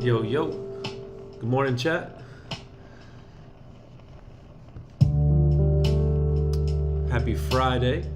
Yo, yo. Good morning, chat. Happy Friday.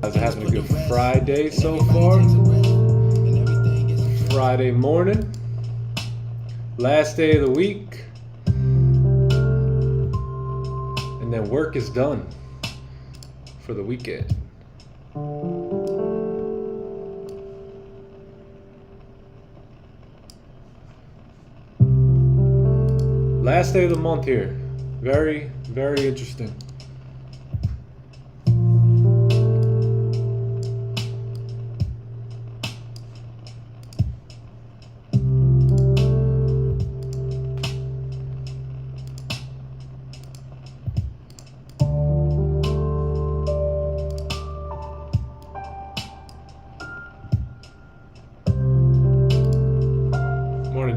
Guys are having a good Friday so far. Friday morning, last day of the week, and then work is done for the weekend. Last day of the month here. Very, very interesting.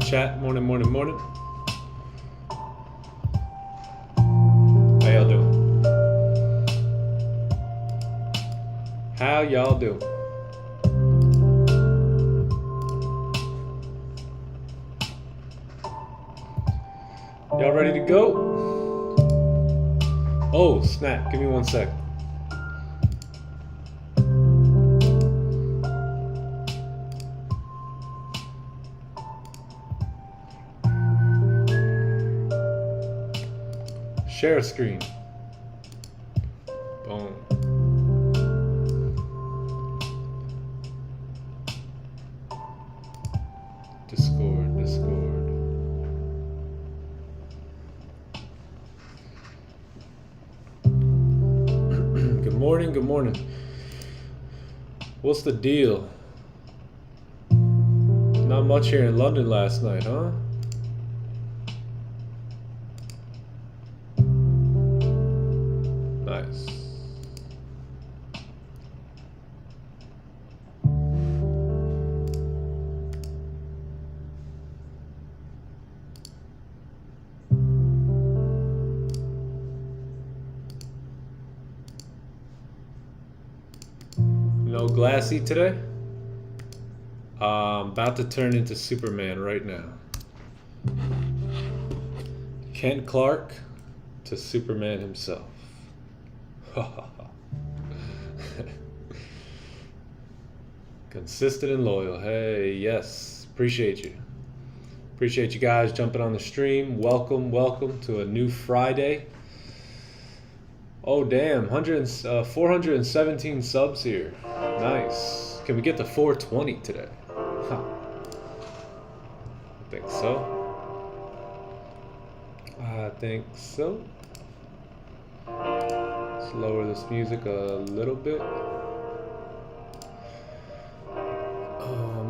Chat, morning. How y'all doing? How y'all doing? Y'all ready to go? Oh, snap. Give me 1 sec. Share screen. Boom. Discord. Good morning. What's the deal? Not much here in London last night, huh? Nice. No glassy today? I'm about to turn into Superman right now. Kent Clark to Superman himself. Consistent and loyal. Hey, yes, appreciate you guys jumping on the stream. Welcome to a new Friday. Oh damn, 417 subs here. Nice. Can we get to 420 today? Huh. I think so. Let's lower this music a little bit.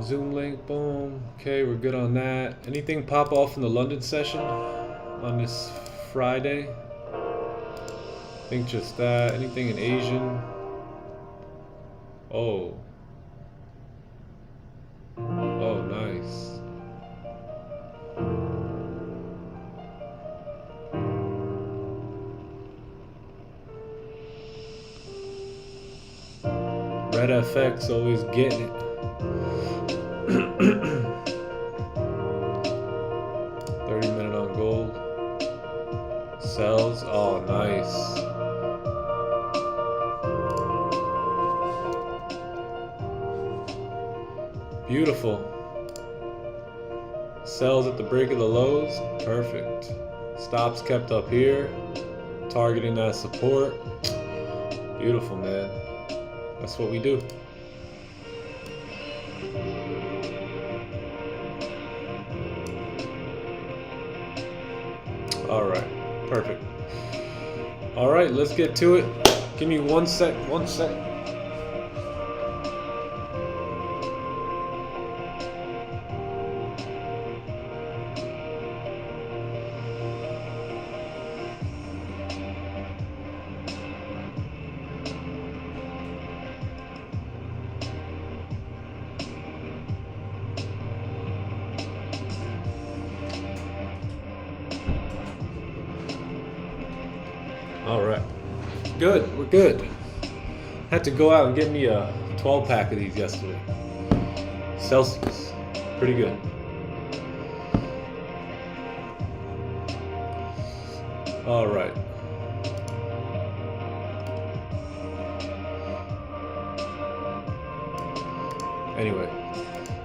Zoom link, boom. Okay, we're good on that. Anything pop off in the London session on this Friday? I think just that. Anything in Asian? Oh, nice. Red FX always getting it. 30 minute it on gold. Sells. Oh, nice. Beautiful. Sells at the break of the lows. Perfect. Stops kept up here. Targeting that support. Beautiful, man. That's what we do. All right. Perfect. All right, let's get to it. Give me 1 sec. 1 sec. All right, good, we're good. Had to go out and get me a 12 pack of these yesterday. Celsius, pretty good. All right. Anyway,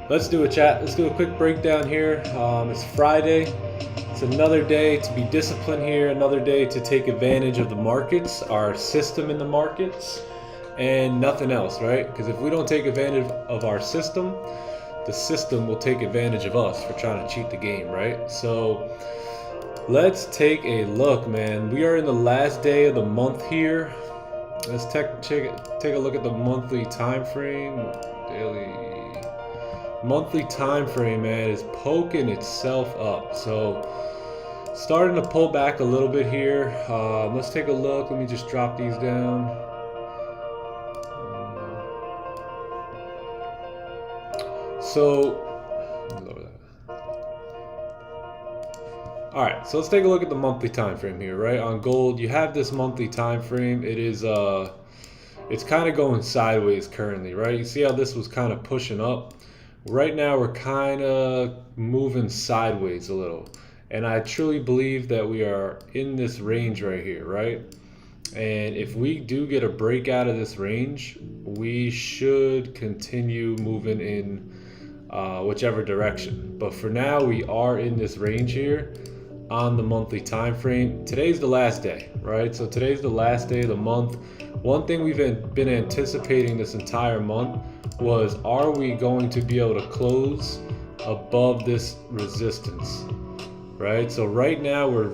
let's do a chat. Let's do a quick breakdown here. It's Friday. It's another day to be disciplined here, another day to take advantage of the markets, our system in the markets, and nothing else, right? Because if we don't take advantage of our system, the system will take advantage of us for trying to cheat the game, right? So let's take a look, man. We are in the last day of the month here. Let's take a look at the monthly time frame. Daily monthly time frame, man, is poking itself up. So starting to pull back a little bit here. Let's take a look. Let me just drop these down. So lower that. All right, so let's take a look at the monthly time frame here, right? On gold, you have this monthly time frame. It is it's kind of going sideways currently, right? You see how this was kind of pushing up. Right now we're kind of moving sideways a little, and I truly believe that we are in this range right here, right? And if we do get a break out of this range, we should continue moving in whichever direction. But for now, we are in this range here on the monthly time frame. Today's the last day, right? So today's the last day of the month. One thing we've been anticipating this entire month was, are we going to be able to close above this resistance, right? So right now we're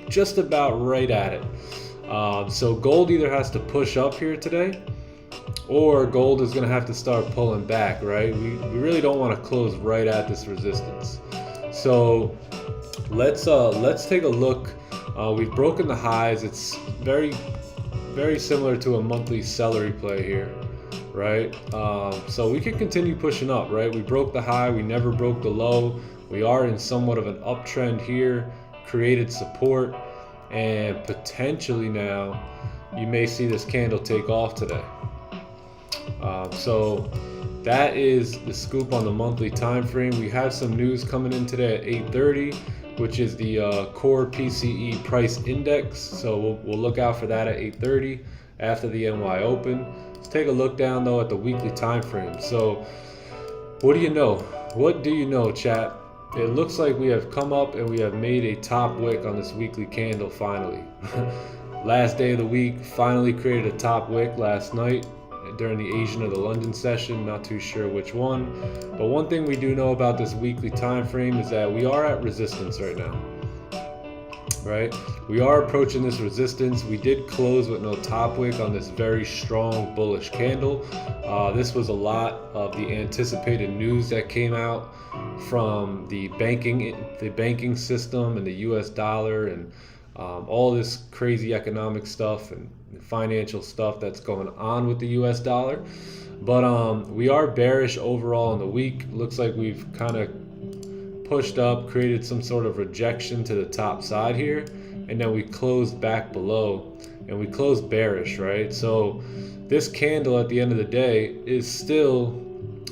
just about right at it. So gold either has to push up here today, or gold is going to have to start pulling back, right? We really don't want to close right at this resistance. So let's take a look. We've broken the highs. It's very similar to a monthly celery play here, right? So we can continue pushing up, right? We broke the high, we never broke the low. We are in somewhat of an uptrend here, created support, and potentially now you may see this candle take off today. So that is the scoop on the monthly time frame. We have some news coming in today at 8:30, which is the core PCE price index. So we'll look out for that at 8:30 after the NY Open. Let's take a look down though at the weekly time frame. So what do you know? What do you know, chat? It looks like we have come up and we have made a top wick on this weekly candle finally. Last day of the week, finally created a top wick last night during the Asian or the London session, not too sure which one. But one thing we do know about this weekly time frame is that we are at resistance right now, right? We are approaching this resistance. We did close with no top wick on this very strong bullish candle. This was a lot of the anticipated news that came out from the banking system and the US dollar and all this crazy economic stuff and financial stuff that's going on with the US dollar. But we are bearish overall in the week. Looks like we've kind of pushed up, created some sort of rejection to the top side here, and then we closed back below and we closed bearish, right? So this candle at the end of the day is still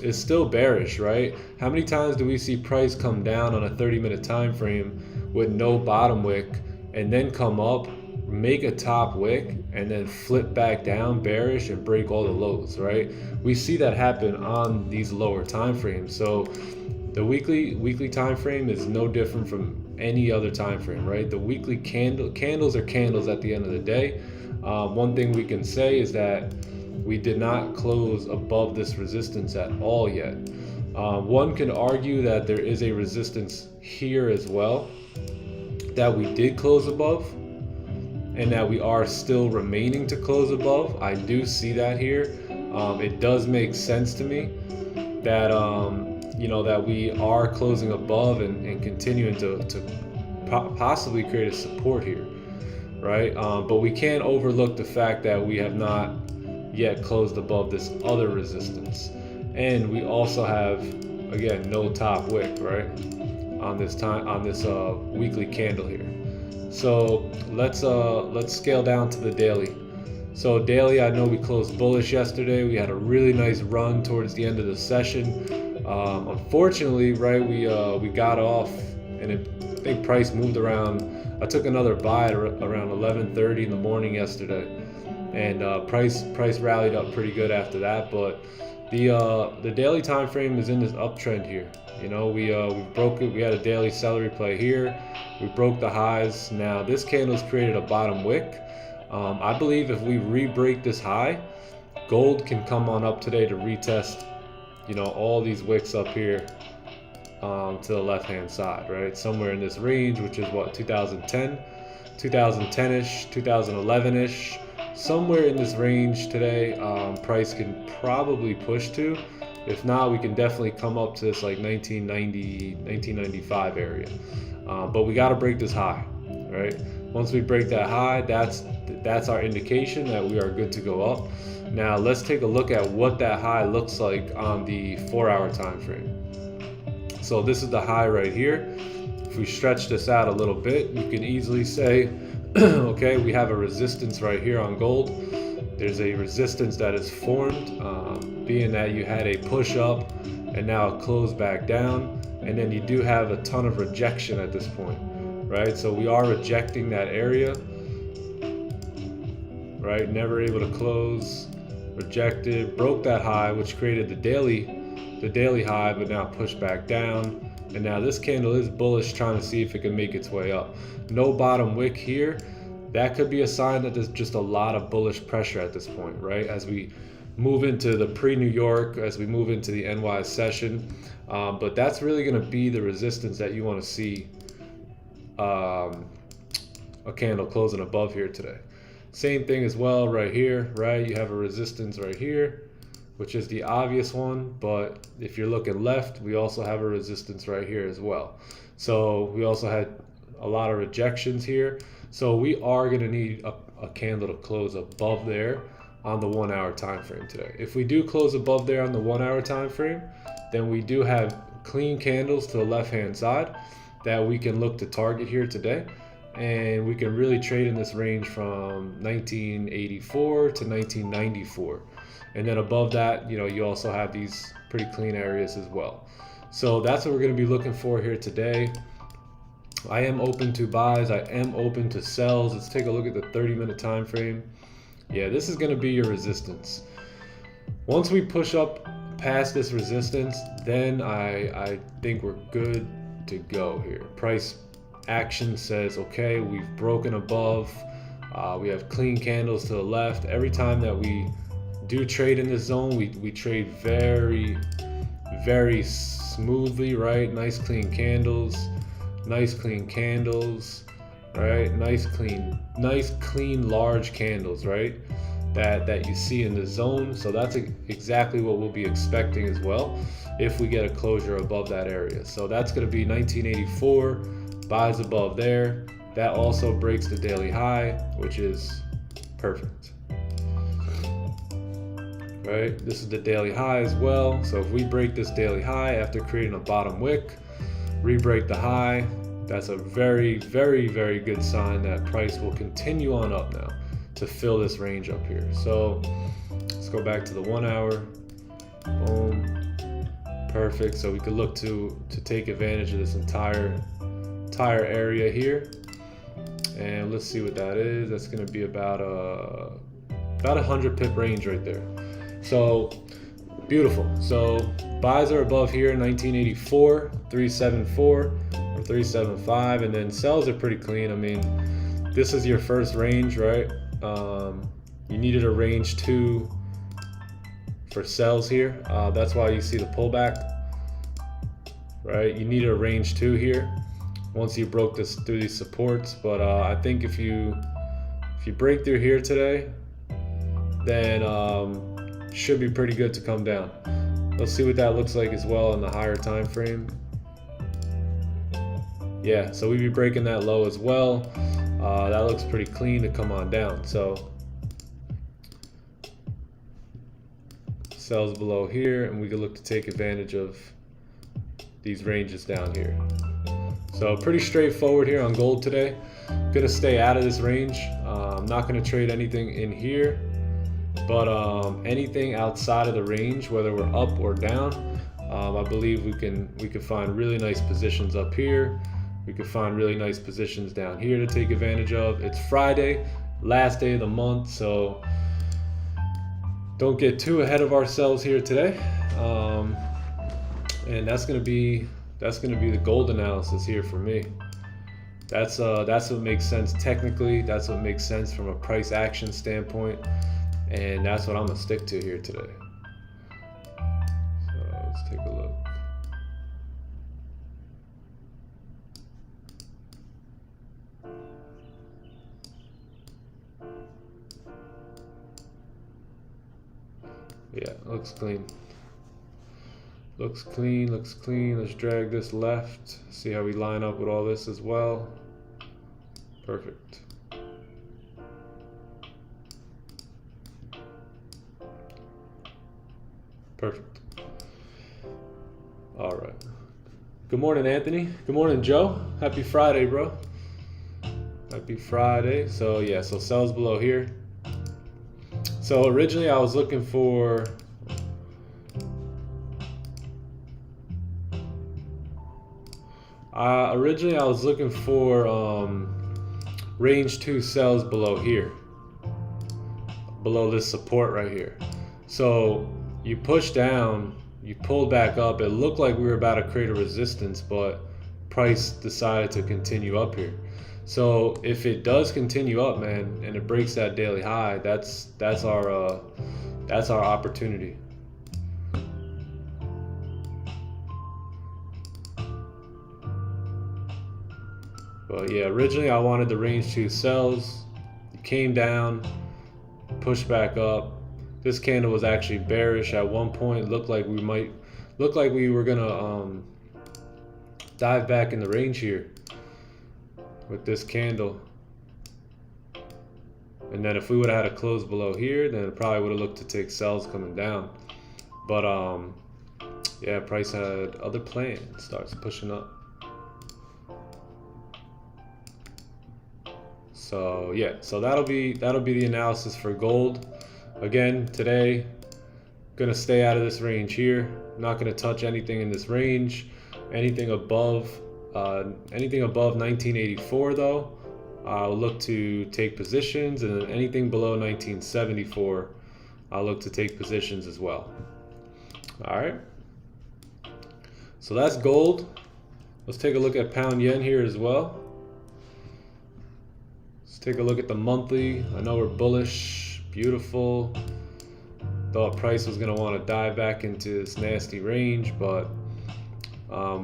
is still bearish, right? How many times do we see price come down on a 30-minute time frame with no bottom wick and then come up, make a top wick, and then flip back down bearish and break all the lows, right? We see that happen on these lower time frames. So the weekly time frame is no different from any other time frame, right? The weekly candles are candles at the end of the day. One thing we can say is that we did not close above this resistance at all yet. One can argue that there is a resistance here as well that we did close above, and that we are still remaining to close above. I do see that here. It does make sense to me that that we are closing above and continuing to possibly create a support here, right? But we can't overlook the fact that we have not yet closed above this other resistance, and we also have, again, no top wick, right, on this weekly candle here. So let's scale down to the daily. So daily, I know we closed bullish yesterday. We had a really nice run towards the end of the session. Unfortunately, right, we got off, and I think price moved around. I took another buy at around 11:30 in the morning yesterday, and price rallied up pretty good after that. But the daily time frame is in this uptrend here. You know, we broke it. We had a daily celery play here. We broke the highs. Now this candle's created a bottom wick. I believe if we re-break this high, gold can come on up today to retest, all these wicks up here to the left hand side, right? Somewhere in this range, which is what, 2010, 2010-ish, 2011-ish, somewhere in this range today. Price can probably push to. If not, we can definitely come up to this like 1990, 1995 area. But we got to break this high, right? Once we break that high, that's our indication that we are good to go up. Now let's take a look at what that high looks like on the 4-hour time frame. So this is the high right here. If we stretch this out a little bit, you can easily say, okay, we have a resistance right here on gold. There's a resistance that is formed, being that you had a push up and now a close back down, and then you do have a ton of rejection at this point, right? So we are rejecting that area, right? Never able to close, rejected, broke that high, which created the daily high, but now pushed back down. And now this candle is bullish, trying to see if it can make its way up. No bottom wick here. That could be a sign that there's just a lot of bullish pressure at this point, right? As we move into the pre-New York, as we move into the NY session. But that's really going to be the resistance that you want to see a candle closing above here today. Same thing as well right here, right? You have a resistance right here, which is the obvious one. But if you're looking left, we also have a resistance right here as well. So we also had a lot of rejections here. So we are going to need a candle to close above there on the 1-hour time frame today. If we do close above there on the 1-hour time frame, then we do have clean candles to the left hand side that we can look to target here today, and we can really trade in this range from 1984 to 1994. And then above that, you also have these pretty clean areas as well. So that's what we're going to be looking for here today. I am open to buys. I am open to sells. Let's take a look at the 30-minute time frame. Yeah, this is going to be your resistance. Once we push up past this resistance, then I think we're good to go here. Price action says, okay, we've broken above. We have clean candles to the left. Every time that we do trade in this zone, we trade very, very smoothly, right? Nice clean candles. Nice clean candles, right? Nice clean large candles, right? That you see in the zone. So that's exactly what we'll be expecting as well if we get a closure above that area. So that's going to be 1984, buys above there. That also breaks the daily high, which is perfect, right? This is the daily high as well. So if we break this daily high after creating a bottom wick, re-break the high, that's a very, very, very good sign that price will continue on up now to fill this range up here. So let's go back to the 1 hour. Boom, Perfect. So we could look to take advantage of this entire area here. And let's see what that is. That's going to be about a 100 pip range right there. So beautiful. So buys are above here, 1984, 374 or 375, and then sells are pretty clean. I mean, this is your first range, right? You needed a range 2 for sells here. That's why you see the pullback, right? You needed a range 2 here once you broke this through these supports. But I think if you break through here today, then should be pretty good to come down. Let's see what that looks like as well in the higher time frame. Yeah, so we'd be breaking that low as well. That looks pretty clean to come on down. So sells below here, and we can look to take advantage of these ranges down here. So pretty straightforward here on gold today. Gonna stay out of this range. I'm not gonna trade anything in here, but anything outside of the range, whether we're up or down, I believe we can find really nice positions up here. We could find really nice positions down here to take advantage of. It's Friday, last day of the month, so don't get too ahead of ourselves here today. And that's gonna be the gold analysis here for me. That's what makes sense technically. That's what makes sense from a price action standpoint, and that's what I'm gonna stick to here today. So let's take a look. Yeah, looks clean. Looks clean, looks clean. Let's drag this left. See how we line up with all this as well. Perfect. Perfect. All right. Good morning, Anthony. Good morning, Joe. Happy Friday, bro. Happy Friday. So yeah, so sells below here. So originally I was looking for range 2 sells below here, below this support right here. So you push down, you pulled back up. It looked like we were about to create a resistance, but price decided to continue up here. So if it does continue up, man, and it breaks that daily high, that's our opportunity. But yeah, originally I wanted the range 2 sells. It came down, pushed back up. This candle was actually bearish at one point. Looked like we were gonna dive back in the range here with this candle. And then if we would have had a close below here, then it probably would have looked to take sells coming down. But yeah, price had other plans, starts pushing up. So yeah, so that'll be the analysis for gold. Again, today, gonna stay out of this range here. Not gonna touch anything in this range. Anything above 1984 though, I'll look to take positions, and then anything below 1974, I'll look to take positions as well. All right. So that's gold. Let's take a look at pound yen here as well. Let's take a look at the monthly. I know we're bullish, beautiful. Thought price was gonna want to dive back into this nasty range, but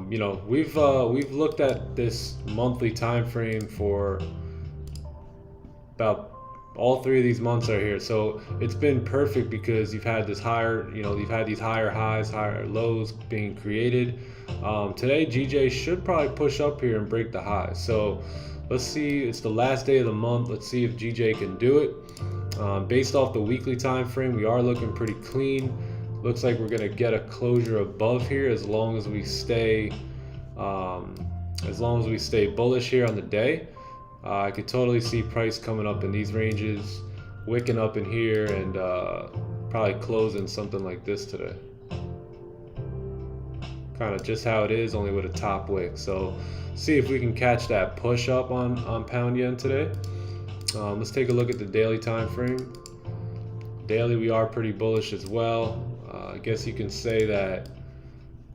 you know, we've looked at this monthly time frame for about all 3 of these months are here. So it's been perfect because you've had this higher, you know, you've had these higher highs, higher lows being created. Today GJ should probably push up here and break the highs. So let's see, it's the last day of the month. Let's see if GJ can do it. Based off the weekly time frame, we are looking pretty clean. Looks like we're gonna get a closure above here as long as we stay bullish here on the day. I could totally see price coming up in these ranges, wicking up in here, and probably closing something like this today. kind of just how it is, only with a top wick. So see if we can catch that push up on pound yen today. Let's take a look at the daily time frame. Daily, we are pretty bullish as well. I guess you can say that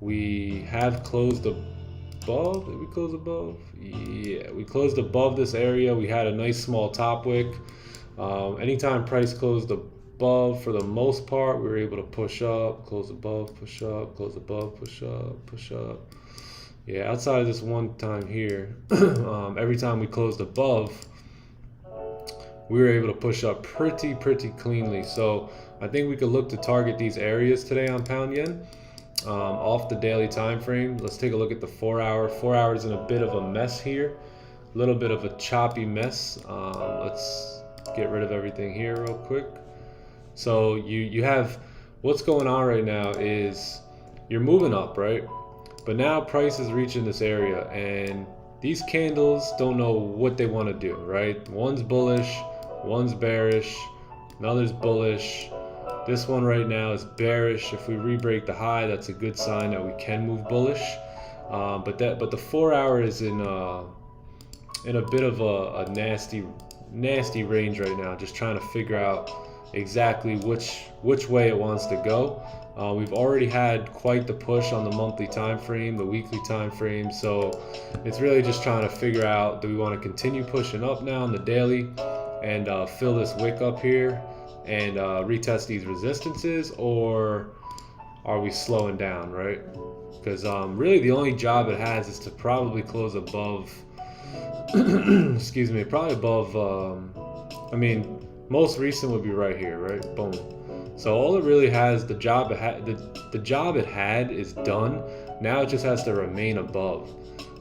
we have closed above. Did we close above? Yeah, we closed above this area. We had a nice small top wick. Anytime price closed above, for the most part, we were able to push up, close above, push up, close above, push up, push up. Yeah, outside of this one time here, every time we closed above, we were able to push up pretty cleanly. So I think we could look to target these areas today on pound yen. Off the daily time frame, let's take a look at the 4 hour. 4 hours in a bit of a mess here, a little bit of a choppy mess. Let's get rid of everything here real quick. So you have, what's going on right now is you're moving up, right? But now price is reaching this area, and these candles don't know what they want to do, right? One's bullish, one's bearish, another's bullish. This one right now is bearish. If we re-break the high, that's a good sign that we can move bullish. But the 4 hour is in a bit of a nasty range right now. Just trying to figure out exactly which way it wants to go. We've already had quite the push on the monthly time frame, the weekly time frame. So it's really just trying to figure out, do we want to continue pushing up now on the daily and fill this wick up here and retest these resistances, or are we slowing down, right? Because really the only job it has is to probably close above excuse me, probably above I mean, most recent would be right here, right? Boom. So all it really has, the job it had is done. Now it just has to remain above.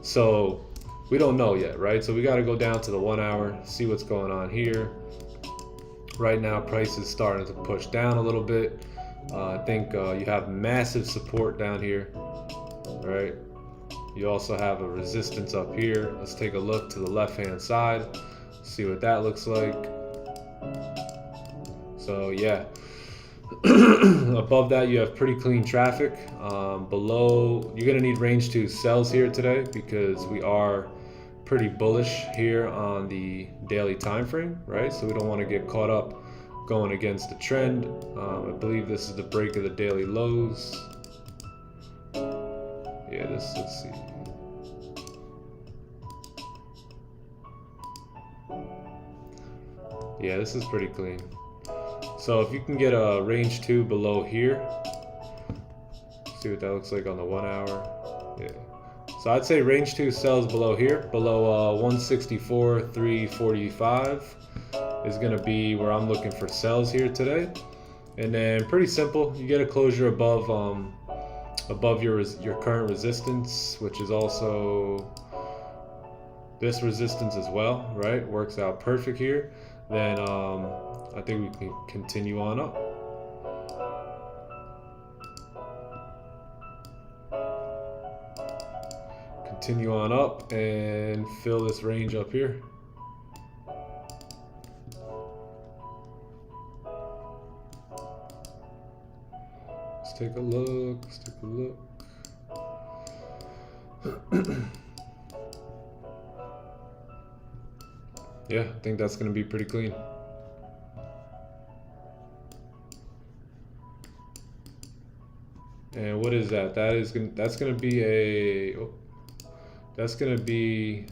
So we don't know yet, right? So we got to go down to the 1 hour, see what's going on here. Right now price is starting to push down a little bit. I think you have massive support down here, right? You also have a resistance up here. Let's take a look to the left hand side, see what that looks like. So yeah, above that you have pretty clean traffic. Below, you're gonna need range 2 sells here today because we are pretty bullish here on the daily time frame, right? So we don't want to get caught up going against the trend. I believe this is the break of the daily lows. Yeah, let's see. Yeah, this is pretty clean. So if you can get a range 2 below here, see what that looks like on the 1 hour. Yeah. So I'd say range 2 sells below here, below 164.345 is going to be where I'm looking for sells here today. And then pretty simple, you get a closure above your current resistance, which is also this resistance as well, right? Works out perfect here. Then I think we can continue on up. Continue on up and fill this range up here. Let's take a look. Let's take a look. Yeah, I think that's going to be pretty clean. And what is that? That's going to be a that's going to be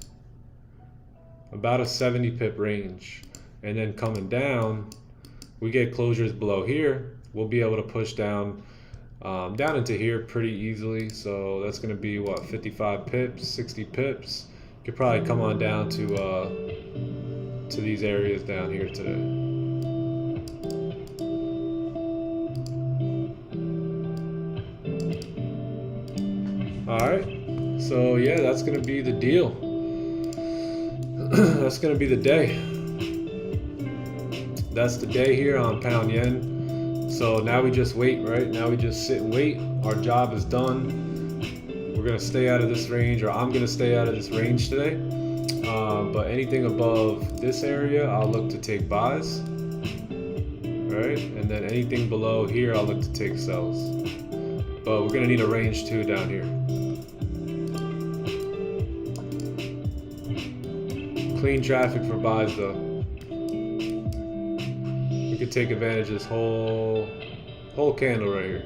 about a 70 pip range. And then coming down, we get closures below here. We'll be able to push down into here pretty easily. So that's going to be what, 55 pips, 60 pips. Could probably come on down to these areas down here today. All right. So yeah, that's going to be the deal. That's going to be the day. That's the day here on pound yen. So now we just wait, right? Now we just sit and wait. Our job is done. We're going to stay out of this range, or I'm going to stay out of this range today. But anything above this area, I'll look to take buys. All right. And then anything below here, I'll look to take sells. But we're going to need a range 2 down here. Clean traffic for buys though. We could take advantage of this whole candle right here.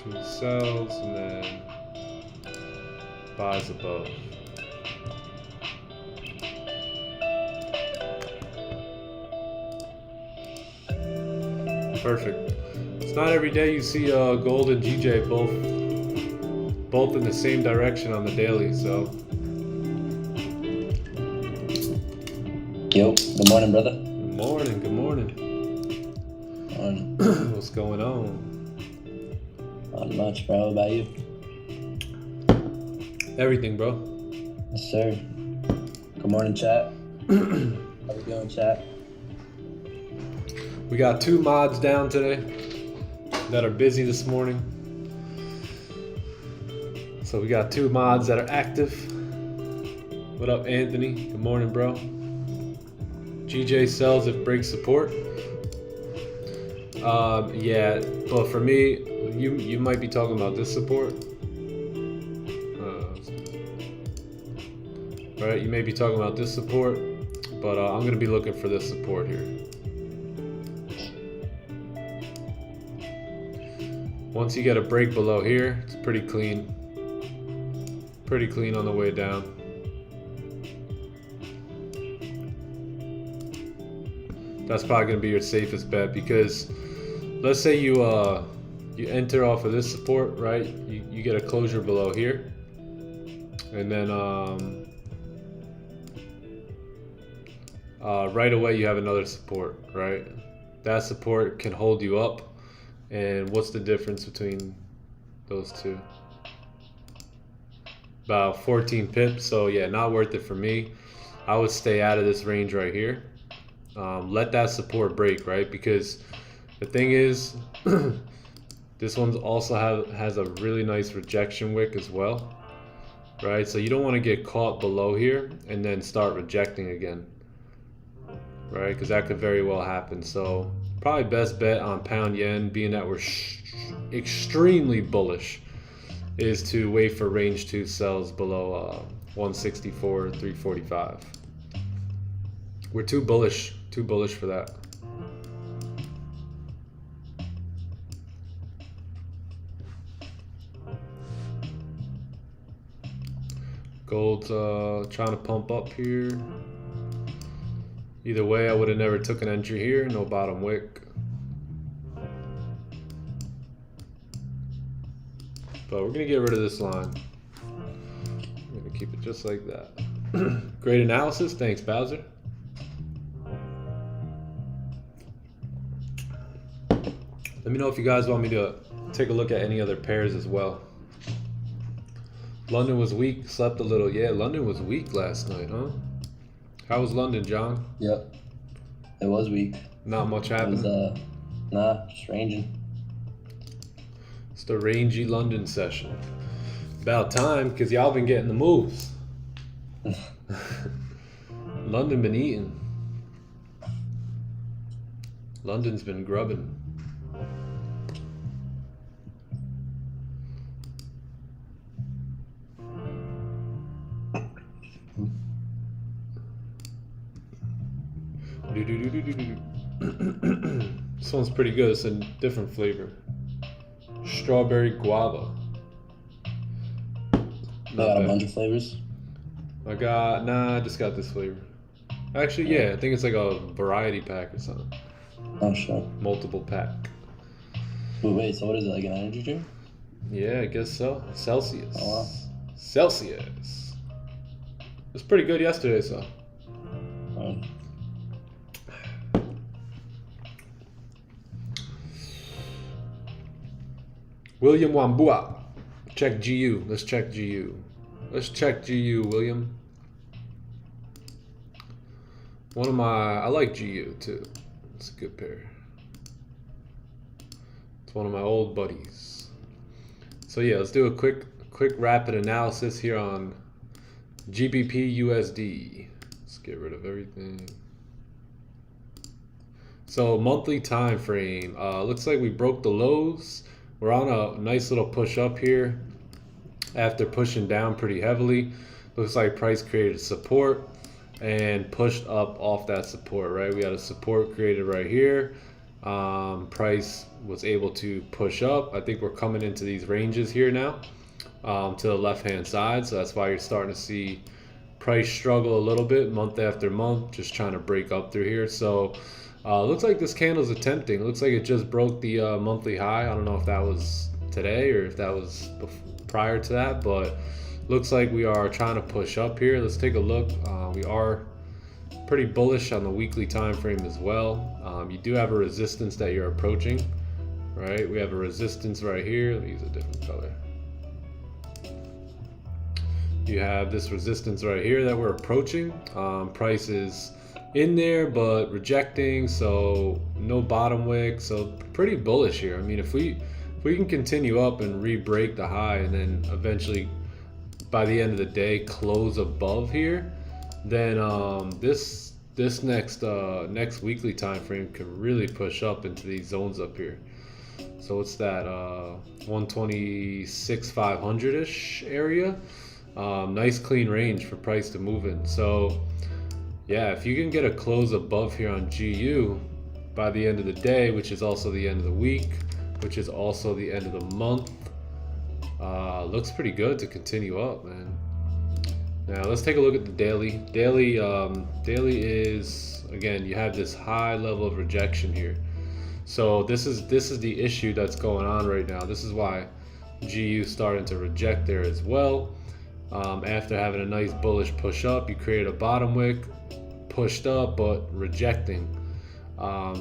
So, 2 sells and then buys above. Perfect. It's not every day you see gold and GJ both in the same direction on the daily, so. Yo, good morning, brother. Good morning, good morning. Morning. What's going on? Not much, bro. How about you? Everything, bro. Yes, sir. Good morning, chat. How we doing, chat? We got 2 mods down today that are busy this morning. So we got 2 mods that are active. What up, Anthony? Good morning, bro. GJ sells if breaks support. Yeah, but for me, you might be talking about this support. Right, you may be talking about this support, but I'm going to be looking for this support here. Once you get a break below here, it's pretty clean. Pretty clean on the way down. That's probably going to be your safest bet, because let's say you enter off of this support, right? You get a closure below here, and then right away you have another support, right? That support can hold you up. And what's the difference between those two? About 14 pips. So yeah, not worth it for me. I would stay out of this range right here. Let that support break, right? Because the thing is, this one also has a really nice rejection wick as well, right? So you don't want to get caught below here and then start rejecting again, right? Because that could very well happen. So probably best bet on pound yen, being that we're extremely bullish, is to wait for range 2 sells below 164, 345. We're too bullish for that. Gold's trying to pump up here. Either way, I would have never took an entry here. No bottom wick. But we're going to get rid of this line. I'm going to keep it just like that. Great analysis. Thanks, Bowser. Let me know if you guys want me to take a look at any other pairs as well. London was weak. Slept a little. Yeah, London was weak last night, huh? How was London, John? Yep. It was weak. Not much happened? Nah, just ranging. It's the rangy London session. About time, because y'all been getting the moves. London been eating. London's been grubbing. This one's pretty good. It's a different flavor. Strawberry guava. You got a bunch of flavors? I just got this flavor. Actually, yeah, I think it's like a variety pack or something. Oh, sure. Multiple pack. Wait, so what is it, like an energy drink? Yeah, I guess so. Celsius. Oh, wow. Celsius. It was pretty good yesterday, so. William Wambua. Check GU. Let's check GU. Let's check GU, William. I like GU too. It's a good pair. It's one of my old buddies. So yeah, let's do a quick rapid analysis here on GBPUUSD. Let's get rid of everything. So monthly time frame, looks like we broke the lows. We're on a nice little push up here after pushing down pretty heavily. Looks like price created support and pushed up off that support, right? We had a support created right here. Price was able to push up. I think we're coming into these ranges here now, to the left hand side. So that's why you're starting to see price struggle a little bit month after month, just trying to break up through here. So looks like this candle's attempting. It looks like it just broke the monthly high. I don't know if that was today or if that was prior to that, but looks like we are trying to push up here. Let's take a look. We are pretty bullish on the weekly time frame as well. You do have a resistance that you're approaching, right? We have a resistance right here. Let me use a different color. You have this resistance right here that we're approaching. Price is in there but rejecting, so no bottom wick, so pretty bullish here. I mean, if we can continue up and re-break the high and then eventually by the end of the day close above here, then this next weekly time frame could really push up into these zones up here. So it's that 126,500-ish area. Nice clean range for price to move in. So yeah, if you can get a close above here on GU by the end of the day, which is also the end of the week, which is also the end of the month, looks pretty good to continue up, man. Now let's take a look at the daily. Daily is, again, you have this high level of rejection here. So this is the issue that's going on right now. This is why GU starting to reject there as well. After having a nice bullish push up, you create a bottom wick, pushed up but rejecting.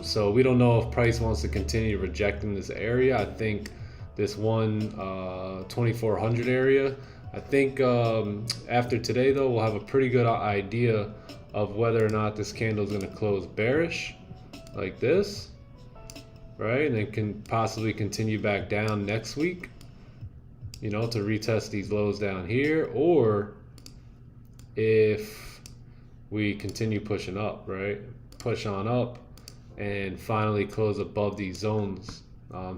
So we don't know if price wants to continue rejecting this area. I think this 2400 area, I think after today though, we'll have a pretty good idea of whether or not this candle is going to close bearish like this, right? And then can possibly continue back down next week, you know, to retest these lows down here, or if we continue pushing up, right? Push on up and finally close above these zones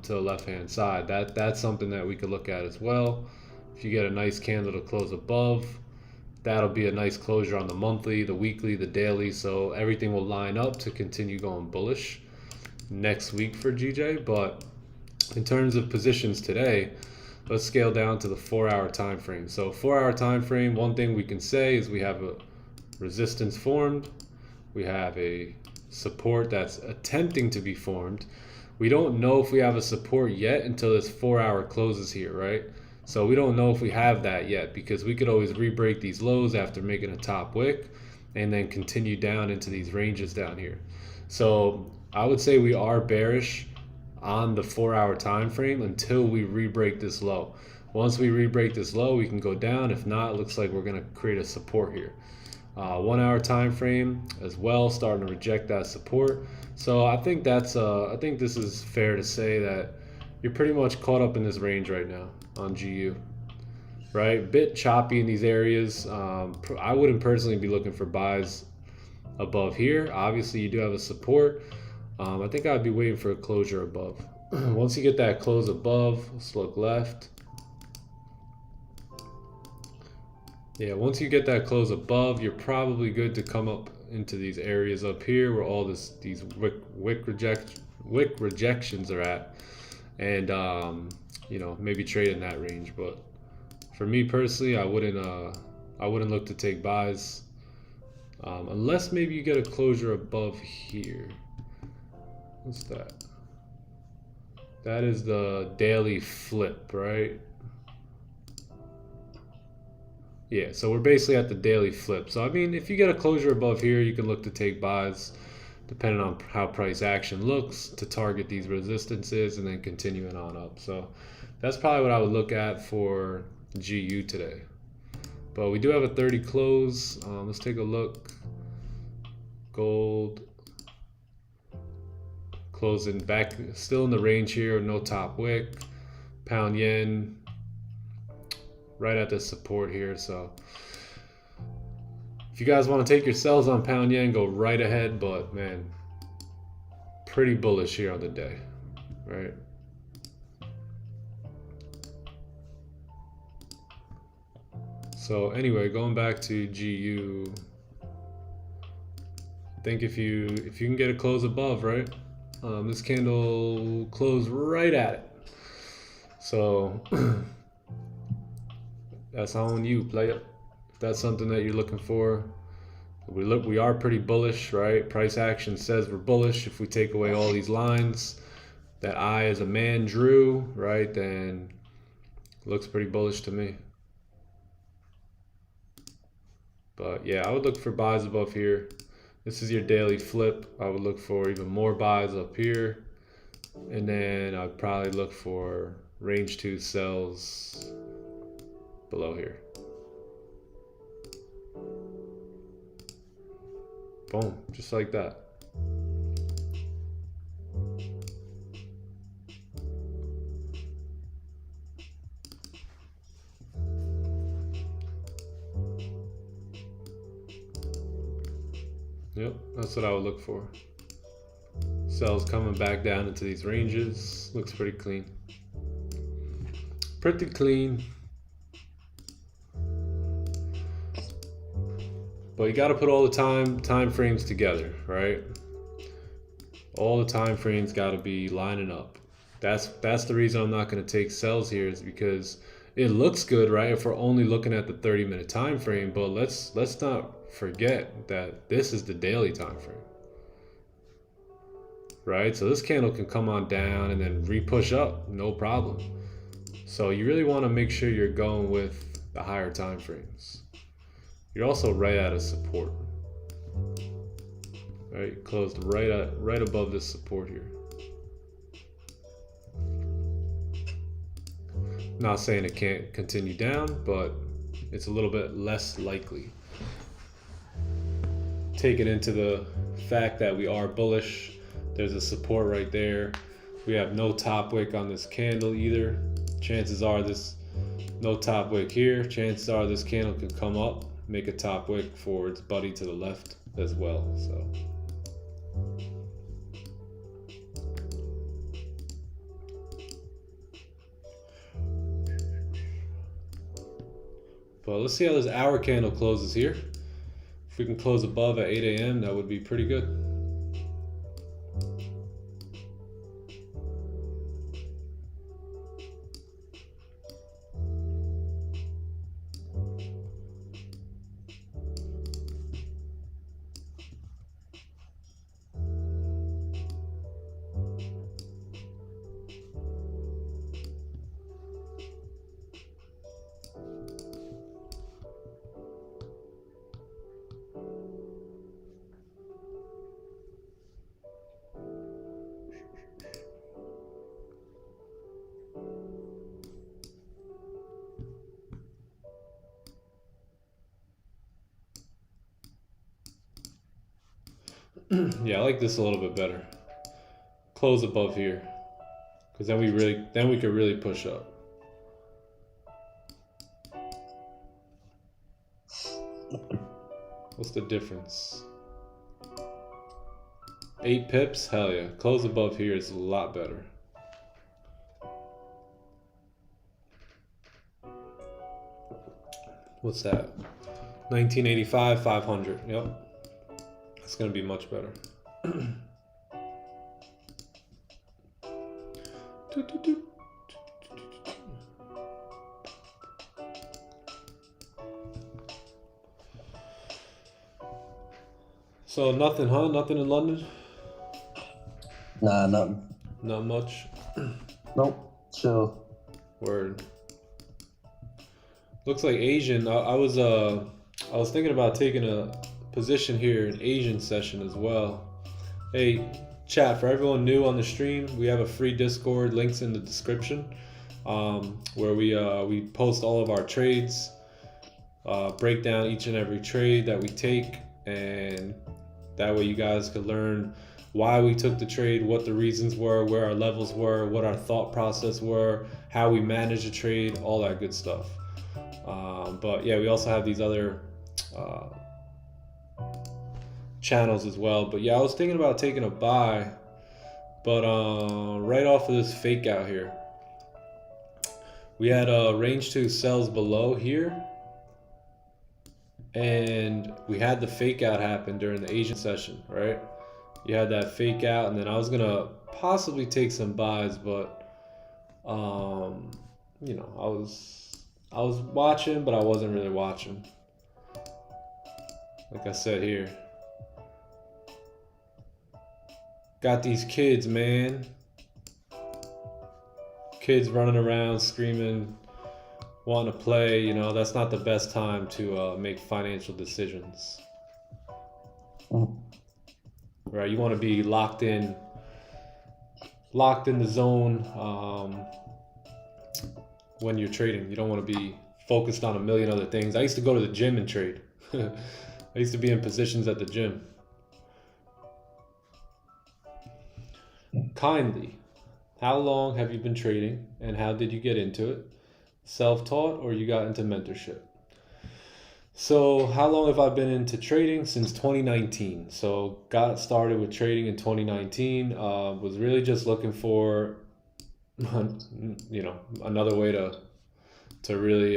to the left hand side. That's something that we could look at as well. If you get a nice candle to close above, that'll be a nice closure on the monthly, the weekly, the daily. So everything will line up to continue going bullish next week for GJ. But in terms of positions today, let's scale down to the 4-hour time frame. So 4-hour time frame, one thing we can say is we have a resistance formed. We have a support that's attempting to be formed. We don't know if we have a support yet until this 4-hour closes here, right? So we don't know if we have that yet, because we could always re-break these lows after making a top wick and then continue down into these ranges down here. So I would say we are bearish on the 4-hour time frame until we re-break this low. Once we re-break this low, we can go down. If not, it looks like we're going to create a support here. 1-hour time frame as well, starting to reject that support. So I think that's I think this is fair to say that you're pretty much caught up in this range right now on GU, right? Bit choppy in these areas. I wouldn't personally be looking for buys above here. Obviously you do have a support. I think I'd be waiting for a closure above. Once you get that close above, let's look left. Yeah, once you get that close above, you're probably good to come up into these areas up here where all these wick rejections are at, and you know, maybe trade in that range. But for me personally, I wouldn't look to take buys unless maybe you get a closure above here. What's that? That is the daily flip, right? Yeah, so we're basically at the daily flip. So I mean, if you get a closure above here, you can look to take buys depending on how price action looks to target these resistances and then continuing on up. So that's probably what I would look at for GU today. But we do have a 30 close. Let's take a look. Gold closing back, still in the range here, no top wick. Pound yen right at the support here. So if you guys want to take your sells on pound yen, go right ahead. But man, pretty bullish here on the day, right? So anyway, going back to GU, I think if you can get a close above, right? This candle closed right at it. So that's on you, player. If that's something that you're looking for, we are pretty bullish, right? Price action says we're bullish. If we take away all these lines that I as a man drew, right, then it looks pretty bullish to me. But yeah, I would look for buys above here. This is your daily flip. I would look for even more buys up here. And then I'd probably look for range 2 sells below here. Boom, just like that. Yep, that's what I would look for. Sells coming back down into these ranges. Looks pretty clean. Pretty clean. But you got to put all the time frames together, right? All the time frames got to be lining up. That's the reason I'm not going to take sells here, is because it looks good, right? If we're only looking at the 30-minute time frame, but let's not forget that this is the daily time frame, right? So this candle can come on down and then re-push up, no problem. So you really want to make sure you're going with the higher time frames. You're also right at a support, right? Closed right above this support here. Not saying it can't continue down, but it's a little bit less likely. Take it into the fact that we are bullish. There's a support right there. We have no top wick on this candle either. Chances are this no top wick here. Chances are this candle could come up, make a top wick for its buddy to the left as well. So but let's see how this hour candle closes here. If we can close above at 8 a.m., that would be pretty good. Yeah, I like this a little bit better. Close above here, because then we could really push up. What's the difference? 8 pips? Hell yeah. Close above here is a lot better. What's that? 1985, 500. Yep. It's going to be much better. So nothing, huh? Nothing in London? Nah, nothing. Not much? Nope. Chill. Word. Looks like Asian. I was thinking about taking a position here in Asian session as well. Hey, chat, for everyone new on the stream, we have a free Discord, links in the description, where we post all of our trades, break down each and every trade that we take, and that way you guys could learn why we took the trade, what the reasons were, where our levels were, what our thought process were, how we manage the trade, all that good stuff. But yeah, we also have these other channels as well. But yeah, I was thinking about taking a buy But right off of this fake out here, we had range 2 sells below here, and we had the fake out happen during the Asian session, right? You had that fake out, and then I was gonna possibly take some buys, but you know, I was watching, but I wasn't really watching. Like I said here, got these kids, man. Kids running around screaming, wanting to play. You know, that's not the best time to make financial decisions. Right? You want to be locked in the zone when you're trading. You don't want to be focused on a million other things. I used to go to the gym and trade. I used to be in positions at the gym. Kindly, how long have you been trading and how did you get into it? Self-taught or you got into mentorship? So how long have I been into trading? Since 2019. So got started with trading in 2019. Was really just looking for, you know, another way to really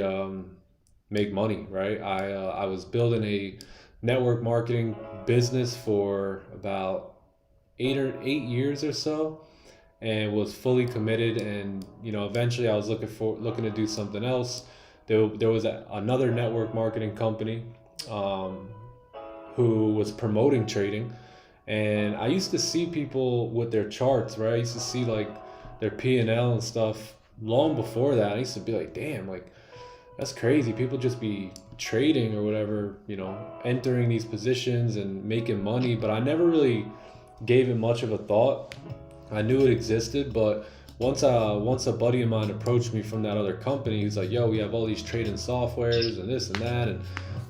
make money, right? I was building a network marketing business for about 8 years or so, and was fully committed. And you know, eventually I was looking to do something else. There was another network marketing company who was promoting trading, and I used to see people with their charts, right? I used to see like their P&L and stuff long before that. I used to be like, damn, like that's crazy. People just be trading or whatever, you know, entering these positions and making money, but I never really gave it much of a thought. I knew it existed, but once a buddy of mine approached me from that other company, he's like, yo, we have all these trading softwares and this and that, and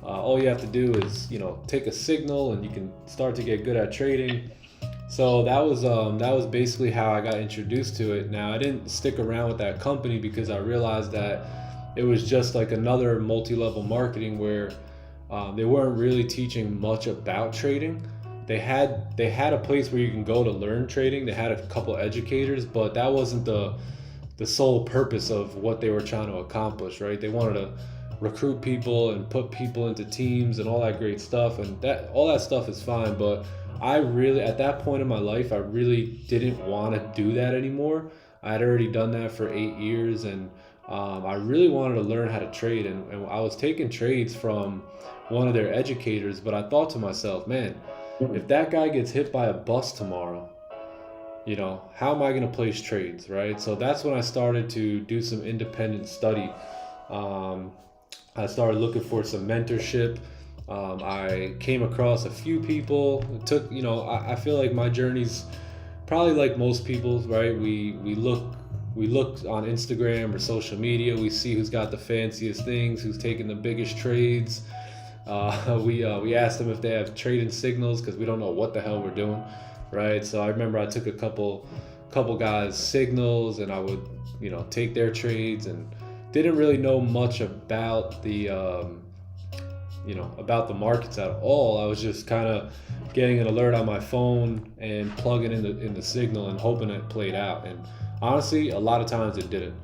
all you have to do is, you know, take a signal and you can start to get good at trading. So that was basically how I got introduced to it. Now, I didn't stick around with that company because I realized that it was just like another multi-level marketing where they weren't really teaching much about trading. They had a place where you can go to learn trading. They had a couple educators, but that wasn't the sole purpose of what they were trying to accomplish, right? They wanted to recruit people and put people into teams and all that great stuff, and all that stuff is fine, but I really, at that point in my life, I really didn't want to do that anymore. I had already done that for 8 years, and I really wanted to learn how to trade, and I was taking trades from one of their educators, but I thought to myself, man, if that guy gets hit by a bus tomorrow, you know, how am I going to place trades, right? So that's when I started to do some independent study. I started looking for some mentorship. I came across a few people. It took, you know, I feel like my journey's probably like most people's, right? We look on Instagram or social media. We see who's got the fanciest things, who's taking the biggest trades. We asked them if they have trading signals because we don't know what the hell we're doing, right? So I remember I took a couple guys' signals, and I would, you know, take their trades, and didn't really know much about the you know, about the markets at all. I was just kind of getting an alert on my phone and plugging in the signal and hoping it played out. And honestly, a lot of times it didn't.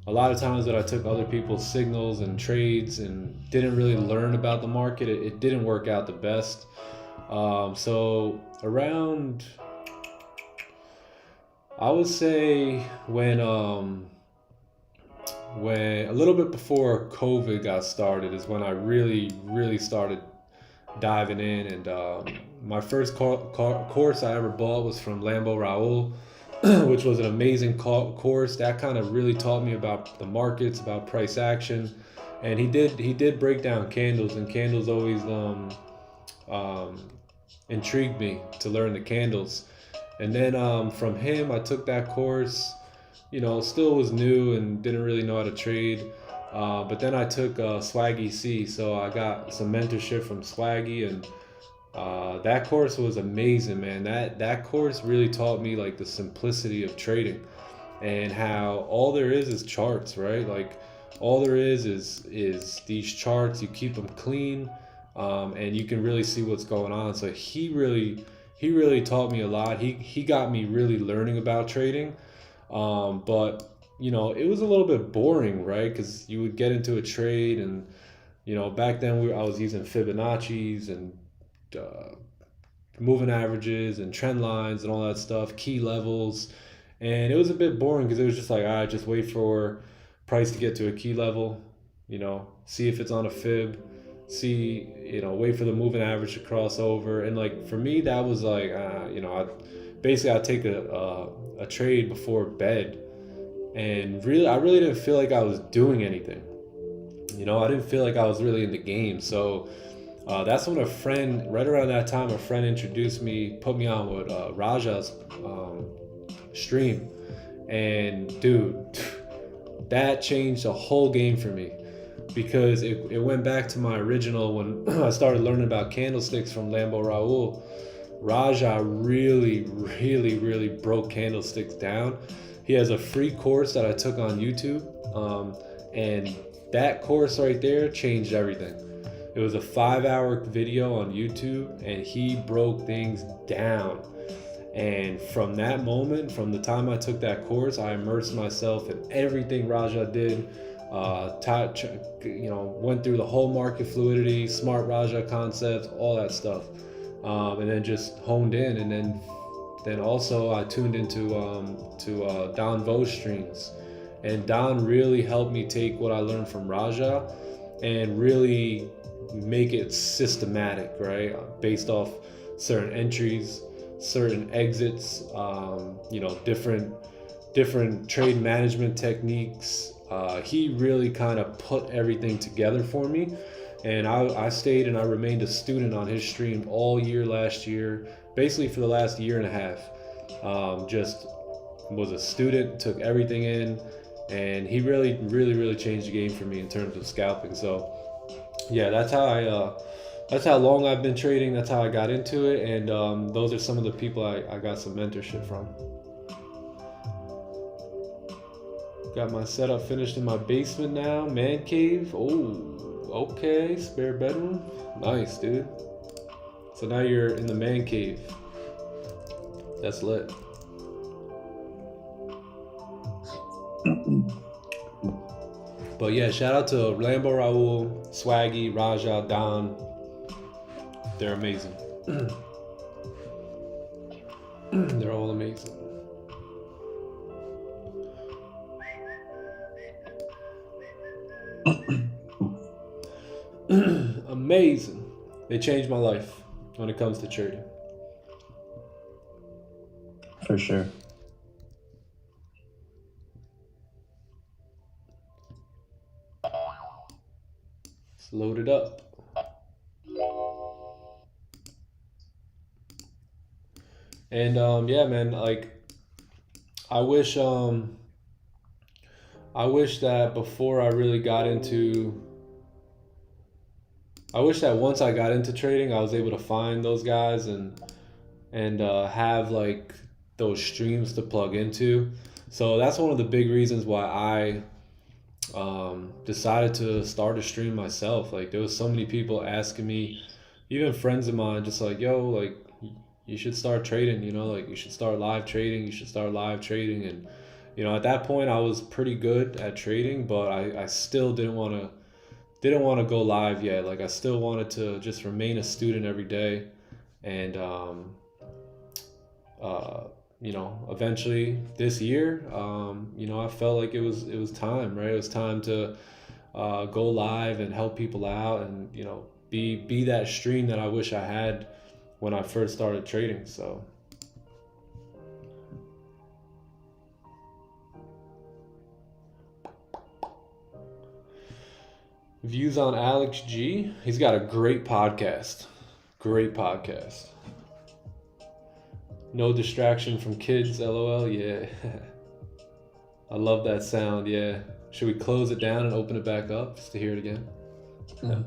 A lot of times that I took other people's signals and trades and didn't really learn about the market, it didn't work out the best. So around, I would say when a little bit before COVID got started is when I really started diving in. And my first course I ever bought was from Lambo Raul, which was an amazing course that kind of really taught me about the markets, about price action. And he did break down candles, and candles always intrigued me to learn the candles. And then from him, I took that course. You know, still was new and didn't really know how to trade. But then I took Swaggy C, so I got some mentorship from Swaggy, and that course was amazing, man. That course really taught me like the simplicity of trading, and how all there is charts, right? Like all there is these charts. You keep them clean, and you can really see what's going on. So he he really taught me a lot. He got me really learning about trading. But you know, it was a little bit boring, right? Because you would get into a trade, and you know, back then I was using Fibonacci's and uh, moving averages and trend lines and all that stuff, key levels, and it was a bit boring because it was just like, all right, just wait for price to get to a key level, you know, see if it's on a fib, see, you know, wait for the moving average to cross over, and like for me that was like, you know, I'd take a trade before bed, and really I really didn't feel like I was doing anything. You know, I didn't feel like I was really in the game. So that's when a friend, right around that time, a friend introduced me, put me on with Raja's stream. And dude, that changed the whole game for me, because it went back to my original when I started learning about candlesticks from Lambo Raul. Raja really broke candlesticks down. He has a free course that I took on YouTube, and that course right there changed everything. It was a 5-hour video on YouTube, and he broke things down. And from that moment, from the time I took that course, I immersed myself in everything Raja did. You know, went through the whole market fluidity, smart Raja concepts, all that stuff, and then just honed in. And then also I tuned into Don Vo's streams, and Don really helped me take what I learned from Raja and really make it systematic, right? Based off certain entries, certain exits, you know, different trade management techniques. He really kind of put everything together for me, and I stayed and I remained a student on his stream all year last year, basically for the last year and a half. Just was a student, took everything in, and he really changed the game for me in terms of scalping. So yeah, that's how long I've been trading. That's how I got into it, and those are some of the people I got some mentorship from. Got my setup finished in my basement now, man cave. Oh, okay, spare bedroom, nice, dude. So now you're in the man cave. That's lit. But yeah, shout out to Lambo Raul, Swaggy, Raja, Don. They're amazing. They're all amazing. Amazing. They changed my life when it comes to trading. For sure. Let's load it up. And yeah, man, like I wish that before I really got into, I wish that once I got into trading, I was able to find those guys and have like those streams to plug into. So that's one of the big reasons why I decided to start a stream myself. Like there was so many people asking me, even friends of mine, just like, yo, like you should start trading, you know, like you should start live trading, you should start live trading. And you know, at that point I was pretty good at trading, but I still didn't want to go live yet. Like I still wanted to just remain a student every day. And you know, eventually this year, you know, I felt like it was time, right? It was time to go live and help people out, and you know, be that stream that I wish I had when I first started trading. So views on Alex G. He's got a great podcast. Great podcast. No distraction from kids, LOL. Yeah. I love that sound. Yeah. Should we close it down and open it back up just to hear it again? Yeah.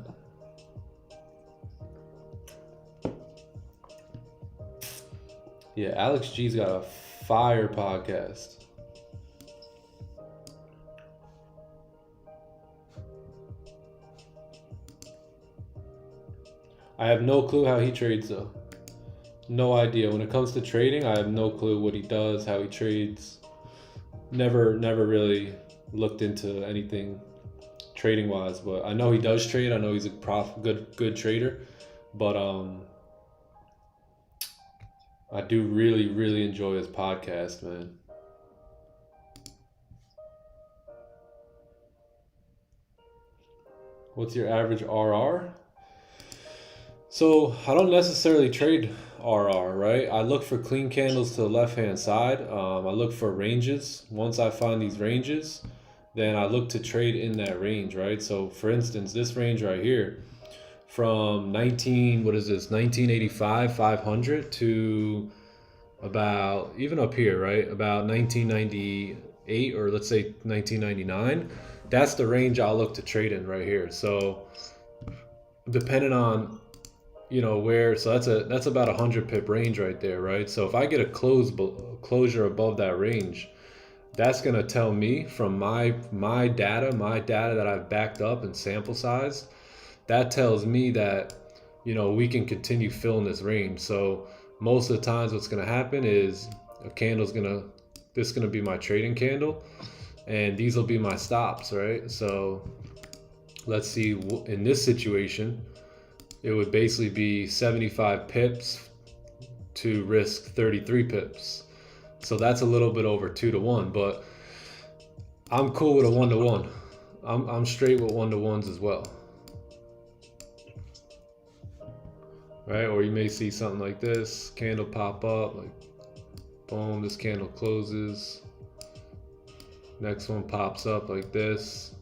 Yeah, Alex G's got a fire podcast. I have no clue how he trades though. No idea. When it comes to trading, I have no clue what he does, how he trades. Never really looked into anything trading wise, but I know he does trade. I know he's a good trader, but I do really enjoy his podcast, man. What's your average RR? So I don't necessarily trade RR, right? I look for clean candles to the left-hand side. I look for ranges. Once I find these ranges, then I look to trade in that range, right? So for instance, this range right here, from 1985, 500 to about, even up here, right? About 1998, or let's say 1999. That's the range I'll look to trade in right here. So depending on, you know, where, so that's about 100 pip range right there, right? So if I get a closure above that range, that's going to tell me from my data that I've backed up and sample size, that tells me that, you know, we can continue filling this range. So most of the times what's going to happen is a candle's this is going to be my trading candle, and these will be my stops, right? So let's see, in this situation, it would basically be 75 pips to risk 33 pips. So that's a little bit over 2-to-1, but I'm cool with a 1-to-1. I'm straight with 1-to-1s as well. Right? Or you may see something like this, candle pop up, like boom, this candle closes. Next one pops up like this.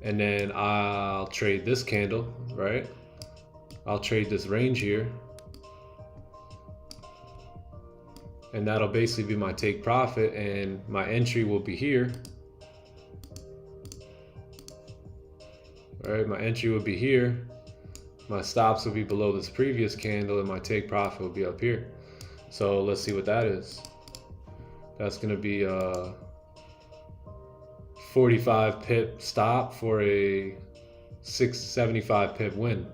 And then I'll trade this candle, right? I'll trade this range here. And that'll basically be my take profit, and my entry will be here. All right, my entry will be here. My stops will be below this previous candle, and my take profit will be up here. So let's see what that is. That's gonna be a 45 pip stop for a 675 pip win.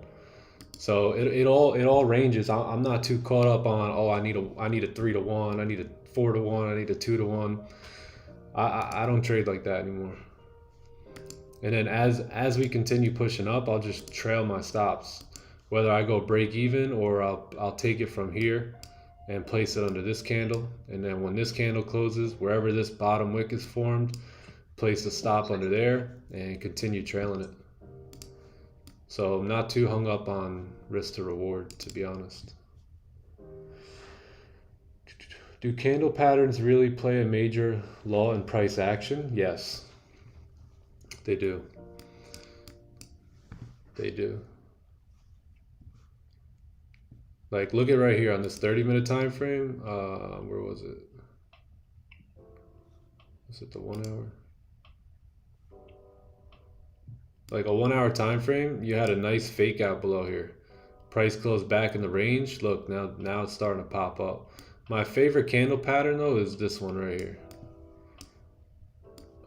So it all ranges. I'm not too caught up on, oh, I need a 3-to-1, I need a 4-to-1, I need a 2-to-1. I don't trade like that anymore. And then as we continue pushing up, I'll just trail my stops. Whether I go break even or I'll take it from here and place it under this candle. And then when this candle closes, wherever this bottom wick is formed, place a stop under there and continue trailing it. So I'm not too hung up on risk to reward, to be honest. Do candle patterns really play a major law in price action? Yes, they do. They do. Like, look at right here on this 30-minute time frame. Where was it? Was it the 1 hour? Like a 1 hour time frame, you had a nice fake out below here. Price closed back in the range. Look, now it's starting to pop up. My favorite candle pattern though is this one right here.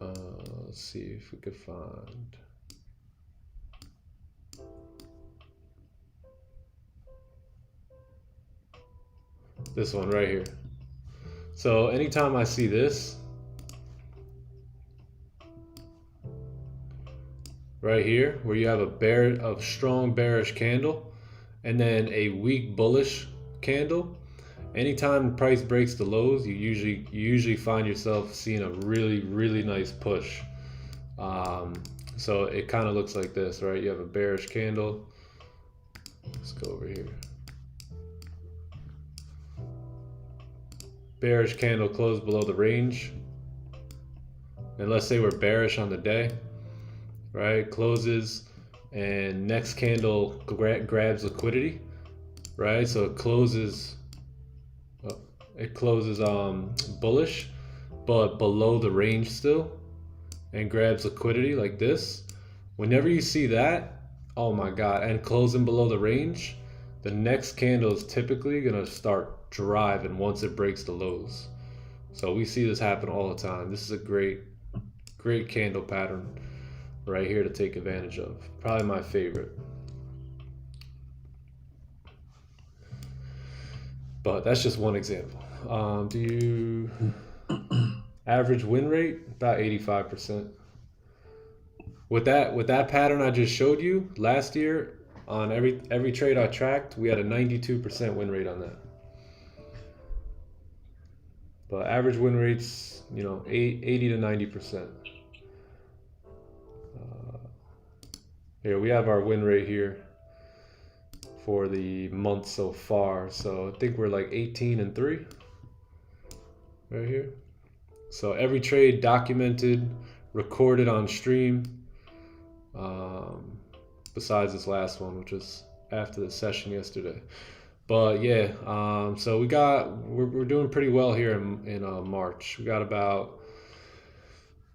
Let's see if we could find. This one right here. So anytime I see this right here, where you have a strong bearish candle and then a weak bullish candle, anytime price breaks the lows, you usually find yourself seeing a really nice push. So it kind of looks like this, right? You have a bearish candle. Let's go over here. Bearish candle closed below the range, and let's say we're bearish on the day, right? Closes, and next candle grabs liquidity, right? So it closes bullish, but below the range still, and grabs liquidity like this. Whenever you see that, oh my God, and closing below the range, the next candle is typically gonna start driving once it breaks the lows. So we see this happen all the time. This is a great candle pattern right here to take advantage of. Probably my favorite. But that's just one example. Do you average win rate? About 85%. With that pattern I just showed you last year, on every trade I tracked, we had a 92% win rate on that. But average win rates, 80 to 90%. Here we have our win rate here for the month so far. So I think we're like 18-3 right here. So every trade documented, recorded on stream, besides this last one, which was after the session yesterday. But yeah, so we're doing pretty well here in March. We got about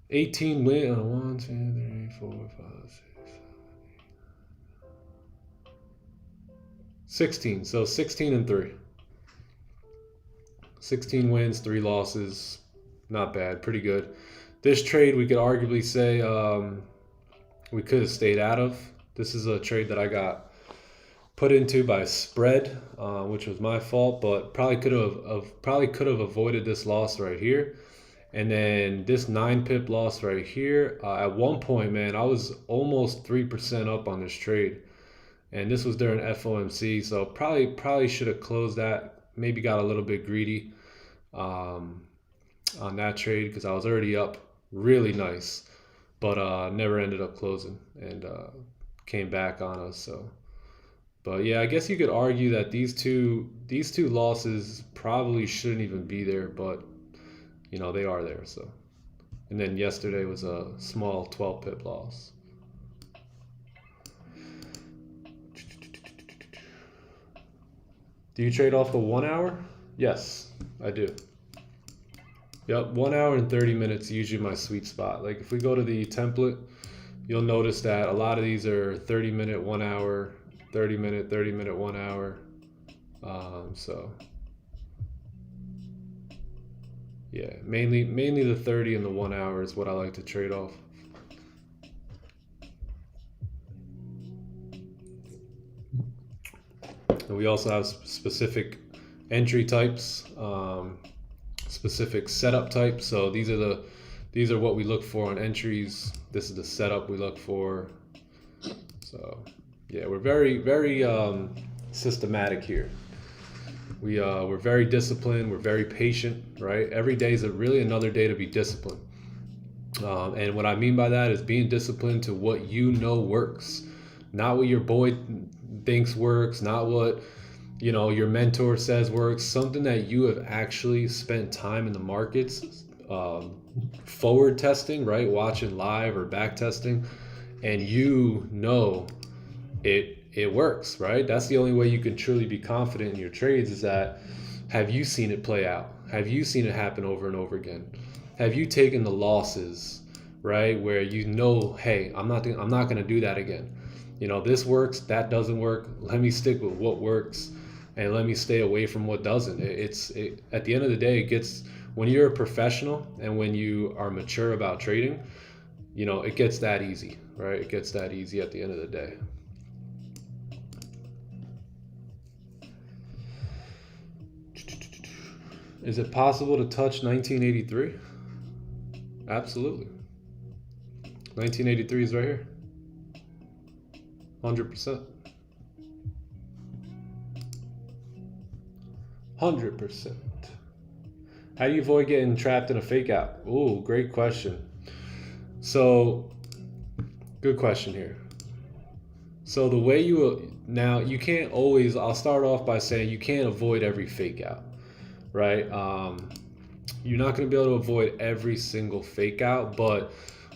18 wins. 1, 2, 3, 4, 5, 6, 16. So 16-3. 16 wins, 3 losses. Not bad, pretty good. This trade we could arguably say we could have stayed out of. This is a trade that I got put into by spread, which was my fault, but probably could have avoided this loss right here. And then this 9 pip loss right here. At one point, man, I was almost 3% up on this trade. And this was during FOMC, so probably should have closed that. Maybe got a little bit greedy on that trade because I was already up really nice, but never ended up closing and came back on us. So, but yeah, I guess you could argue that these two losses probably shouldn't even be there, but they are there. So, and then yesterday was a small 12 pip loss. Do you trade off the 1 hour? Yes, I do. Yep, 1 hour and 30 minutes usually my sweet spot. Like if we go to the template, you'll notice that a lot of these are 30-minute, 1 hour, 30-minute, 30-minute, 1 hour. So yeah, mainly the 30 and the 1 hour is what I like to trade off. And we also have specific entry types, specific setup types. So these are what we look for on entries. This is the setup we look for. So yeah, we're very systematic here. We're very disciplined. We're very patient, right? Every day is really another day to be disciplined. And what I mean by that is being disciplined to what works, not what your boy thinks works, not what your mentor says works. Something that you have actually spent time in the markets forward testing, right? Watching live or back testing, and it works, right? That's the only way you can truly be confident in your trades is that have you seen it play out? Have you seen it happen over and over again? Have you taken the losses, right? Where hey, I'm not going to do that again. This works, that doesn't work. Let me stick with what works and let me stay away from what doesn't. At the end of the day, it gets, when you're a professional and when you are mature about trading, it gets that easy, right? It gets that easy at the end of the day. Is it possible to touch 1983? Absolutely. 1983 is right here. 100%. 100%. How do you avoid getting trapped in a fake out? Ooh, great question. So, good question here. So the way you can't always, I'll start off by saying you can't avoid every fake out, right? You're not going to be able to avoid every single fake out, but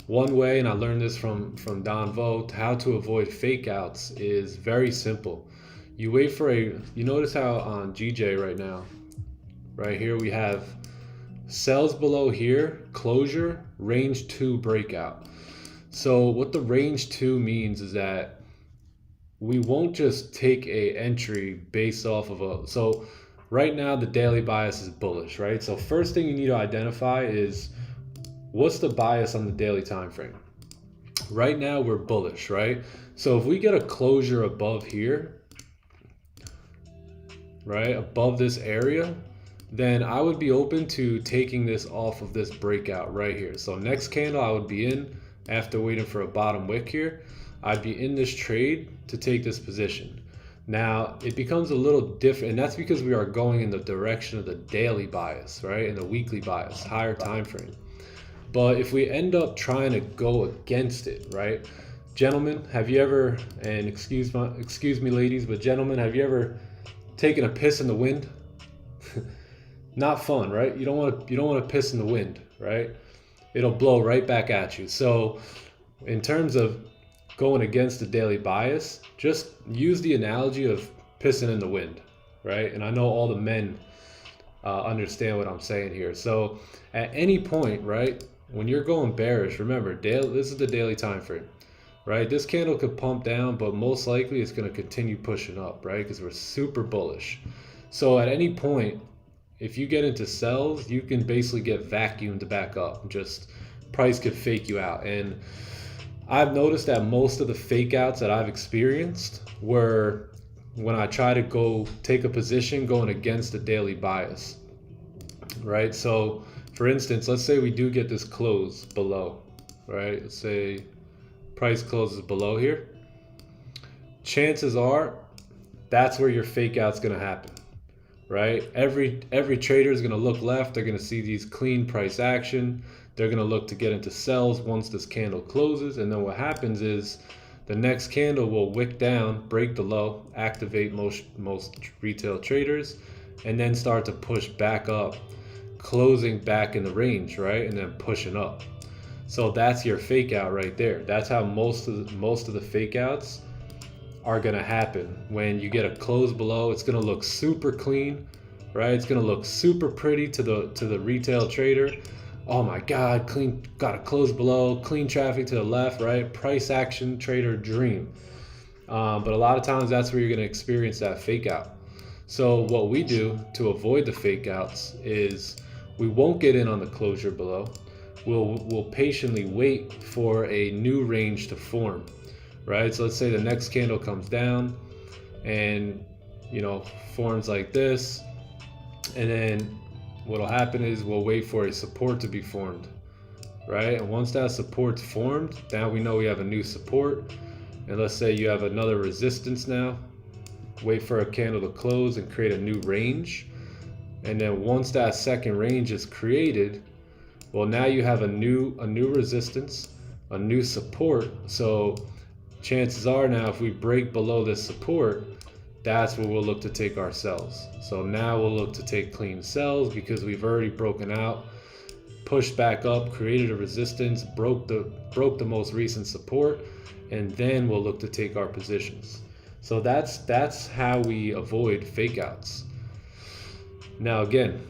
one way, and I learned this from Don Vo, how to avoid fake outs is very simple. You wait for you notice how on GJ right now, right here we have sells below here, closure, range 2 breakout. So what the range 2 means is that we won't just take a entry based off of so right now the daily bias is bullish, right? So first thing you need to identify is what's the bias on the daily time frame. Right now we're bullish, right? So if we get a closure above here, right, above this area, then I would be open to taking this off of this breakout right here. So next candle I would be in after waiting for a bottom wick here. I'd be in this trade to take this position. Now it becomes a little different, and that's because we are going in the direction of the daily bias, right, and the weekly bias, higher time frame. But if we end up trying to go against it, right, gentlemen, have you ever, and excuse me ladies, but gentlemen, have you ever taken a piss in the wind? Not fun, right? You don't want to piss in the wind, right? It'll blow right back at you. So in terms of going against the daily bias, just use the analogy of pissing in the wind, right? And I know all the men understand what I'm saying here. So at any point, right, when you're going bearish, remember, this is the daily time frame, right? This candle could pump down, but most likely it's going to continue pushing up, right? Because we're super bullish. So at any point, if you get into sells, you can basically get vacuumed back up. Just price could fake you out. And I've noticed that most of the fake outs that I've experienced were when I try to go take a position going against the daily bias, right? So for instance, let's say we do get this close below, right? Let's say price closes below here. Chances are that's where your fake out's gonna happen, right? Every trader is gonna look left. They're gonna see these clean price action. They're gonna look to get into sells once this candle closes, and then what happens is the next candle will wick down, break the low, activate most retail traders, and then start to push back up, closing back in the range, right? And then pushing up. So that's your fake out right there. That's how most of the fake outs are gonna happen. When you get a close below, it's gonna look super clean, right? It's gonna look super pretty to the retail trader. Oh my God, clean, got a close below, clean traffic to the left, right? Price action trader dream. But a lot of times that's where you're gonna experience that fake out. So what we do to avoid the fake outs is we won't get in on the closure below. We'll patiently wait for a new range to form, right? So let's say the next candle comes down and, you know, forms like this, and then what'll happen is we'll wait for a support to be formed, right? And once that support's formed, now we know we have a new support. And let's say you have another resistance now. Wait for a candle to close and create a new range. And then once that second range is created, well, now you have a new resistance, a new support. So chances are now if we break below this support, that's where we'll look to take our sells. So now we'll look to take clean sells because we've already broken out, pushed back up, created a resistance, broke the most recent support, and then we'll look to take our positions. So that's how we avoid fake outs. Now again,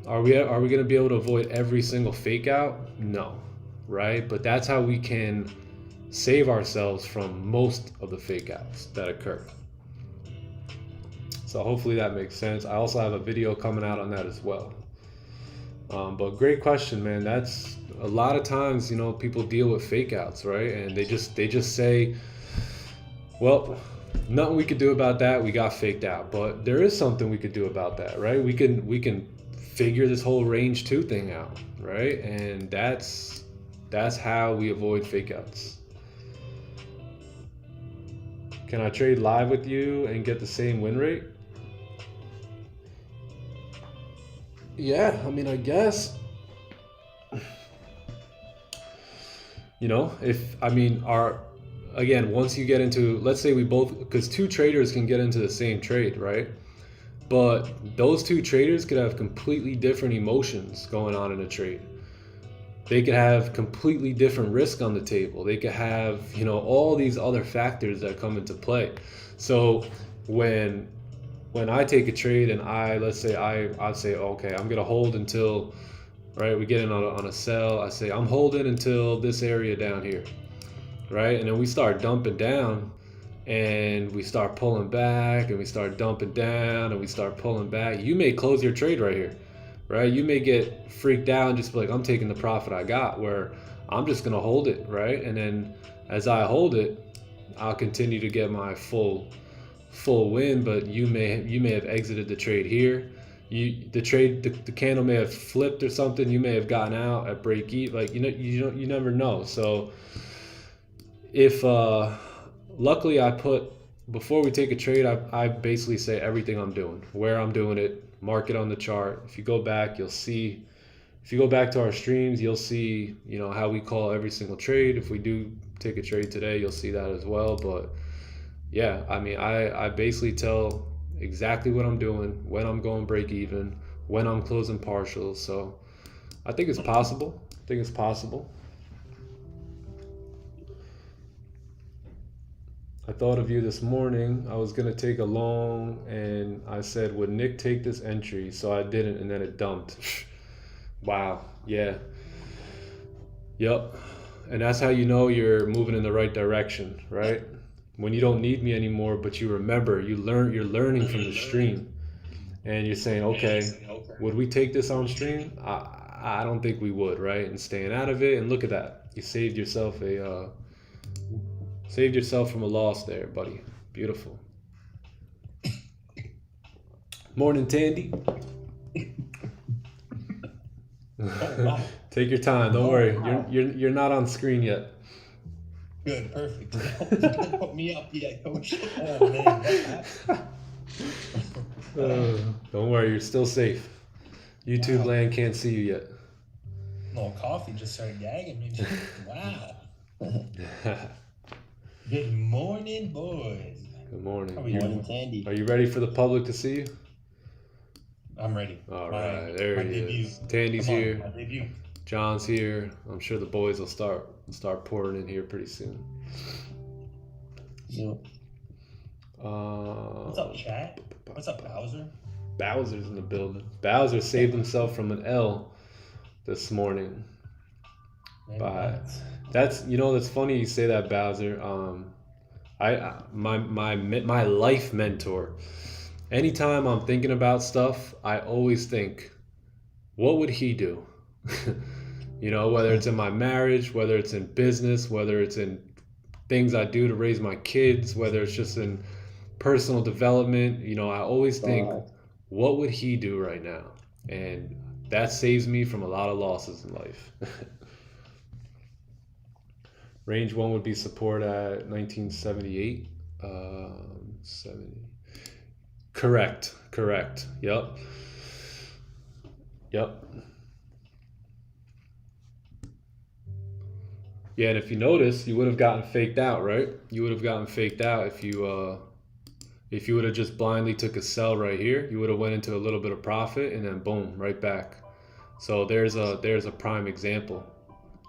are we going to be able to avoid every single fake out? No, right? But that's how we can save ourselves from most of the fake outs that occur. So hopefully that makes sense. I also have a video coming out on that as well. But great question, man. That's a lot of times, you know, people deal with fake outs, right? And they just say, well, nothing we could do about that. We got faked out. But there is something we could do about that, right? We can figure this whole range 2 thing out, right? And that's how we avoid fake outs. Can I trade live with you and get the same win rate? Yeah, I mean, I guess, you know, again, once you get into, let's say we both, because 2 traders can get into the same trade, right? But those 2 traders could have completely different emotions going on in a trade. They could have completely different risk on the table. They could have, you know, all these other factors that come into play. So when I take a trade and I'd say, okay, I'm gonna hold until, right, we get in on a sell. I say I'm holding until this area down here, right? And then we start dumping down and we start pulling back and we start dumping down and we start pulling back. You may close your trade right here, right? You may get freaked out and just be like, I'm taking the profit I got, where I'm just gonna hold it, right? And then as I hold it, I'll continue to get my full full win, but you may have exited the trade here. The candle may have flipped or something. You may have gotten out at break even. Like, you never know. So if luckily I put, before we take a trade, I basically say everything I'm doing, where I'm doing it, mark it on the chart. If you go back, you'll see. If you go back to our streams, you'll see, how we call every single trade. If we do take a trade today, you'll see that as well. But yeah, I mean, I basically tell exactly what I'm doing, when I'm going break even, when I'm closing partials. So I think it's possible. I thought of you this morning. I was gonna take a long, and I said, would Nick take this entry? So I didn't, and then it dumped. Wow. Yeah. Yep. And that's how you know you're moving in the right direction, right? When you don't need me anymore, but you remember, you're learning from the stream, and you're saying, okay, would we take this on stream? I don't think we would, right? And staying out of it, and look at that, you saved yourself from a loss there, buddy. Beautiful. Morning, Tandy. Oh, wow. Take your time. Don't worry. Wow. You're not on screen yet. Good, perfect. Put me up yet, coach. Oh man. Don't worry. You're still safe. YouTube land can't see you yet. No, coffee just started gagging me. Wow. Good morning, boys. Good morning. How are you? Morning, Tandy. Are you ready for the public to see you? I'm ready. All right, there he debut. is. Tandy's Come on, here. my debut. John's here. I'm sure the boys will start pouring in here pretty soon. Yep. What's up, chat? What's up, Bowser? Bowser's in the building. Bowser saved himself from an L this morning. Bye. That's funny you say that, Bowser. My life mentor. Anytime I'm thinking about stuff, I always think, what would he do? Whether it's in my marriage, whether it's in business, whether it's in things I do to raise my kids, whether it's just in personal development, I always think, what would he do right now? And that saves me from a lot of losses in life. Range 1 would be support at 1978. 70. Correct. Yep. Yeah, and if you notice, you would have gotten faked out, right? You would have gotten faked out if you would have just blindly took a sell right here. You would have went into a little bit of profit and then boom, right back. So there's a prime example,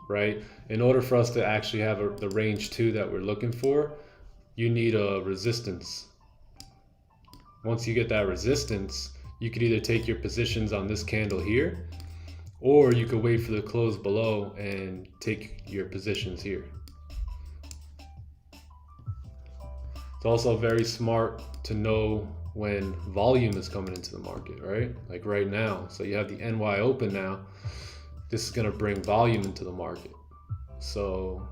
right? In order for us to actually have the range 2 that we're looking for, you need a resistance. Once you get that resistance, you could either take your positions on this candle here, or you could wait for the close below and take your positions here. It's also very smart to know when volume is coming into the market, right? Like right now. So you have the NY open now. This is going to bring volume into the market. So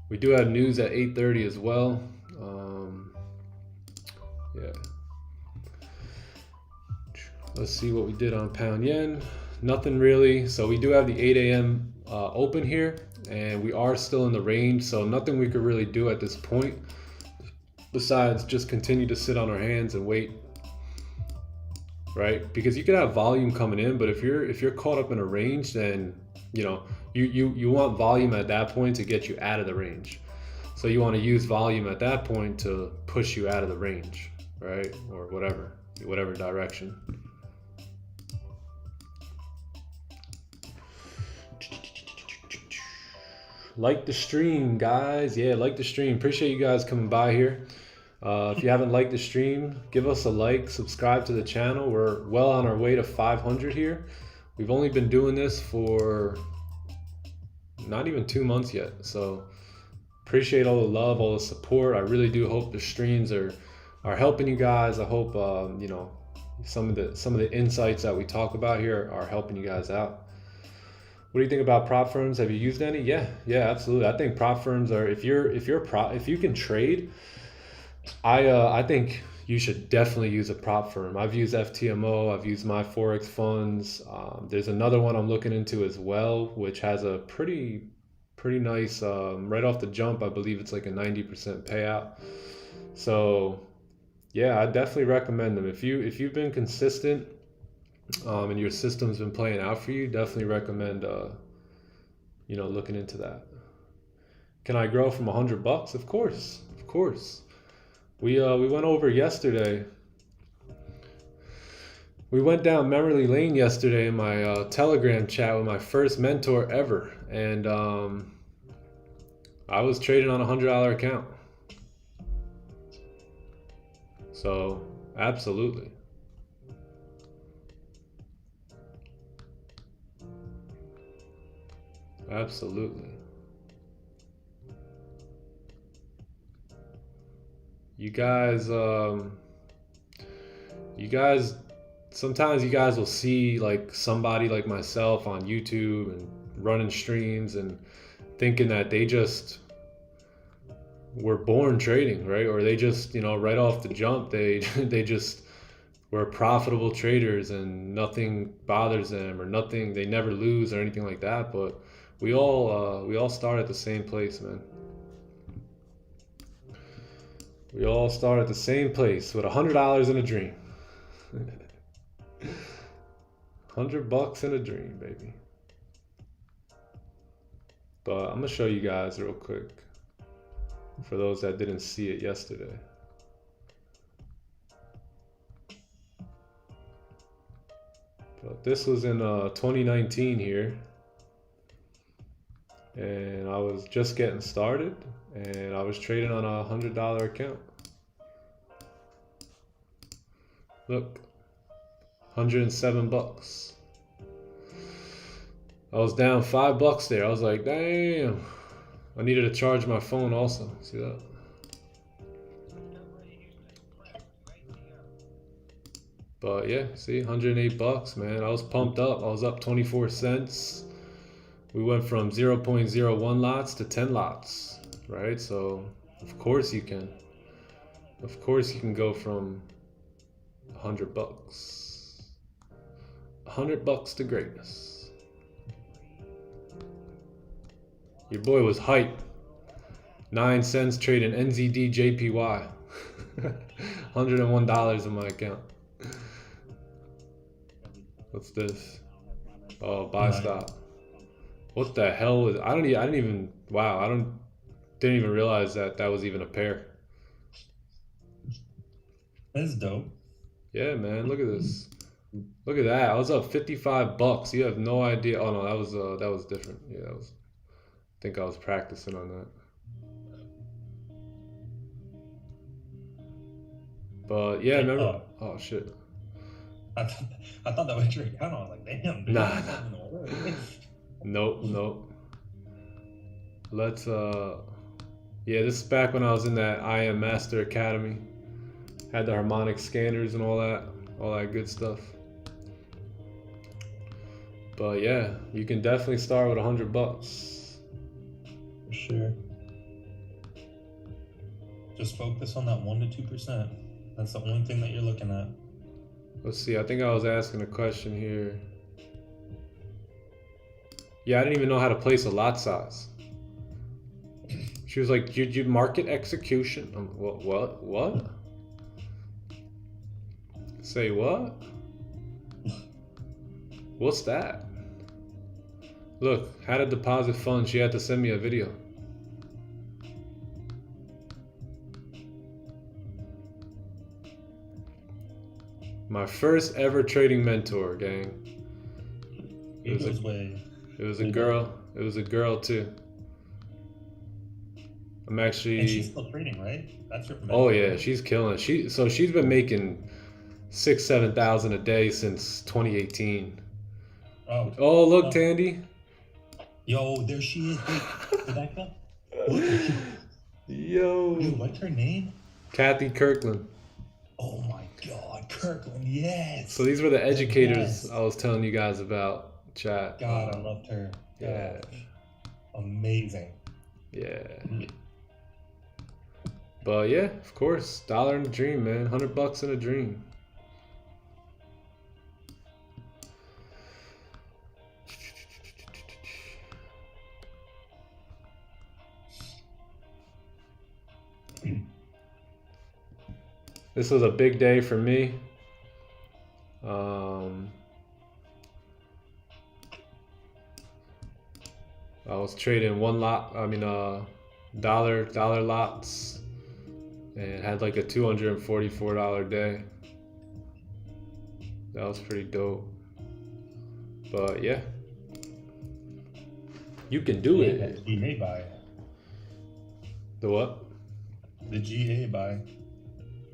we do have news at 8:30 as well. Yeah. Let's see what we did on pound yen. Nothing really. So we do have the 8 a.m. Open here, and we are still in the range. So nothing we could really do at this point besides just continue to sit on our hands and wait, right? Because you could have volume coming in, but if you're caught up in a range, then you want volume at that point to get you out of the range. So you want to use volume at that point to push you out of the range, right? Or whatever direction. Like the stream, guys. Yeah, like the stream. Appreciate you guys coming by here. If you haven't liked the stream, give us a like, subscribe to the channel. We're well on our way to 500 here. We've only been doing this for not even 2 months yet. So appreciate all the love, all the support. I really do hope the streams are helping you guys. I hope some of the insights that we talk about here are helping you guys out. What do you think about prop firms? Have you used any? Yeah, absolutely. I think prop firms are if you can trade, I think you should definitely use a prop firm. I've used FTMO, I've used my Forex funds. There's another one I'm looking into as well, which has a pretty nice right off the jump. I believe it's like a 90% payout. So yeah, I definitely recommend them. If you've been consistent and your system's been playing out for you, definitely recommend looking into that. Can I grow from $100? Of course, of course. We went over yesterday. We went down memory lane yesterday in my Telegram chat with my first mentor ever, and I was trading on a $100 account. So absolutely. Absolutely. You guys, sometimes you guys will see like somebody like myself on YouTube and running streams and thinking that they just were born trading, right? Or they just, right off the jump, they they just were profitable traders and nothing bothers them or nothing, they never lose or anything like that. But we all start at the same place, man. We all start at the same place with $100 in a dream. $100 in a dream, baby. But I'm gonna show you guys real quick for those that didn't see it yesterday. But this was in 2019 here, and I was just getting started, and I was trading on a $100 account. Look, $107. I was down $5 there. I was like, damn. I needed to charge my phone also. See that? But yeah, see, $108, man. I was pumped up. I was up 24 cents. We went from 0.01 lots to 10 lots, right? So of course you can. Of course you can go from $100. $100 to greatness. Your boy was hype. 9 cents trading NZD JPY. $101 in my account. What's this? Oh, buy stop. What the hell is? I didn't even. Wow, didn't even realize that was even a pair. That's dope. Yeah, man. Look at this. Look at that. I was up $55. You have no idea. Oh no, that was different. Yeah, that was. I think I was practicing on that. But yeah, remember? Oh shit. I thought that was your account. I was like, damn. Dude. Nah. Nope. Let's yeah, this is back when I was in that I Am Master Academy. Had the harmonic scanners and all that good stuff. But yeah, you can definitely start with $100. For sure. Just focus on that 1 to 2%. That's the only thing that you're looking at. Let's see, I think I was asking a question here. Yeah, I didn't even know how to place a lot size. She was like, "Did you market execution?" What? Say what? What's that? Look, how to deposit funds. She had to send me a video. My first ever trading mentor, gang. It was a girl. It was a girl too. I'm actually. And she's still trading, right? That's her mentor. Oh yeah, she's killing it. She's been making $6,000-7,000 a day since 2018. Oh look, Tandy. Yo, there she is. Wait, Rebecca. Yo, what's her name? Kathy Kirkland. Oh my God, Kirkland, yes. So these were the educators I was telling you guys about chat. God, I loved her. Yeah. Amazing. Yeah. But yeah, of course, dollar in a dream, man. $100 in a dream. This was a big day for me. I was trading dollar lots, and had like a $244 day. That was pretty dope. But yeah, you can do it. The GA buy. The what? The GA buy.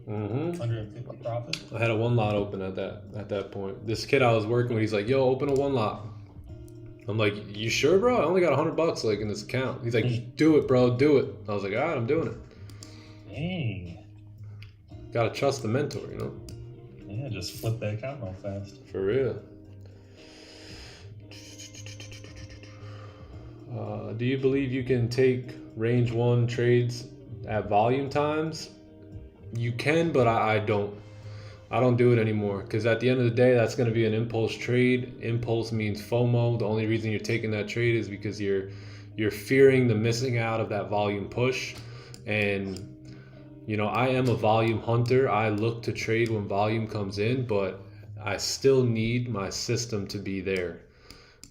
150 profit. I had a one lot open at that point. This kid I was working with, he's like, "Yo, open a one lot." I'm like, "You sure, bro? I only got $100 like in this account." He's like, "Do it, bro. Do it." I was like, "All right, I'm doing it." Dang. Gotta trust the mentor, you know. Yeah, just flip the account real fast. For real. Do you believe you can take range one trades at volume times? You can, but I don't. I don't do it anymore because at the end of the day, that's going to be an impulse trade. Impulse means FOMO. The only reason you're taking that trade is because you're fearing the missing out of that volume push. And you know, I am a volume hunter. I look to trade when volume comes in, but I still need my system to be there,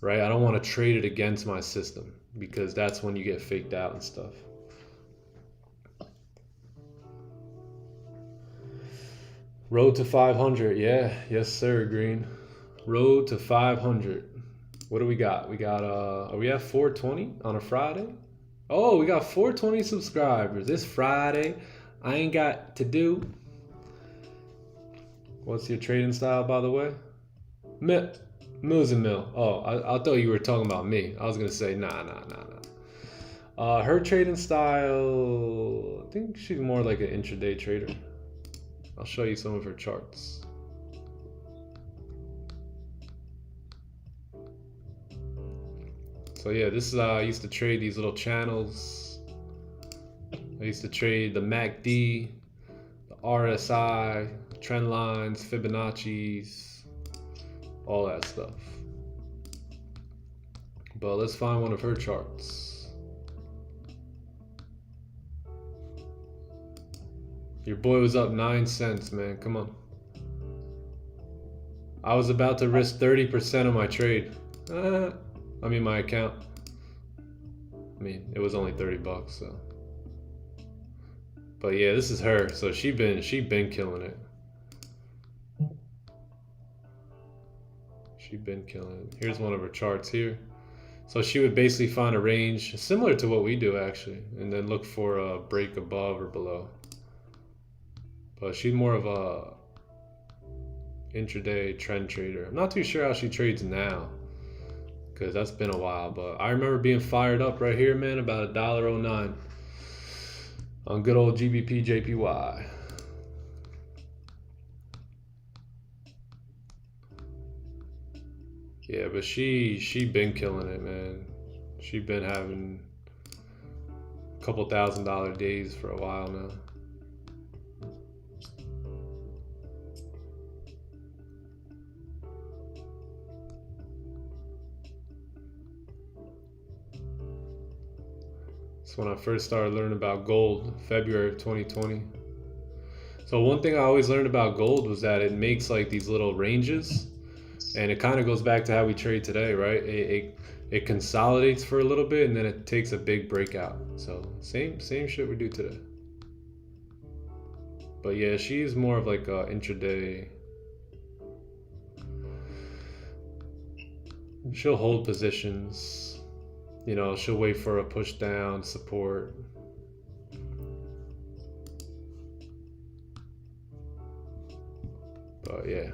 right? I don't want to trade it against my system because that's when you get faked out and stuff. Road to 500, yeah, yes sir, Green. Road to 500. What do we got? We got are we at 420 on a Friday? Oh, we got 420 subscribers. It's Friday. I ain't got to do. What's your trading style, by the way? Mills and Mill. Oh, I thought you were talking about me. I was gonna say nah. Her trading style, I think she's more like an intraday trader. I'll show you some of her charts. So yeah, this is I used to trade these little channels. I used to trade the MACD, the RSI, trend lines, Fibonacci's, all that stuff. But let's find one of her charts. Your boy was up 9 cents, man. Come on. I was about to risk 30% of my trade. I mean, my account. I mean, it was only $30, so. But yeah, this is her. So she been killing it. She been killing it. Here's one of her charts here. So she would basically find a range similar to what we do actually, and then look for a break above or below. But she's more of a intraday trend trader. I'm not too sure how she trades now, because that's been a while. But I remember being fired up right here, man, about $1.09 on good old GBPJPY. Yeah, but she been killing it, man. She been having a couple $1,000 days for a while now. So when I first started learning about gold, February of 2020. So one thing I always learned about gold was that it makes like these little ranges, and it kind of goes back to how we trade today, right? It consolidates for a little bit and then it takes a big breakout. So same shit we do today. But yeah, she's more of like a intraday. She'll hold positions. You know, she'll wait for a push down support. But yeah.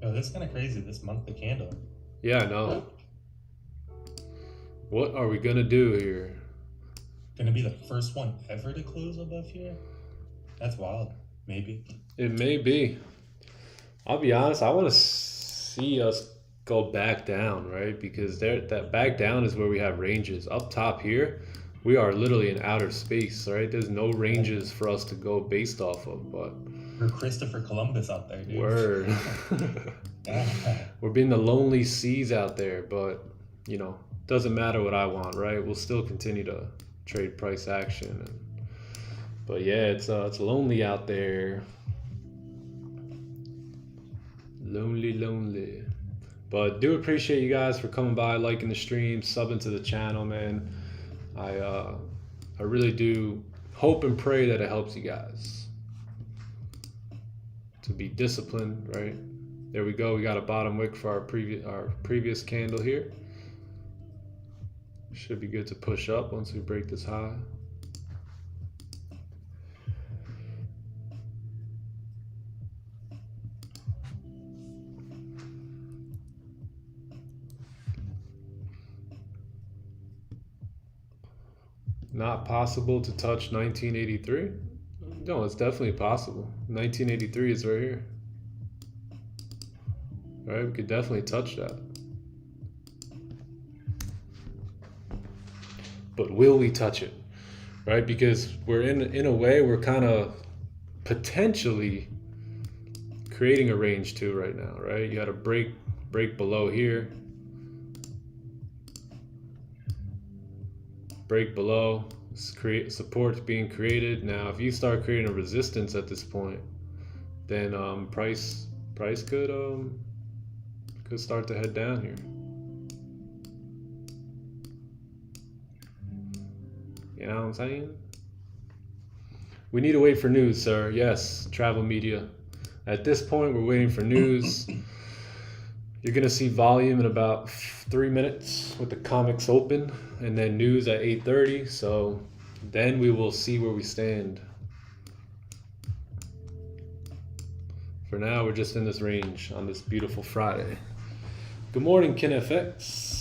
Oh, that's kind of crazy. This monthly candle. Yeah, I know. What are we gonna do here? Gonna be the first one ever to close above here? That's wild. Maybe. It may be. I'll be honest. I want to see see us go back down, right? Because that back down is where we have ranges. Up top here, we are literally in outer space, right? There's no ranges for us to go based off of, but We're Christopher Columbus out there, dude. word. We're being the lonely seas out there, but you know, doesn't matter what I want, right? We'll still continue to trade price action. But yeah, it's lonely out there. Lonely. But do appreciate you guys for coming by, liking the stream, subbing to the channel, man. I really do hope and pray that it helps you guys to be disciplined, right? There we go. We got a bottom wick for our previous candle here. Should be good to push up once we break this high. Not possible to touch 1983? No, it's definitely possible. 1983 is right here. All right, we could definitely touch that. But will we touch it? Right? Because we're in a way, we're kind of potentially creating a range too right now, right? You got to break below here. Break below, create support's being created. Now, if you start creating a resistance at this point, then price could start to head down here. You know what I'm saying? We need to wait for news, sir. Yes, travel media. At this point, we're waiting for news. You're gonna see volume in about 3 minutes with the comics open, and then news at 8:30. So then we will see where we stand. For now, we're just in this range on this beautiful Friday. Good morning, KenFX.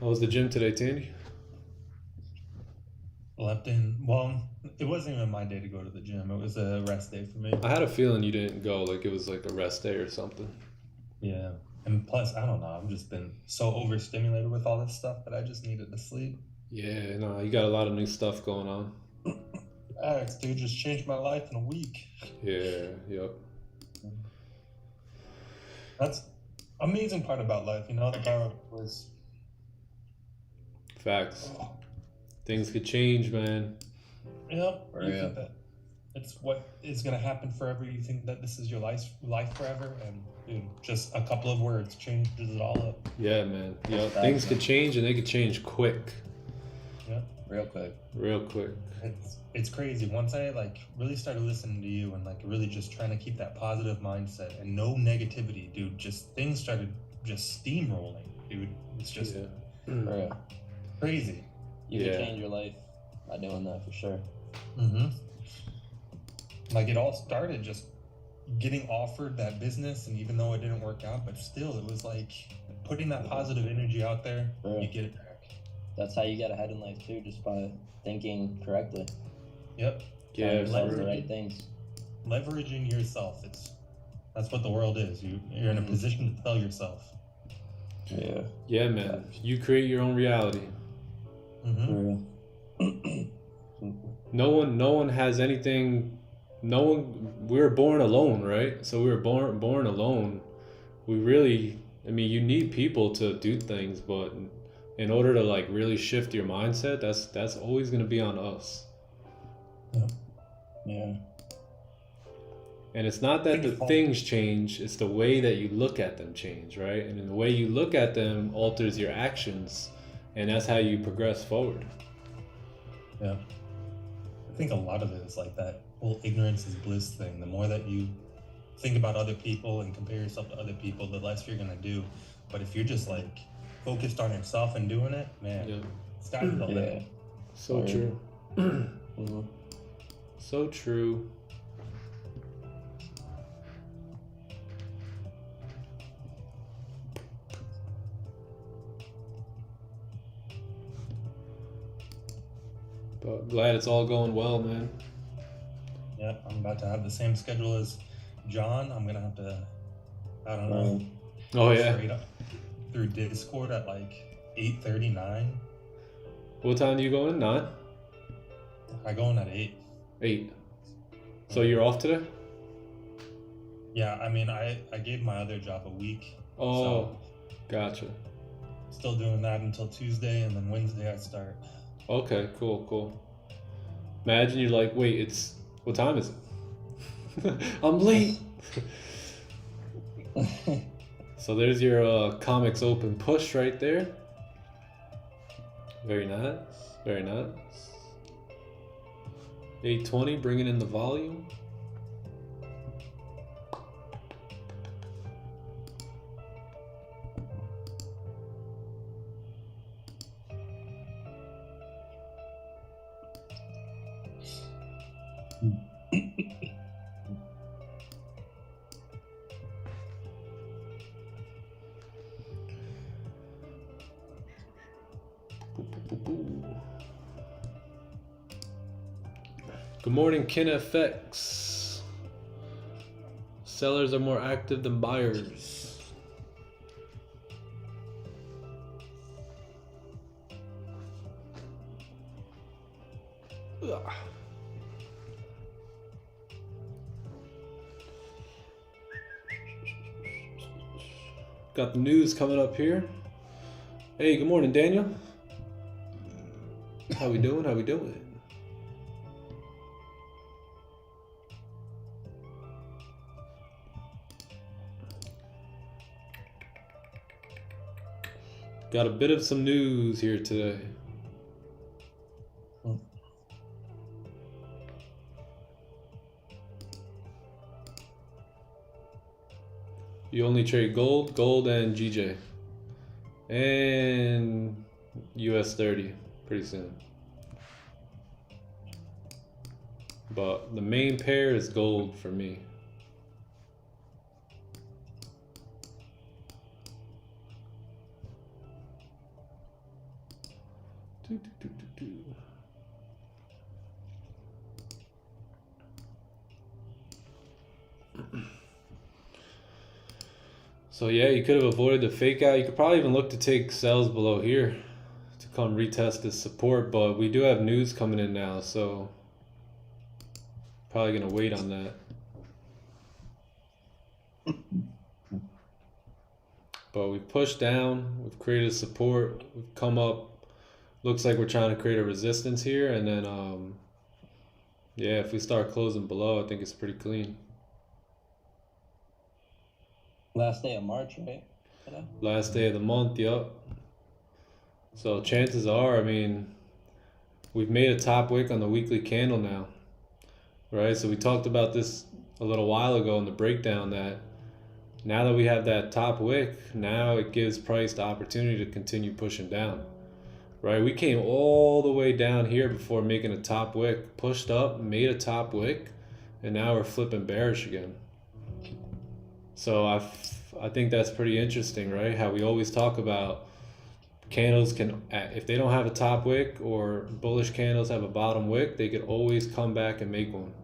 How was the gym today, Tandy? Left in. Well, it wasn't even my day to go to the gym. It was a rest day for me. I had a feeling you didn't go, like it was like a rest day or something. Yeah. And plus, I don't know. I've just been so overstimulated with all this stuff that I just needed to sleep. Yeah, no, you got a lot of new stuff going on. Alex, dude, just changed my life in a week. Yeah, yep. That's amazing part about life, you know. The power was Facts. Things could change, man. Yep. You think that it's what is going to happen forever. You think that this is your life forever, and dude, just a couple of words changes it all up. Yeah, man. Yeah, things could change, and they could change quick. Yeah, real quick. It's crazy. Once I like really started listening to you and like really just trying to keep that positive mindset and no negativity, dude, just things started just steamrolling, dude. It's just crazy. You can change your life by doing that for sure. Like it all started just getting offered that business, and even though it didn't work out, but still it was like putting that positive energy out there, you get it back. That's how you get ahead in life too, just by thinking correctly. Yep. Yeah, the right things. Leveraging yourself. That's what the world is. You're in a position to tell yourself. Yeah. Yeah, man. You create your own reality. No one has anything. We were born alone, right? So we were born alone. You need people to do things, but in order to like really shift your mindset, that's always going to be on us. Yeah. And it's not that the things change, it's the way that you look at them change, right? And the way you look at them alters your actions, and that's how you progress forward. Yeah. I think a lot of it is like that whole ignorance is bliss thing. The more that you think about other people and compare yourself to other people, the less you're going to do. But if you're just like focused on yourself and doing it, man, sky's the limit. So true. So true. But glad it's all going well, man. Yeah, I'm about to have the same schedule as John. I'm gonna have to, I don't know. Oh yeah. Straight up through Discord at like 8:39. What time do you go in? 9? I go in at 8. 8. So you're off today? Yeah, I mean, I gave my other job a week. Oh, So gotcha. still doing that until Tuesday, and then Wednesday I start. Okay, cool. Imagine you're like, wait, what time is it? I'm late. So there's your comics open push right there. Very nice, very nice. 820, bringing in the volume. Good morning, KinFX. Sellers are more active than buyers. Ugh. Got the news coming up here. Hey, good morning, Daniel. How we doing? Got a bit of some news here today. You only trade gold and GJ. And US30 pretty soon. But the main pair is gold for me. So yeah, you could have avoided the fake out. You could probably even look to take sells below here to come retest this support, but we do have news coming in now, so probably gonna wait on that. But we've pushed down, we've created support, we've come up. Looks like we're trying to create a resistance here, and then yeah, if we start closing below, I think it's pretty clean. Last day of March, right? Last day of the month, yup. So chances are, I mean, we've made a top wick on the weekly candle now, right? So we talked about this a little while ago in the breakdown that now that we have that top wick, now it gives price the opportunity to continue pushing down, right? We came all the way down here before making a top wick, pushed up, made a top wick, and now we're flipping bearish again. So I think that's pretty interesting, right? How we always talk about candles can, if they don't have a top wick or bullish candles have a bottom wick, they could always come back and make one.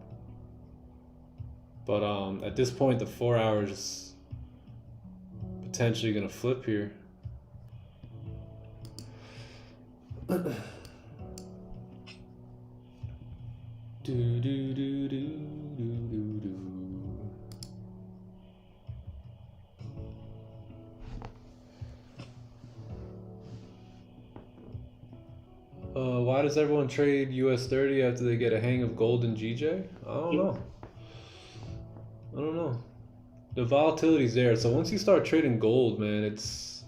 But at this point, the 4 hours is potentially gonna flip here. Do do do do do do. Why does everyone trade US30 after they get a hang of gold and GJ? I don't know. The volatility's there. So once you start trading gold, man, it's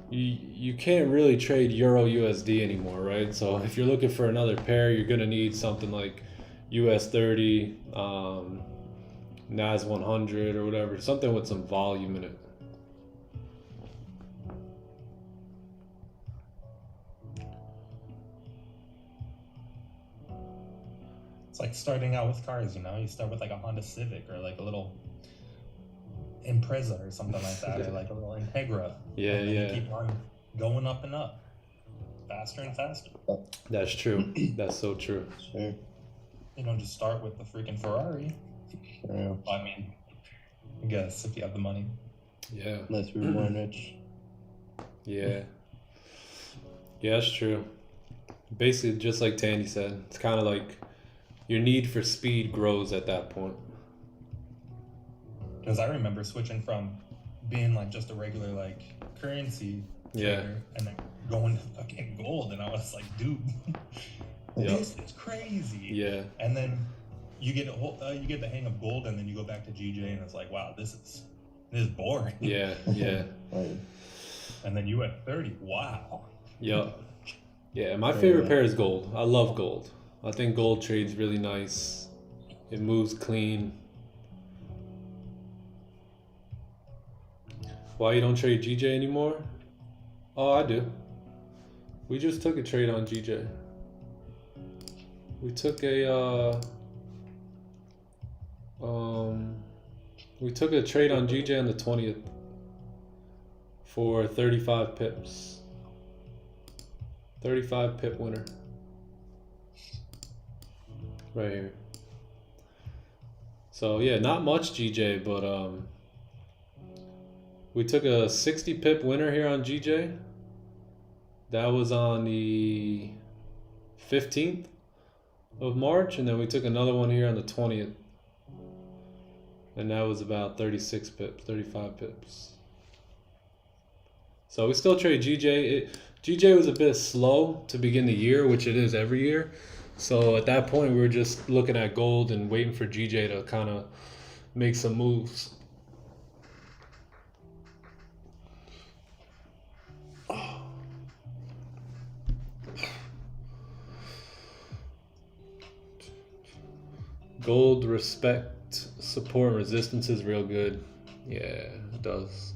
you can't really trade Euro USD anymore, right? So if you're looking for another pair, you're gonna need something like US30, NAS 100 or whatever, something with some volume in it. It's like starting out with cars, you know? You start with like a Honda Civic or like a little Impreza or something like that, or like a little Integra. Yeah, and then yeah. you keep on going up and up, faster and faster. That's true. That's so true. Sure. You don't just start with the freaking Ferrari. Yeah. I mean, I guess if you have the money. Yeah. Unless we're born rich. Yeah. Yeah, that's true. Basically, just like Tandy said, it's kind of like your need for speed grows at that point. Because I remember switching from being like just a regular like currency trader and then going to fucking gold, and I was like, dude, this is crazy. Yeah. And then you get the hang of gold, and then you go back to GJ, and it's like, wow, this is boring. Yeah, yeah. And then US30, wow. Yup. Yeah, my favorite pair is gold. I love gold. I think gold trades really nice. It moves clean. Why you don't trade GJ anymore? Oh, I do. We just took a trade on GJ. We took a trade on GJ on the 20th for 35 pips. 35 pip winner. Right here. So yeah, not much GJ, but we took a 60 pip winner here on GJ. That was on the 15th of March, and then we took another one here on the 20th. And that was about 36 pips, 35 pips. So we still trade GJ. GJ was a bit slow to begin the year, which it is every year. So at that point, we were just looking at gold and waiting for GJ to kind of make some moves. Gold respect, support, and resistance is real good. Yeah, it does.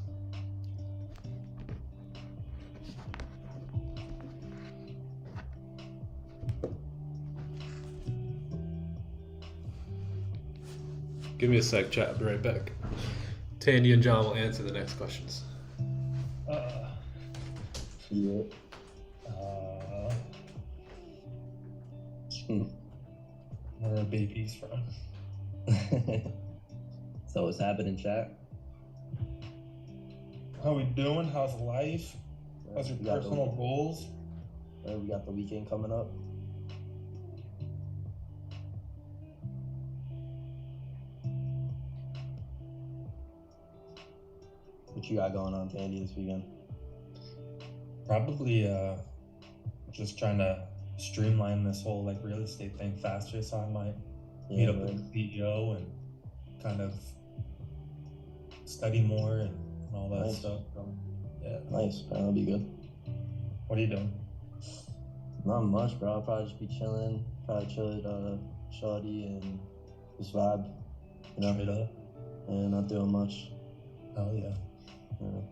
Give me a sec, chat. I'll be right back. Tandy and John will answer the next questions. Yeah. Where are babies from? So what's happening, chat? How we doing? How's life? How's your We got personal goals? We got the weekend coming up. What you got going on, Tandy, this weekend? Probably just trying to streamline this whole like real estate thing faster, so I might meet up with the CEO and kind of study more and all that stuff. So, yeah. Nice, man. That'll be good. What are you doing? Not much, bro. I'll probably just be chilling. Probably chill at Shawty and just vibe. You know? Straight up. And not doing much. Oh yeah. Yeah.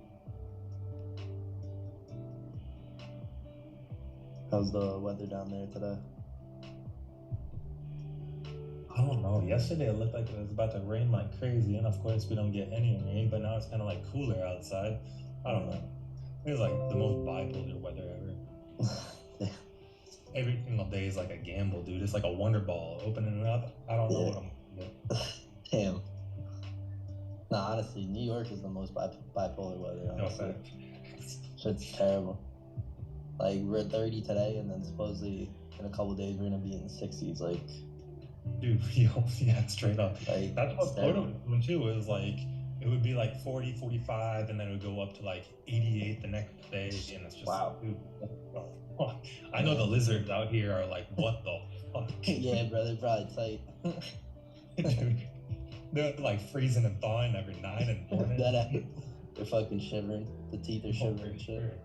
How's the weather down there today? I don't know. Yesterday it looked like it was about to rain like crazy, and of course we don't get any rain, but now it's kind of like cooler outside. I don't know. It was like the most bipolar weather ever. Every single day is like a gamble, dude. It's like a wonder ball opening it up. I don't know what I'm gonna do. Damn. Nah, honestly, New York is the most bipolar weather, honestly. Shit's terrible. Like, we're at 30 today, and then supposedly in a couple days we're gonna be in the 60s. Like, dude, yeah, straight up. Like, that's what Florida was doing too. It was like, it would be like 40, 45, and then it would go up to like 88 the next day, and it's just wow. Dude, I know the lizards out here are like, what the fuck? Yeah, bro, they're probably tight. Dude, they're like freezing and thawing every night and morning. They're fucking shivering. The teeth are shivering and shit.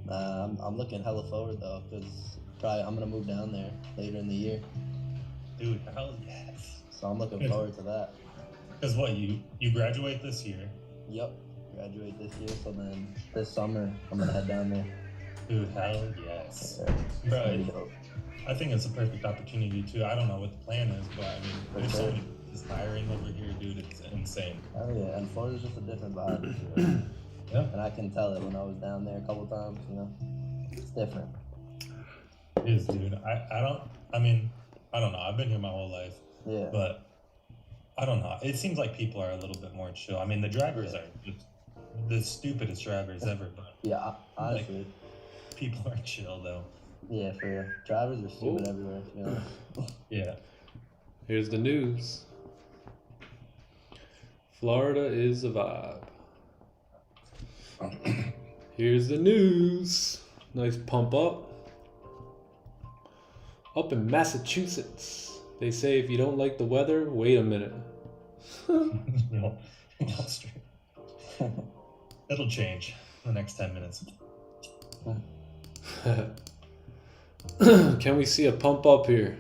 Nah, I'm looking hella forward though, because probably I'm gonna move down there later in the year. Dude, hell yes. So I'm looking forward to that. Because what, you graduate this year? Yep, graduate this year, so then this summer I'm gonna head down there. Dude, hell yes. Yeah, Bro, I think it's a perfect opportunity too. I don't know what the plan is, but I mean, there's so many is hiring over here, dude. It's insane. Oh yeah, and Florida's just a different vibe. You know? Yeah, and I can tell it when I was down there a couple times. You know, it's different. it is, dude. I mean, I don't know. I've been here my whole life. Yeah. But I don't know. It seems like people are a little bit more chill. I mean, the drivers are just the stupidest drivers ever, but yeah, honestly, like, people are chill though. Yeah, for real. Drivers are stupid everywhere. To be honest. Yeah. Here's the news. Florida is a vibe. Here's the news. Nice pump up. Up in Massachusetts, they say if you don't like the weather, wait a minute. No, straight. It'll change in the next 10 minutes. Can we see a pump up here?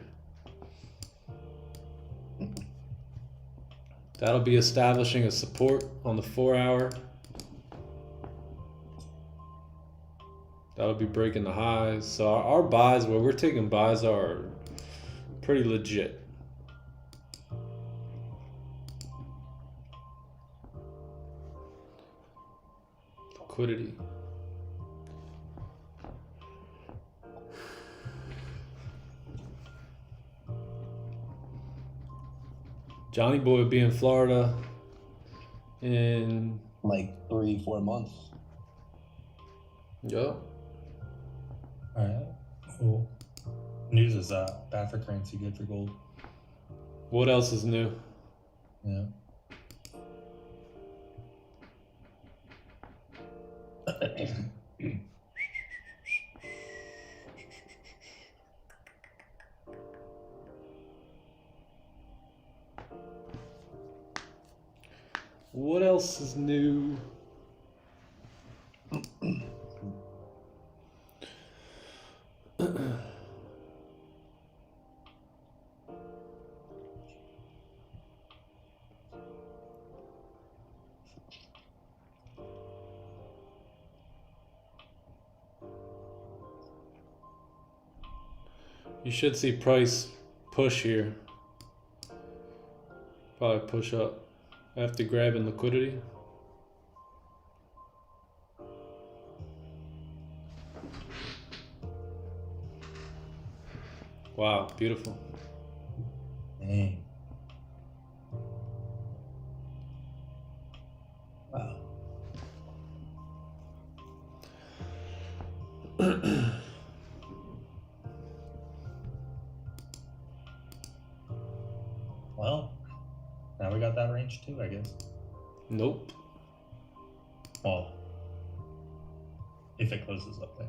That'll be establishing a support on the 4-hour. That'll be breaking the highs. So our buys, where we're taking buys, are pretty legit. Liquidity. Johnny Boy will be in Florida in like 3-4 months. Yup. Alright, cool. News is bad for currency, good for gold. What else is new? Yeah. What else is new? You should see price push here. Probably push up after grabbing liquidity. Wow, beautiful. Dang. Wow. Well, now we got that range too, I guess. Nope. Well, if it closes up there.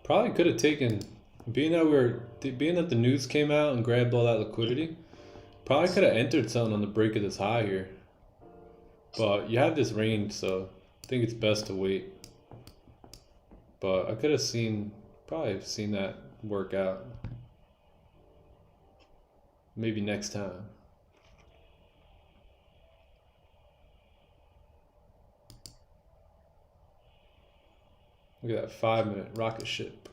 Probably could have taken, being that the news came out and grabbed all that liquidity, probably could have entered something on the break of this high here. But you have this range, so I think it's best to wait. But I could have probably seen that work out. Maybe next time. Look at that 5-minute rocket ship.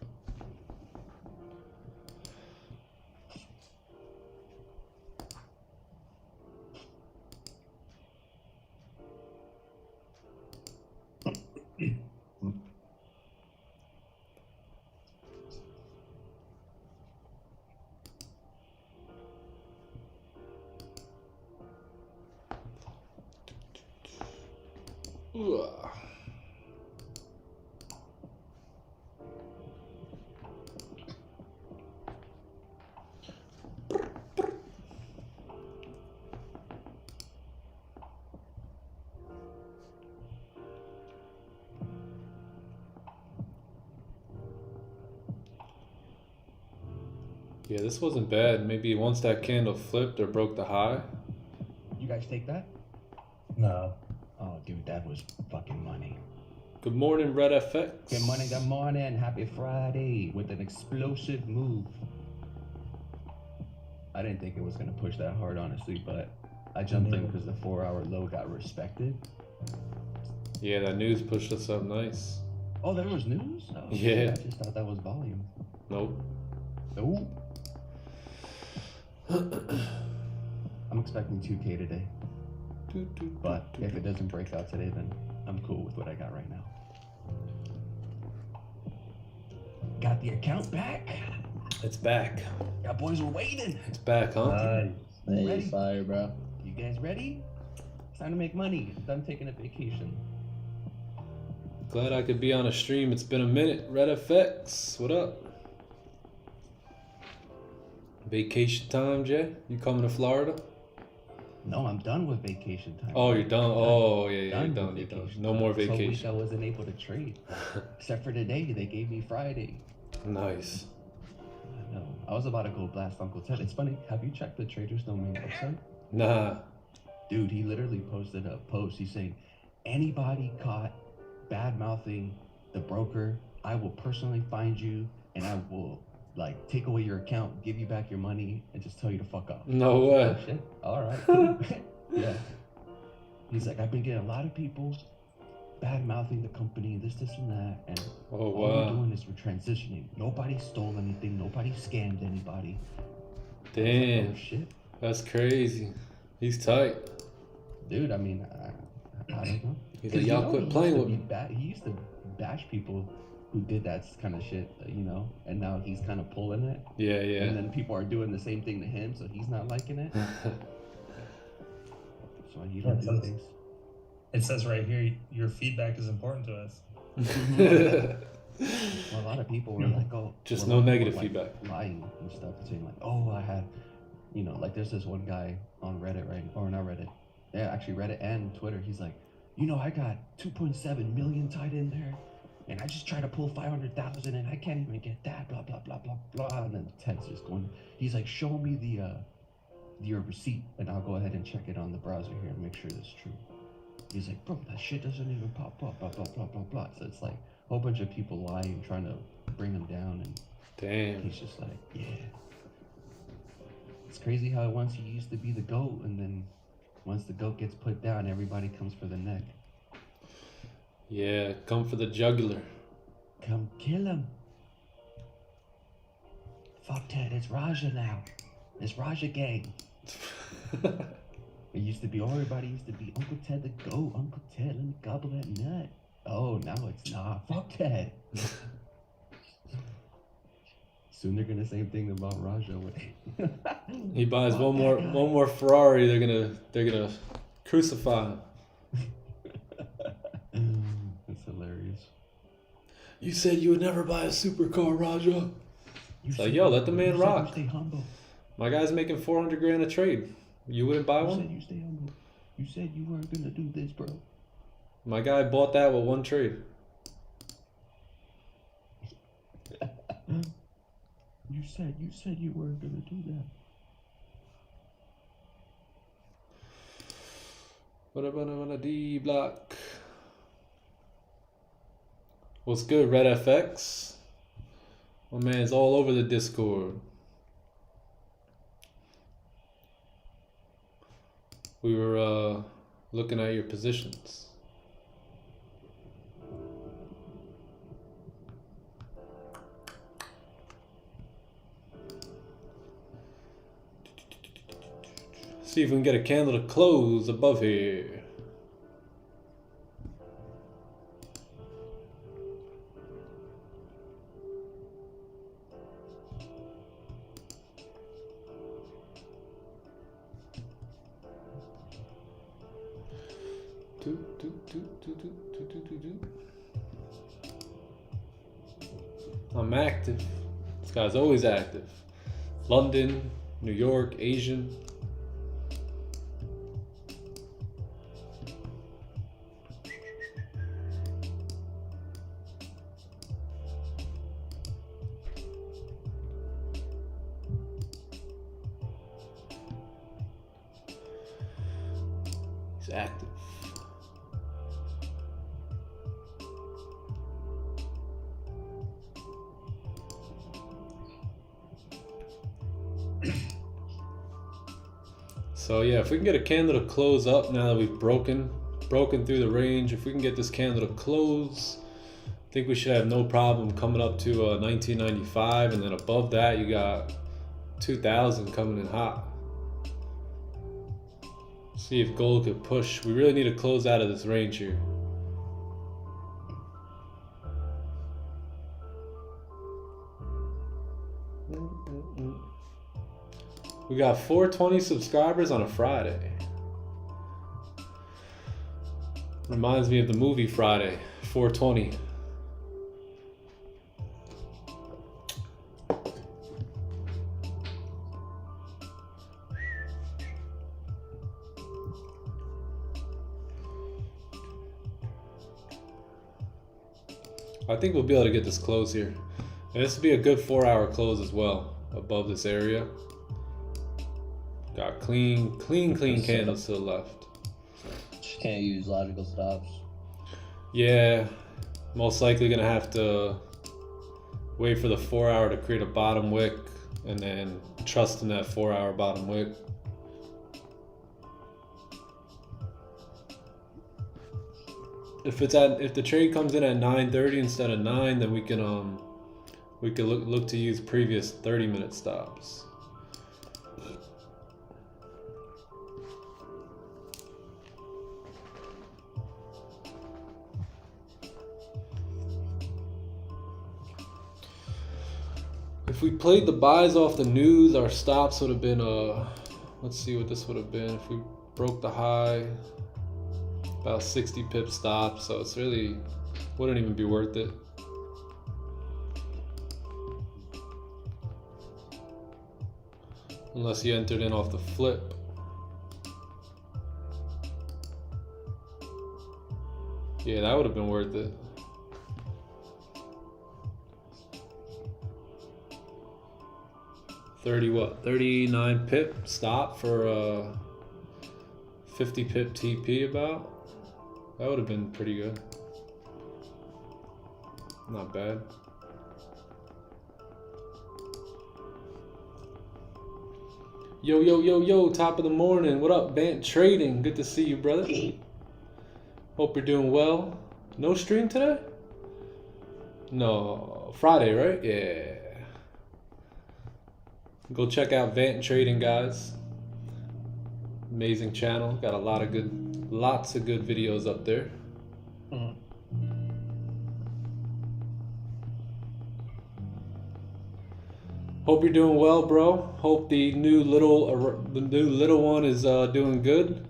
Ooh. Yeah, this wasn't bad. Maybe once that candle flipped or broke the high. You guys take that? No. Oh, dude, that was fucking money. Good morning, Red FX. Good morning, good morning. Happy Friday with an explosive move. I didn't think it was going to push that hard, honestly, but I jumped in because the 4-hour low got respected. Yeah, that news pushed us up nice. Oh, there was news? Oh, Yeah. I just thought that was volume. Nope. Nope. I'm expecting 2K today. But if it doesn't break out today, then I'm cool with what I got right now. Got the account back. It's back. Y'all boys were waiting. It's back, huh? Nice. Hey, Ready? fire, bro. You guys ready? It's time to make money. I'm done taking a vacation. Glad I could be on a stream. It's been a minute. Red FX, what up? Vacation time, Jay? You coming to Florida? No, I'm done with vacation time. Oh, you're done. Oh, yeah, Done you're done. with You're done. vacation No time. more This whole week vacation. I wasn't able to trade. Except for today, they gave me Friday. Nice. I know. I was about to go blast Uncle Ted. It's funny. Have you checked the Traders Domain website? Nah. Dude, he literally posted a post. He's saying, anybody caught bad mouthing the broker, I will personally find you and I will like take away your account, give you back your money, and just tell you to fuck off. No way. Oh, shit. All right. Yeah. He's like, I've been getting a lot of people bad mouthing the company, this, and that, and Oh, all we're wow. doing is we're transitioning. Nobody stole anything. Nobody scammed anybody. Damn. Oh shit, That's crazy. He's tight. dude. I mean, I don't know. He's 'Cause like, y'all quit playing with me. He used to bash people who did that kind of shit, you know, and now he's kind of pulling it. Yeah, And yeah. then people are doing the same thing to him, so he's not liking it. So you don't do things. It says right here, your feedback is important to us. Well, a lot of people were like, oh, Just well, no a lot of negative people, like, feedback. lying and stuff, saying like, oh, I had, you know, like there's this one guy on Reddit, right? Or not Reddit. Yeah, actually Reddit and Twitter. He's like, you know, I got 2.7 million tied in there, and I just tried to pull 500,000, and I can't even get that. Blah blah blah blah blah. And then Ted's just going. He's like, show me your receipt, and I'll go ahead and check it on the browser here and make sure it's true. He's like, bro, that shit doesn't even pop up. Blah blah blah blah blah. So it's like a whole bunch of people lying, trying to bring him down, and Damn. he's just like, yeah. It's crazy how once he used to be the GOAT, and then once the GOAT gets put down, everybody comes for the neck. Yeah, come for the jugular. Come kill him. Fuck Ted, it's Raja now. It's Raja gang. It used to be, everybody used to be Uncle Ted the GOAT. Uncle Ted, let me gobble that nut. Oh, now it's not. Fuck Ted. Soon they're gonna say the same thing about Raja. He buys Fuck one that guy. more Ferrari, they're gonna crucify him. That's hilarious. You said you would never buy a supercar, Raja. You It's like, said- yo, let the you man said rock. You stay humble. My guy's making 400 grand a trade. You wouldn't buy You one? said you stay humble. You said you weren't gonna do this, bro. My guy bought that with one trade. You said you weren't gonna do that. What a D block. What's good, Red FX? My man's all over the Discord. We were looking at your positions. See if we can get a candle to close above here. I'm active. This guy's always active. London, New York, Asian. He's active. So yeah, if we can get a candle to close up now that we've broken through the range, if we can get this candle to close, I think we should have no problem coming up to 1995, and then above that you got 2000 coming in hot. See if gold could push. We really need to close out of this range here. We got 420 subscribers on a Friday. Reminds me of the movie Friday, 420. I think we'll be able to get this close here. And this will be a good 4-hour close as well, above this area. Got clean candles to the left. Just can't use logical stops. Yeah, most likely gonna have to wait for the 4-hour to create a bottom wick and then trust in that 4-hour bottom wick. If the trade comes in at 9:30 instead of 9, then we can look to use previous 30-minute stops. If we played the buys off the news, our stops would have been let's see what this would have been if we broke the high. About 60 pip stop, so it's really wouldn't even be worth it. Unless you entered in off the flip. Yeah, that would have been worth it. What? 39 pip stop for 50 pip TP about. That would have been pretty good. Not bad. Yo, top of the morning. What up, Bant Trading? Good to see you, brother. Hope you're doing well. No stream today? No, Friday, right? Yeah. Go check out Vant Trading, guys. Amazing channel. Got a lot of lots of good videos up there. Hope you're doing well, bro. Hope the new little one is doing good.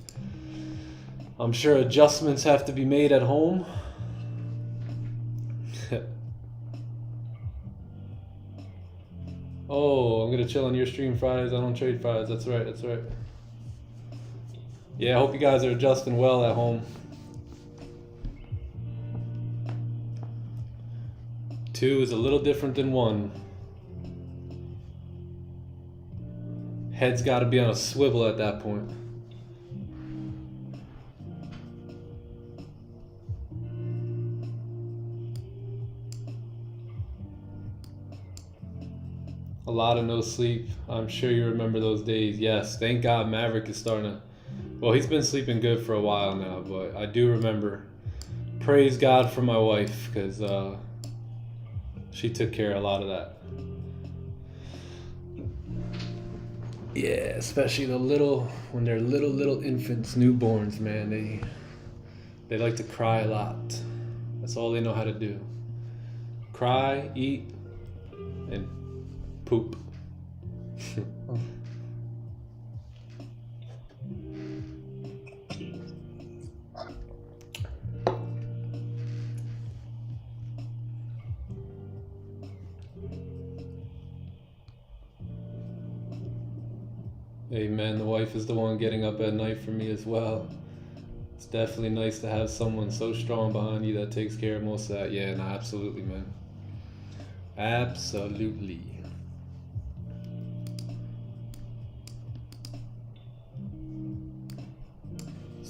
I'm sure adjustments have to be made at home. Oh, I'm gonna chill on your stream Fridays. I don't trade Fridays. That's right. That's right. Yeah, I hope you guys are adjusting well at home. 2 is a little different than 1. Head's got to be on a swivel at that point. A lot of no sleep. I'm sure you remember those days. Yes, thank God Maverick is starting to... Well, he's been sleeping good for a while now, but I do remember. Praise God for my wife, because she took care of a lot of that. Yeah, especially when they're little infants, newborns, man, they like to cry a lot. That's all they know how to do. Cry, eat, and poop. Amen. The wife is the one getting up at night for me as well. It's definitely nice to have someone so strong behind you that takes care of most of that. Yeah, no, absolutely, man. Absolutely.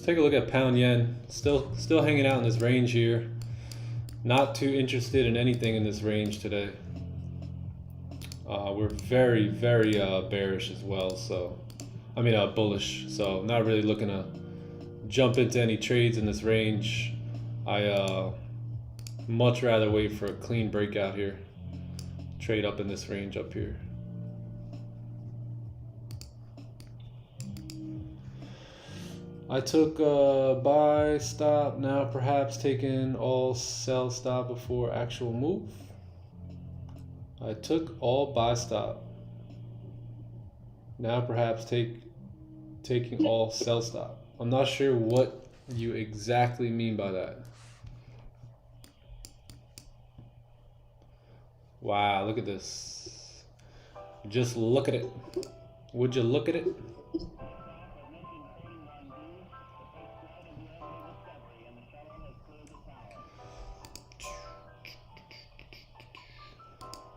take a look at pound yen. Still hanging out in this range here. Not too interested in anything in this range today. We're very bearish as well. So, I mean bullish. So not really looking to jump into any trades in this range. I much rather wait for a clean breakout here. Trade up in this range up here. I took a buy stop, now perhaps taking all sell stop before actual move. I took all buy stop. Now perhaps taking all sell stop. I'm not sure what you exactly mean by that. Wow, look at this. Just look at it. Would you look at it?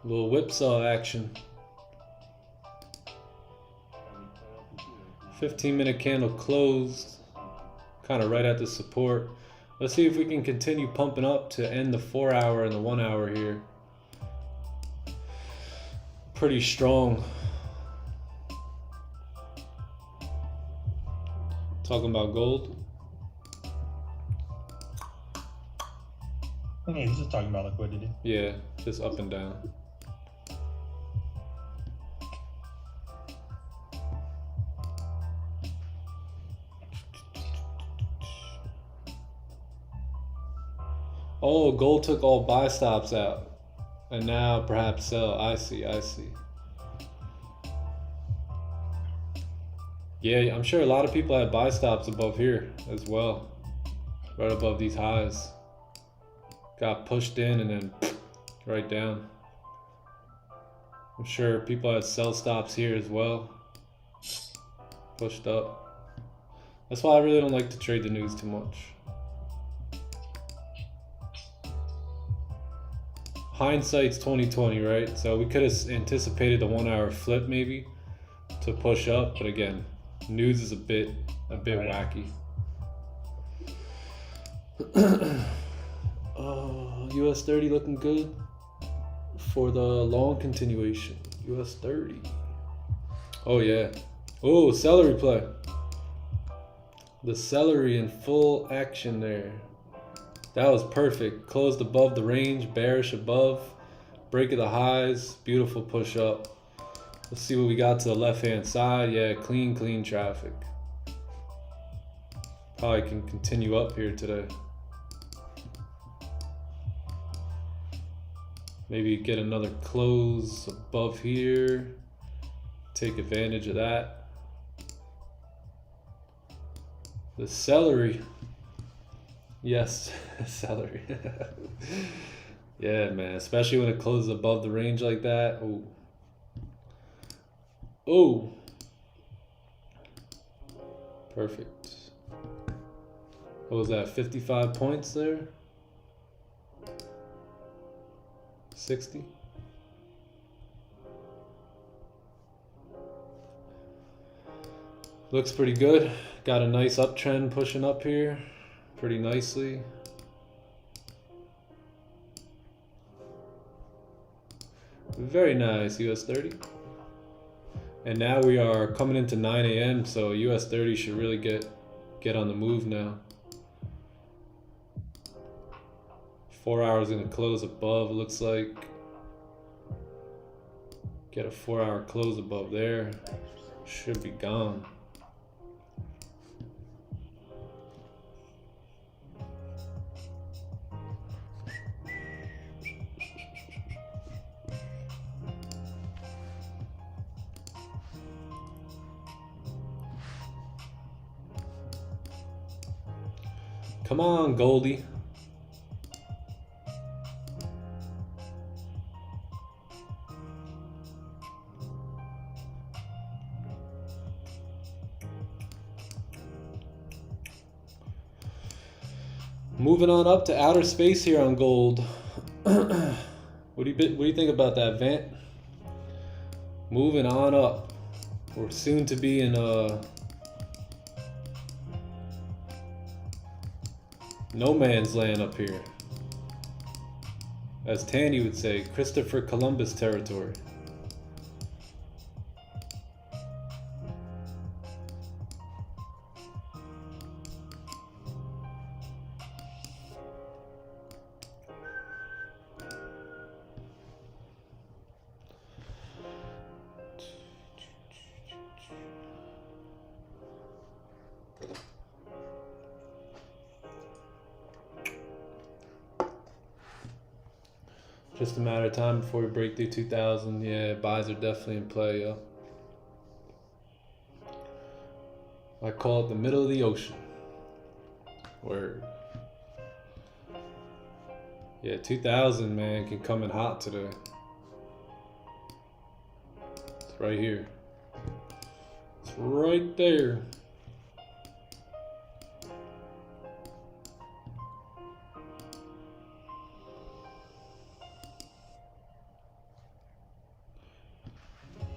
Little whipsaw action. 15-minute candle closed. Kind of right at the support. Let's see if we can continue pumping up to end the 4 hour and the 1 hour here. Pretty strong. Talking about gold. Okay, he's just talking about liquidity. Yeah, just up and down. Oh, gold took all buy stops out. And now perhaps sell. I see. Yeah, I'm sure a lot of people had buy stops above here as well. Right above these highs. Got pushed in and then right down. I'm sure people had sell stops here as well. Pushed up. That's why I really don't like to trade the news too much. Hindsight's 2020, right? So we could have anticipated the 1 hour flip maybe to push up, but again, news is a bit wacky. US30 looking good for the long continuation. US30. Oh yeah. Oh, celery play. The celery in full action there. That was perfect. Closed above the range, bearish above, break of the highs, beautiful push up. Let's see what we got to the left hand side. Yeah, clean traffic. Probably can continue up here today. Maybe get another close above here. Take advantage of that. The celery. Yes, celery. Yeah, man. Especially when it closes above the range like that. Oh. Oh. Perfect. What was that? 55 points there? 60? Looks pretty good. Got a nice uptrend pushing up here pretty nicely. Very nice, US30. And now we are coming into 9 a.m. so US30 should really get on the move now. 4 hours gonna close above, looks like. Get a 4 hour close above there. Should be gone. Come on, Goldie. Moving on up to outer space here on gold. What do you think about that, Vant? Moving on up. We're soon to be in No man's land up here. As Tandy would say, Christopher Columbus territory. Just a matter of time before we break through 2,000. Yeah, buys are definitely in play, yo. I call it the middle of the ocean. Word. Yeah, 2,000, man, can come in hot today. It's right here. It's right there.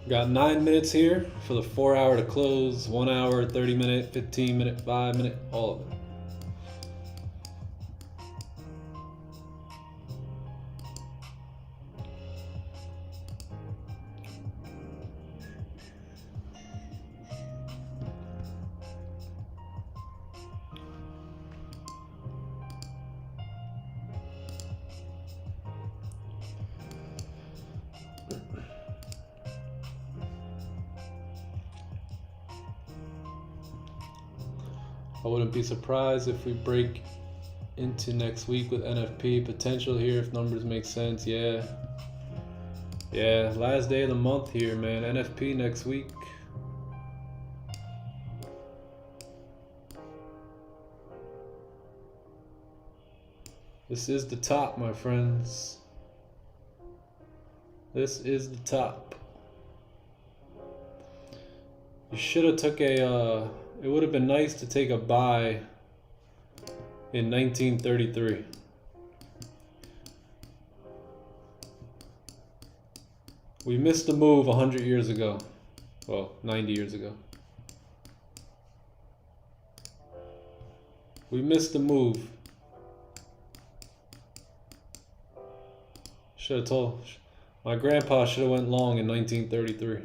Got 9 minutes here for the 4 hour to close. 1 hour, 30 minute, 15 minute, 5 minute, all of it. I wouldn't be surprised if we break into next week with NFP potential here if numbers make sense. Yeah, last day of the month here, man. NFP next week. This is the top, my friends. This is the top. You should have took a it would have been nice to take a buy in 1933. We missed the move 100 years ago. Well, 90 years ago. We missed the move. Should have told. My grandpa should have went long in 1933.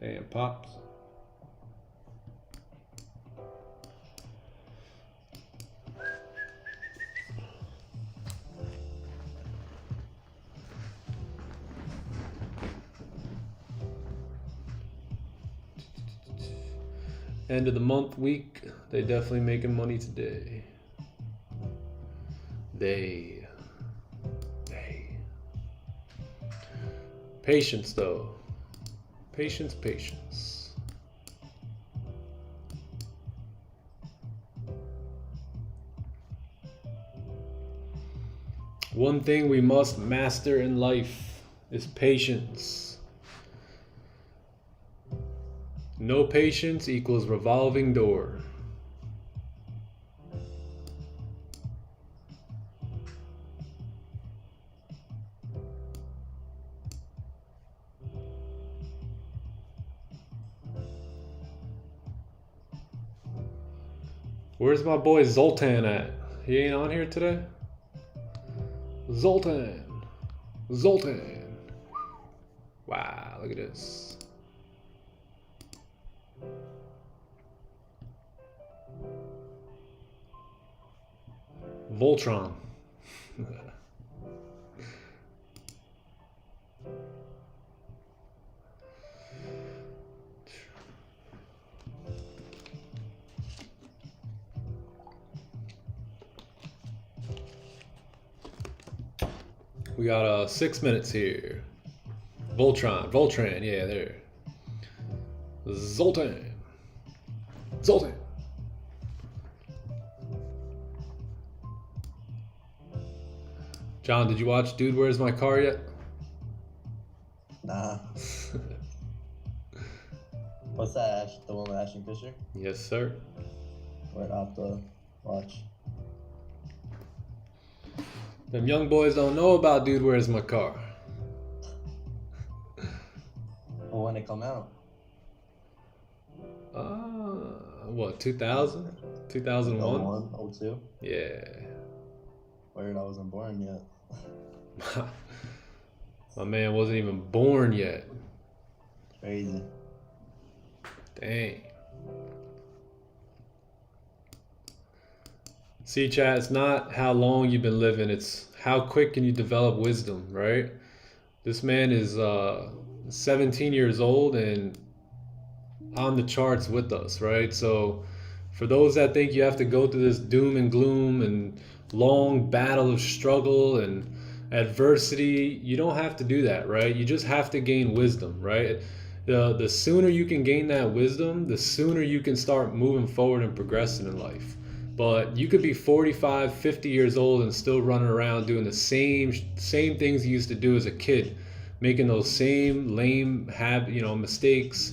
Damn, Pops. End of the month week, they definitely making money today. They. Patience though. Patience. One thing we must master in life is patience. No patience equals revolving door. Where's my boy Zoltan at? He ain't on here today? Zoltan. Wow, look at this. Voltron. We got 6 minutes here. Voltran, yeah, there. Zoltan. John, did you watch Dude, Where's My Car yet? Nah. What's that, the one with Ashton Kutcher? Yes, sir. I'll have to watch. Them young boys don't know about Dude, Where's My Car? Well, when it come out? What, 2000? 2001? 01, 02. Yeah. Weird, I wasn't born yet. My man wasn't even born yet. Crazy. Dang. See, chat, it's not how long you've been living, it's how quick can you develop wisdom, right? This man is 17 years old and on the charts with us, right? So for those that think you have to go through this doom and gloom and long battle of struggle and adversity, you don't have to do that, right? You just have to gain wisdom, right? The sooner you can gain that wisdom, the sooner you can start moving forward and progressing in life. But you could be 45, 50 years old and still running around doing the same things you used to do as a kid, making those same lame mistakes,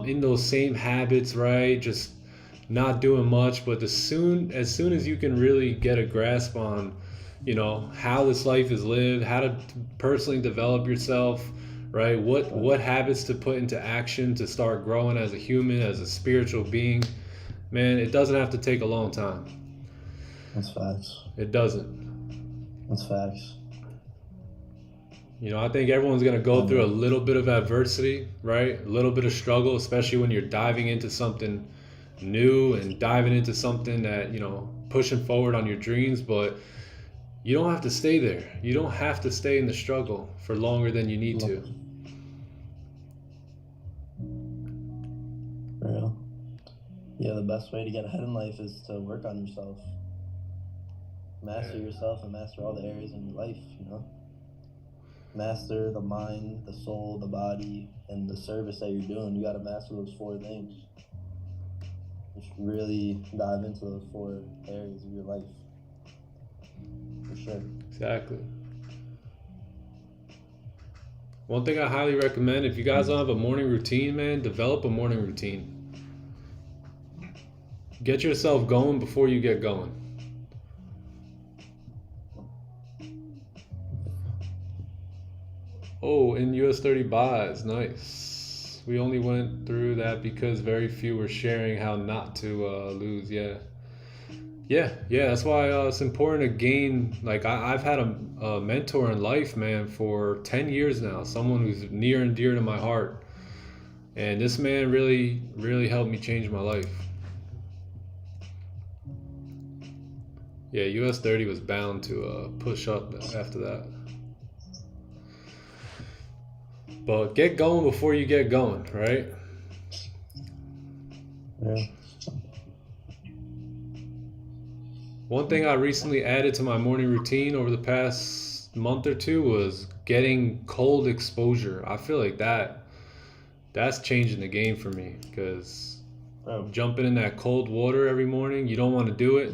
in those same habits, right? Just not doing much. But as soon as you can really get a grasp on, how this life is lived, how to personally develop yourself, right? What habits to put into action to start growing as a human, as a spiritual being. Man, it doesn't have to take a long time. That's facts. It doesn't. That's facts. I think everyone's going to go through a little bit of adversity, right? A little bit of struggle, especially when you're diving into something new and diving into something that, pushing forward on your dreams. But you don't have to stay there. You don't have to stay in the struggle for longer than you need to. Real. Yeah, the best way to get ahead in life is to work on yourself. Master yourself and master all the areas in your life, Master the mind, the soul, the body, and the service that you're doing. You got to master those 4 things. Just really dive into those 4 areas of your life. For sure. Exactly. One thing I highly recommend, if you guys don't have a morning routine, man, develop a morning routine. Get yourself going before you get going. Oh, in US30 buys, nice. We only went through that because very few were sharing how not to lose. Yeah, that's why it's important to gain. Like I've had a mentor in life, man, for 10 years now. Someone who's near and dear to my heart, and this man really, really helped me change my life. Yeah, US30 was bound to push up after that. But get going before you get going, right? Yeah. One thing I recently added to my morning routine over the past month or 2 was getting cold exposure. I feel like that's changing the game for me, because jumping in that cold water every morning, you don't want to do it,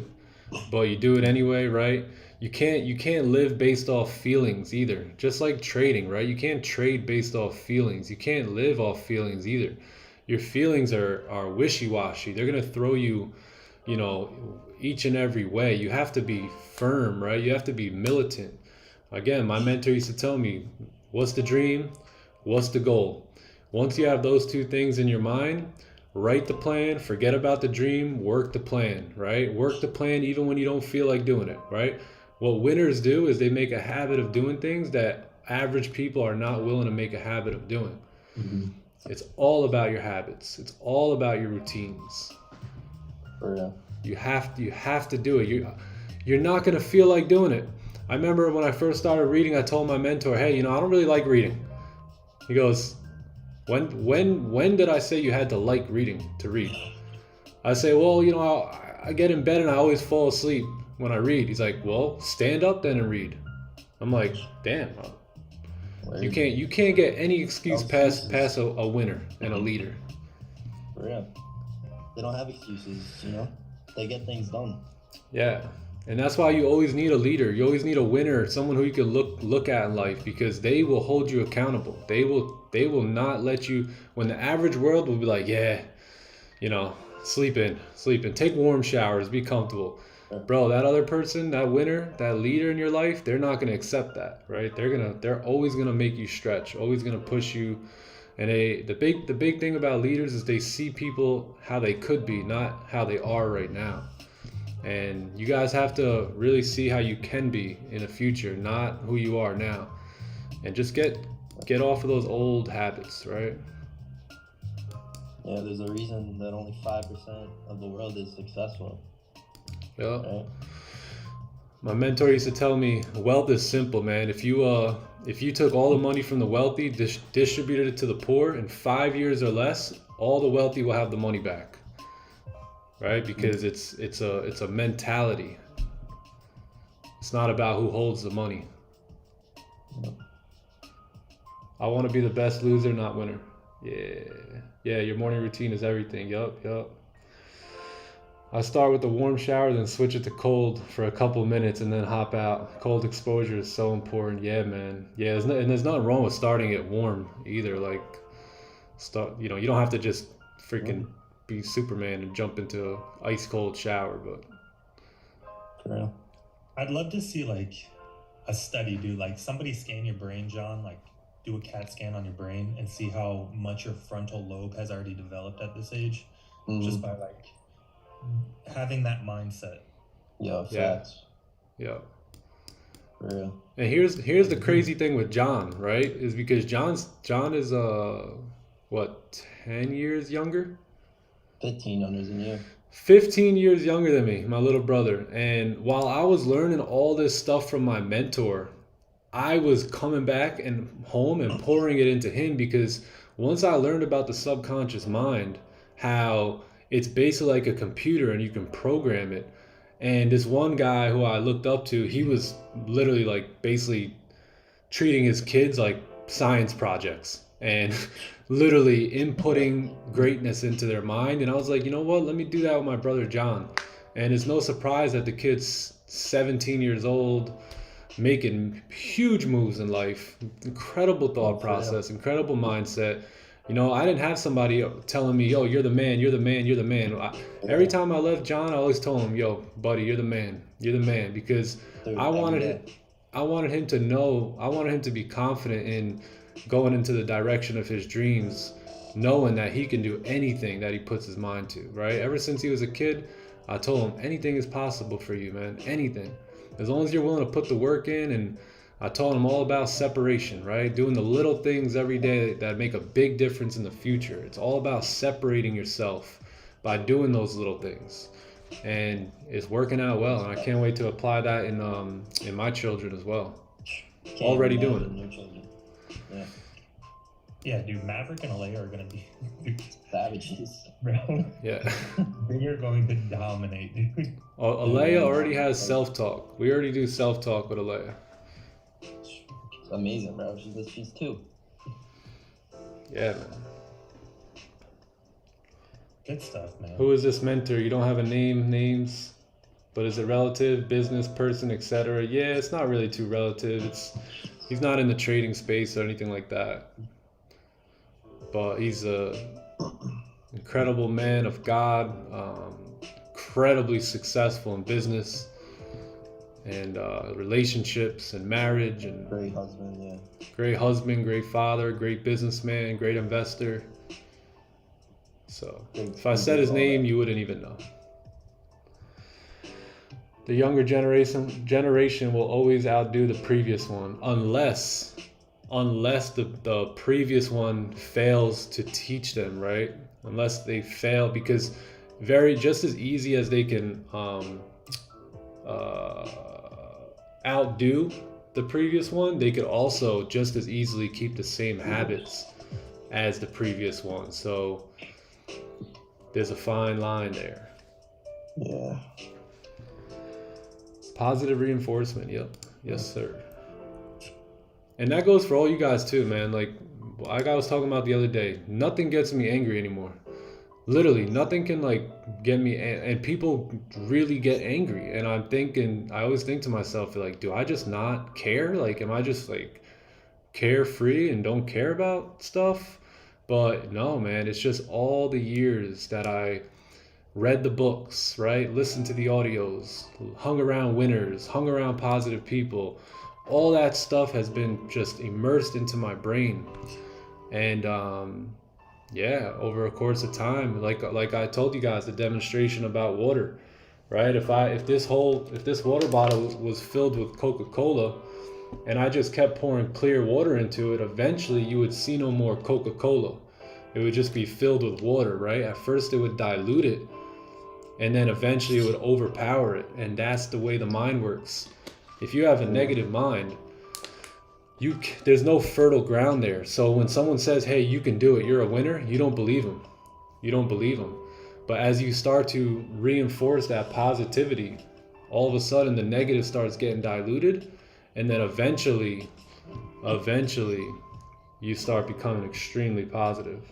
but you do it anyway, right? You can't live based off feelings either. Just like trading, right? You can't trade based off feelings. You can't live off feelings either. Your feelings are wishy-washy. They're gonna throw you, each and every way. You have to be firm, right? You have to be militant. Again, my mentor used to tell me, what's the dream? What's the goal? Once you have those 2 things in your mind, write the plan, forget about the dream, work the plan, right? Work the plan even when you don't feel like doing it, right? What winners do is they make a habit of doing things that average people are not willing to make a habit of doing. Mm-hmm. It's all about your habits. It's all about your routines. For real. You have to do it. You're not going to feel like doing it. I remember when I first started reading, I told my mentor, hey, I don't really like reading. He goes, when did I say you had to like reading to read? I say, well, I get in bed and I always fall asleep when I read. He's like, well, stand up then and read. I'm like, damn. You can't get any excuse past a winner and a leader. For real. They don't have excuses, They get things done. Yeah. And that's why you always need a leader. You always need a winner, someone who you can look at in life, because they will hold you accountable. They will not let you, when the average world will be like, yeah, sleep in, take warm showers, be comfortable. Bro, that other person, that winner, that leader in your life, they're not going to accept that, right? They're always going to make you stretch, always going to push you, And the big thing about leaders is they see people how they could be, not how they are right now. And you guys have to really see how you can be in the future, not who you are now. And just get off of those old habits, right? Yeah, there's a reason that only 5% of the world is successful. Yeah. Right? My mentor used to tell me, wealth is simple, man. If you took all the money from the wealthy, distributed it to the poor in 5 years or less, all the wealthy will have the money back, right? Because it's a mentality. It's not about who holds the money. I want to be the best loser, not winner. Yeah. Your morning routine is everything. Yup. I start with the warm shower, then switch it to cold for a couple minutes, and then hop out. Cold exposure is so important. Yeah, man. Yeah, and there's nothing wrong with starting it warm either. Like, you don't have to just freaking be Superman and jump into an ice cold shower, but. For real. I'd love to see like a study, dude. Like somebody scan your brain, John. Like do a CAT scan on your brain and see how much your frontal lobe has already developed at this age, just by like having that mindset. Yo, facts. Yeah. For real. And here's the crazy thing with John, right? Is because John is 10 years younger? 15 younger than you. 15 years younger than me, my little brother. And while I was learning all this stuff from my mentor, I was coming back and home and pouring it into him, because once I learned about the subconscious mind, how it's basically like a computer and you can program it. And this one guy who I looked up to, he was literally like basically treating his kids like science projects and literally inputting greatness into their mind. And I was like, you know what? Let me do that with my brother John. And it's no surprise that the kid's 17 years old, making huge moves in life, incredible thought process, incredible mindset. You know, I didn't have somebody telling me, yo, you're the man, you're the man, you're the man. Every time I left John, I always told him, yo, buddy, you're the man, because I wanted him to know, I wanted him to be confident in going into the direction of his dreams, knowing that he can do anything that he puts his mind to, right? Ever since he was a kid, I told him anything is possible for you, man, anything. As long as you're willing to put the work in. And I told him all about separation, right? Doing the little things every day that make a big difference in the future. It's all about separating yourself by doing those little things. And it's working out well. And I can't wait to apply that in my children as well. Already doing it. Your children. Yeah. Yeah, dude, Maverick and Alea are going to be Savages. bro. Yeah. They are going to dominate, dude. Alea already has self-talk. We already do self-talk with Alea. It's amazing, bro. She's 2. Yeah, man. Good stuff, man. Who is this mentor? You don't have a names, but is it relative, business, person, etc.? Yeah, it's not really too relative. He's not in the trading space or anything like that. But he's a incredible man of God, incredibly successful in business and relationships and marriage, and Great husband, yeah. Great husband, great father, great businessman, great investor. So if I said his name, you wouldn't even know. The younger generation will always outdo the previous one, unless the previous one fails to teach them, right? Unless they fail, because just as easy as they can outdo the previous one, they could also just as easily keep the same habits as the previous one. So there's a fine line there. Yeah. Positive reinforcement. Yep. Yes, sir. And that goes for all you guys too, man. Like I was talking about the other day, nothing gets me angry anymore. Literally, nothing can like get me, and people really get angry. And I always think to myself, like, do I just not care? Like, am I just like carefree and don't care about stuff? But no, man, it's just all the years that I read the books, right? Listened to the audios, hung around winners, hung around positive people. All that stuff has been just immersed into my brain. And yeah, over a course of time, like I told you guys, the demonstration about water, right? If this water bottle was filled with Coca-Cola, and I just kept pouring clear water into it, eventually you would see no more Coca-Cola. It would just be filled with water, right? At first it would dilute it, and then eventually it would overpower it. And that's the way the mind works. If you have a negative mind, there's no fertile ground there. So when someone says, hey, you can do it, you're a winner, you don't believe them. You don't believe them. But as you start to reinforce that positivity, all of a sudden the negative starts getting diluted, and then eventually you start becoming extremely positive.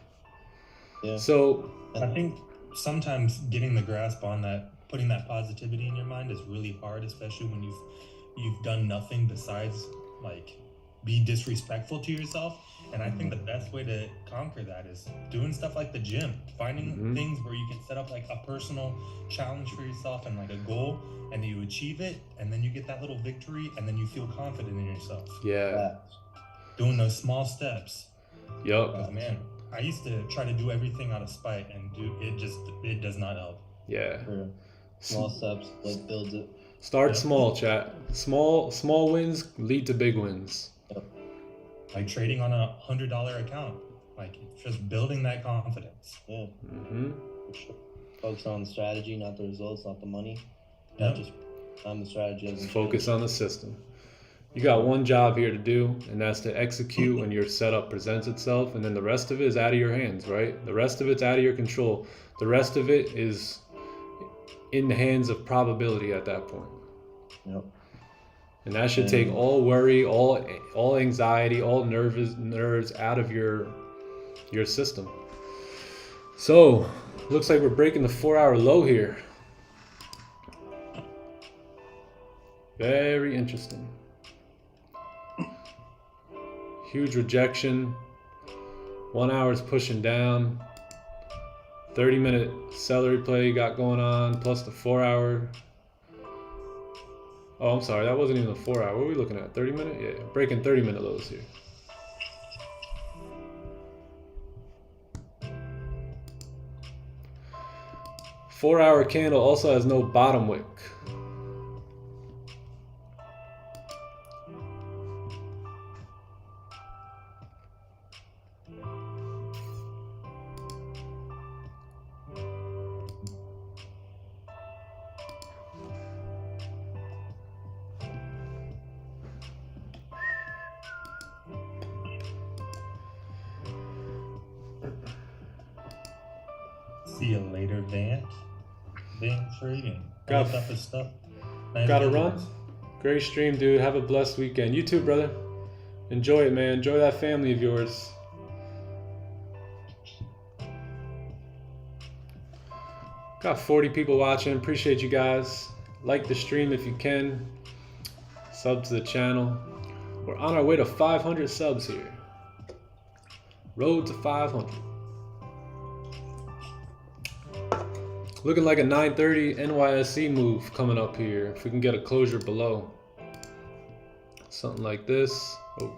Yeah. So I think sometimes getting the grasp on that, putting that positivity in your mind is really hard, especially when you've done nothing besides like be disrespectful to yourself. And I think the best way to conquer that is doing stuff like the gym, finding things where you can set up like a personal challenge for yourself and like a goal, and you achieve it, and then you get that little victory, and then you feel confident in yourself. yeah. Doing those small steps. Yup. Because man, I used to try to do everything out of spite, and it does not help. Yeah. Small steps, what builds it. Start small, chat. Small wins lead to big wins. Yep. Like trading on a $100 account, like just building that confidence. Yeah. For sure. Focus on the strategy, not the results, not the money. Yeah. Just on the strategy. Just focus on the system. You got one job here to do, and that's to execute when your setup presents itself, and then the rest of it is out of your hands, right? The rest of it's out of your control. The rest of it is in the hands of probability at that point. Yep. And that should take all worry, all anxiety, all nerves out of your system. So, looks like we're breaking the 4-hour low here. Very interesting. Huge rejection. 1 hour is pushing down. 30-minute celery play got going on, plus the 4-hour. Oh, I'm sorry, that wasn't even the 4-hour. What are we looking at? 30-minute? Yeah, breaking 30-minute lows here. Four-hour candle also has no bottom wick. See you later, Vant. Vant trading. Got All type of stuff. Nice Gotta videos. run. Great stream, dude. Have a blessed weekend. You too, brother. Enjoy it, man. Enjoy that family of yours. Got 40 people watching. Appreciate you guys. Like the stream if you can. Sub to the channel. We're on our way to 500 subs here. Road to 500. Looking like a 930 NYSE move coming up here. If we can get a closure below. Something like this. Oh.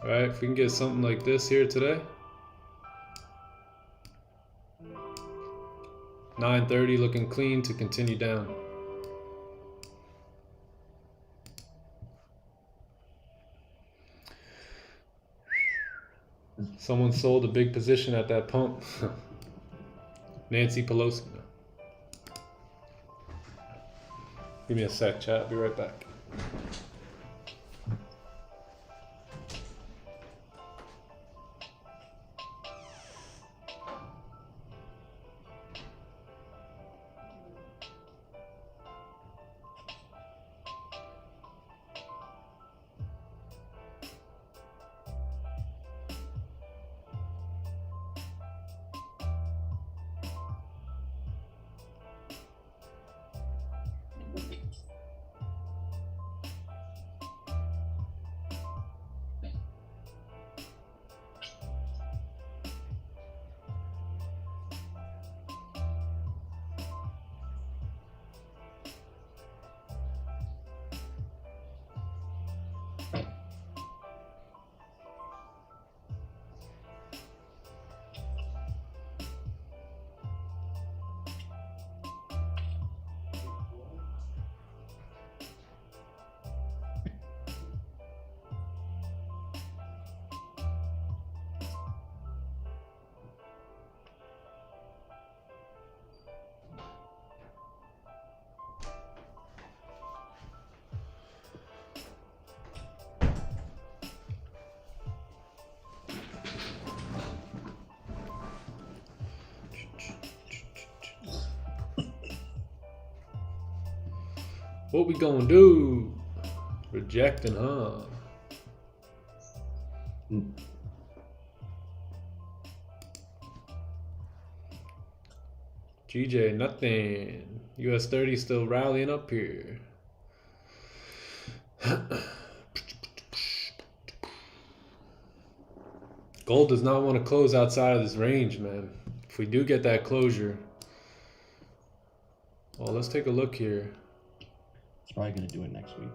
All right, if we can get something like this here today. 930 looking clean to continue down. Someone sold a big position at that pump. Nancy Pelosi. Give me a sec, chat. I'll be right back. What we gonna do? Rejecting, huh? GJ, nothing. US30 still rallying up here. Gold does not want to close outside of this range, man. If we do get that closure. Well, let's take a look here. It's probably going to do it next week.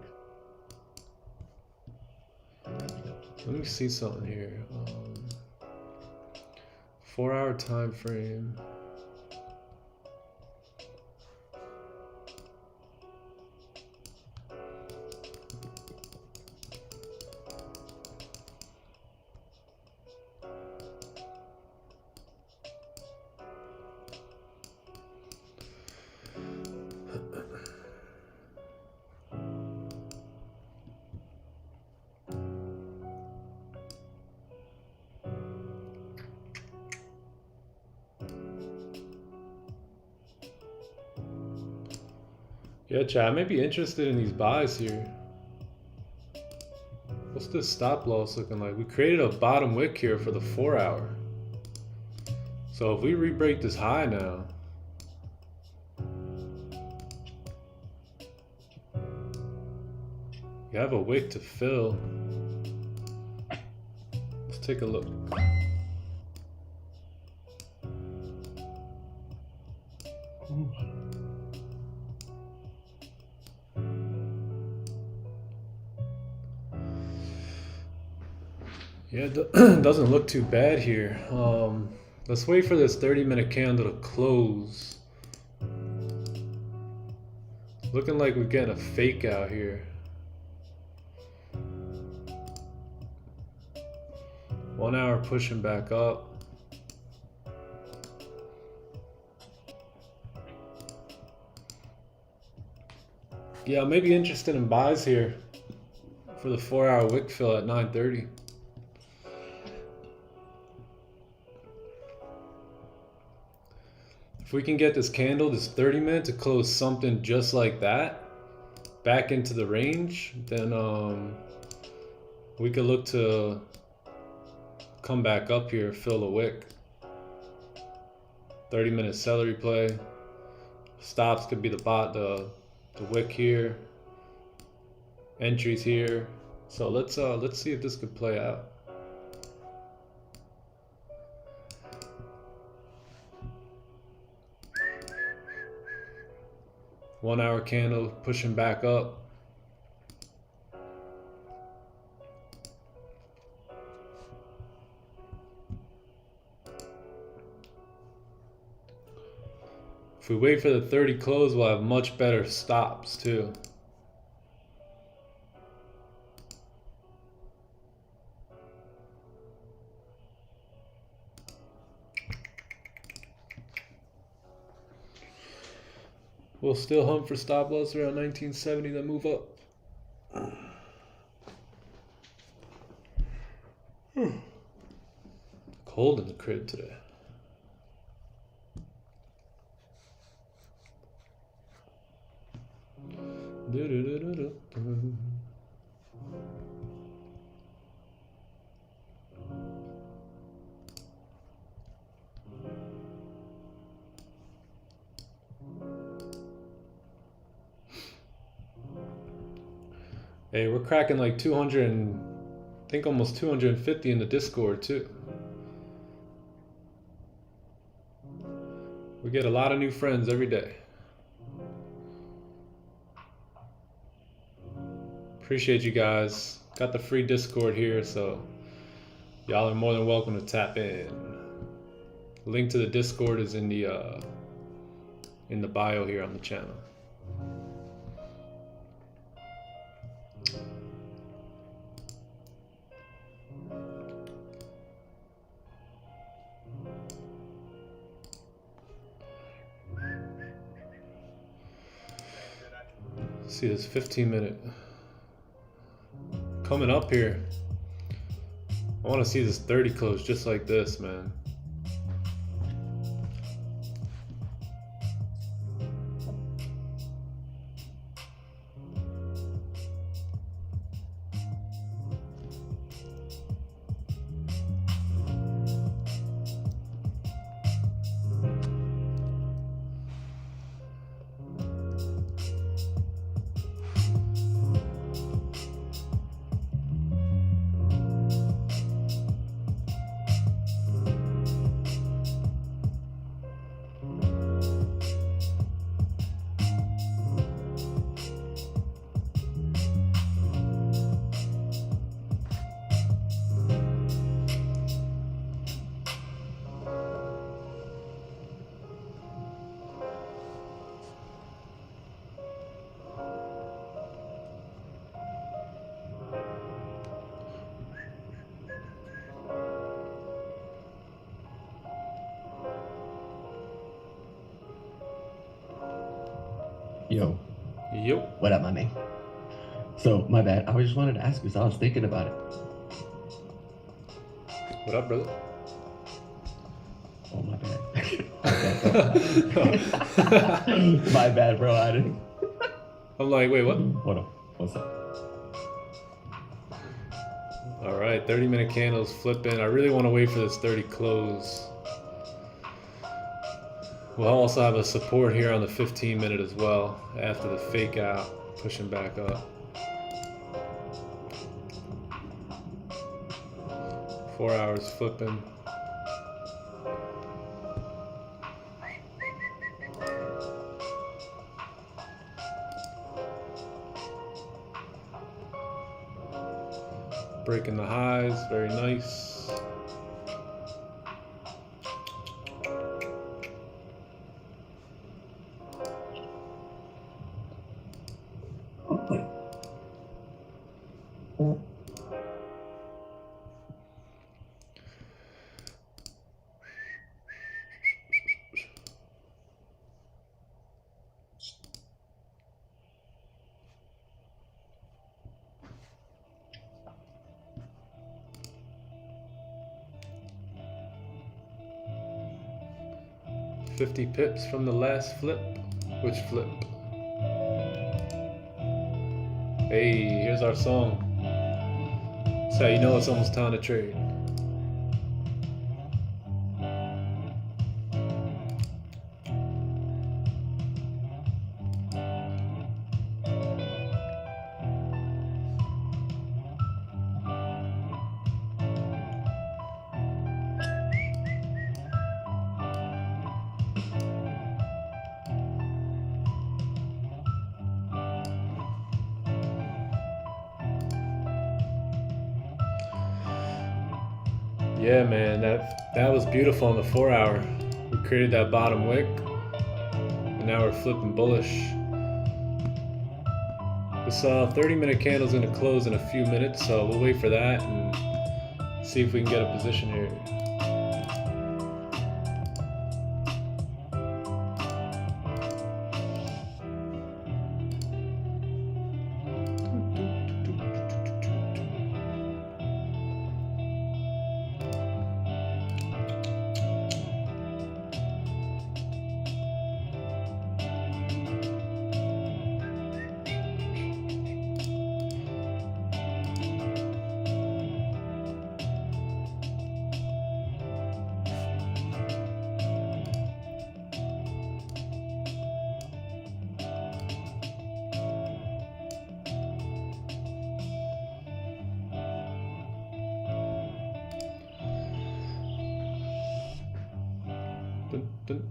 Let me see something here. 4-hour time frame. Yeah, chat, I may be interested in these buys here. What's this stop loss looking like? We created a bottom wick here for the 4-hour. So if we re-break this high now, you have a wick to fill. Let's take a look. Yeah, it doesn't look too bad here. Let's wait for this 30-minute candle to close. Looking like we're getting a fake out here. 1 hour pushing back up. Yeah, I may be interested in buys here for the 4-hour wick fill at 9:30. If we can get this candle, this 30-minute, to close something just like that, back into the range, then we could look to come back up here, fill a wick. 30-minute celery play. Stops could be the wick here. Entries here. So let's see if this could play out. One-hour candle pushing back up. If we wait for the 30 close, we'll have much better stops too. We'll still hunt for stop loss around 1970, then move up. Cold in the crib today. Hey, we're cracking like 200 and I think almost 250 in the Discord too. We get a lot of new friends every day. Appreciate you guys. Got the free Discord here, so y'all are more than welcome to tap in. Link to the Discord is in the bio here on the channel. See this 15-minute coming up here. I want to see this 30 close just like this, man. Yo, Yep. what up, my man? So, my bad. I just wanted to ask because I was thinking about it. What up, brother? Oh, my bad. My bad, bro. I didn't. I'm like, wait, what? Hold on. What's up? All right, 30-minute candles flipping. I really want to wait for this 30 close. We'll also have a support here on the 15-minute as well after the fake out, pushing back up. 4 hours flipping. Breaking the highs, very nice. $50 pips from the last flip. Which flip? Hey, here's our song. That's how you know it's almost time to trade. Yeah, man, that was beautiful on the 4 hour. We created that bottom wick, and now we're flipping bullish. This 30-minute candle is going to close in a few minutes, so we'll wait for that and see if we can get a position here. Dun, dun,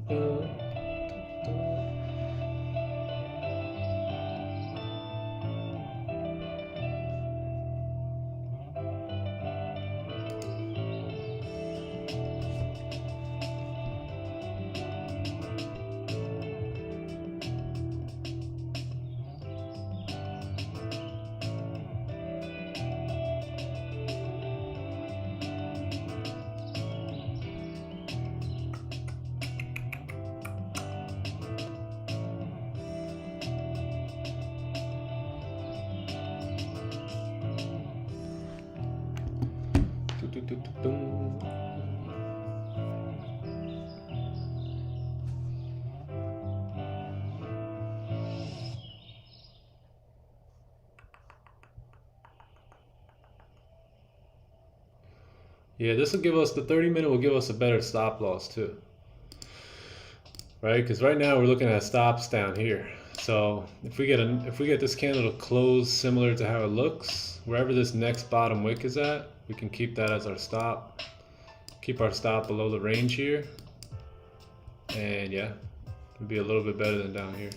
dun. Yeah, this will give us, the 30-minute will give us a better stop loss too. Right? Because right now we're looking at stops down here. So if we get this candle to close similar to how it looks, wherever this next bottom wick is at, we can keep that as our stop. Keep our stop below the range here. And yeah, it'll be a little bit better than down here.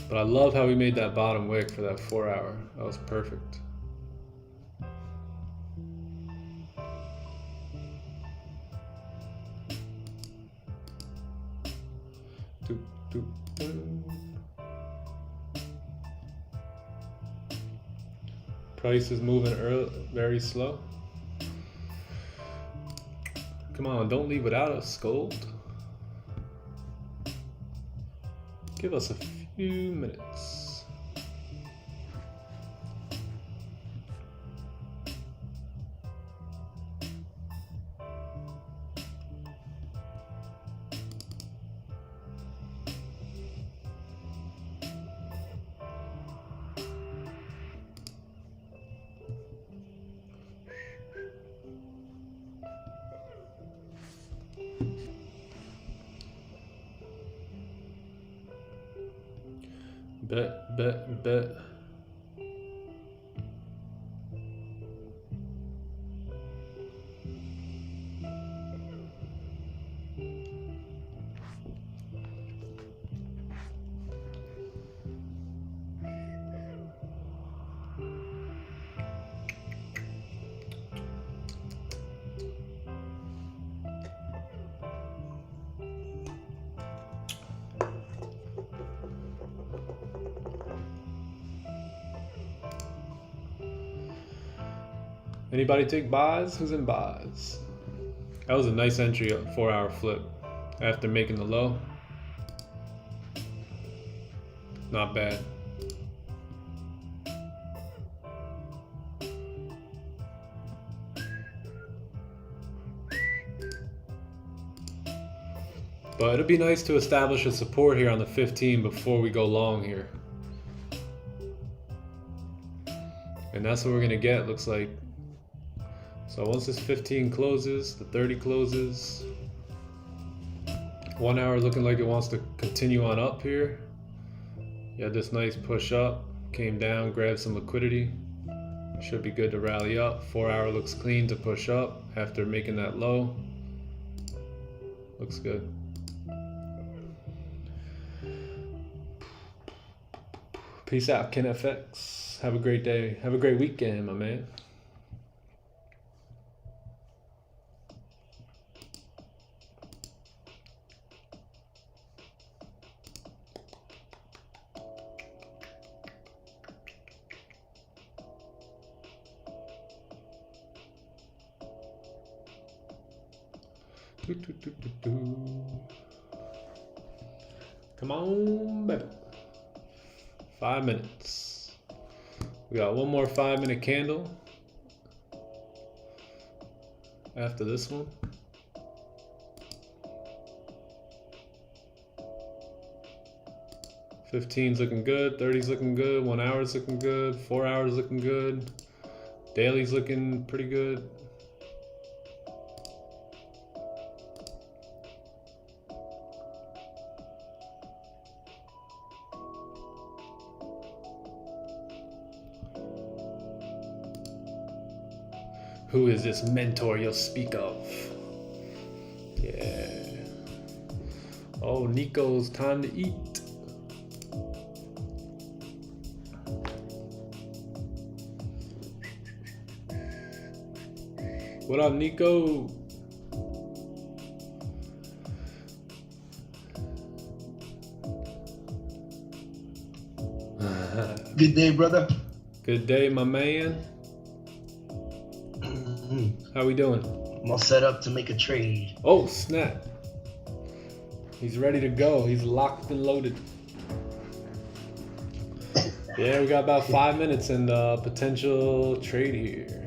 But I love how we made that bottom wick for that 4 hour. That was perfect. Doop, doop. Price is moving very slow. Come on, don't leave without a scold. Give us a few minutes. Bet. Anybody take buys? Who's in buys? That was a nice entry, 4-hour flip after making the low. Not bad. But it'd be nice to establish a support here on the 15 before we go long here. And that's what we're gonna get, looks like. So once this 15 closes, the 30 closes. 1 hour looking like it wants to continue on up here. You had this nice push up, came down, grabbed some liquidity. Should be good to rally up. 4 hour looks clean to push up after making that low. Looks good. Peace out, KenFX. Have a great day. Have a great weekend, my man. Come on, baby. 5 minutes. We got one more 5-minute candle after this one. $15's looking good, 30's looking good, 1 hour's looking good, 4 hours looking good, daily's looking pretty good. Who is this mentor you'll speak of? Yeah. Oh, Nico's time to eat. What up, Nico? Good day, brother. Good day, my man. How we doing? I'm all set up to make a trade. Oh, snap. He's ready to go. He's locked and loaded. Yeah, we got about 5 minutes and potential trade here.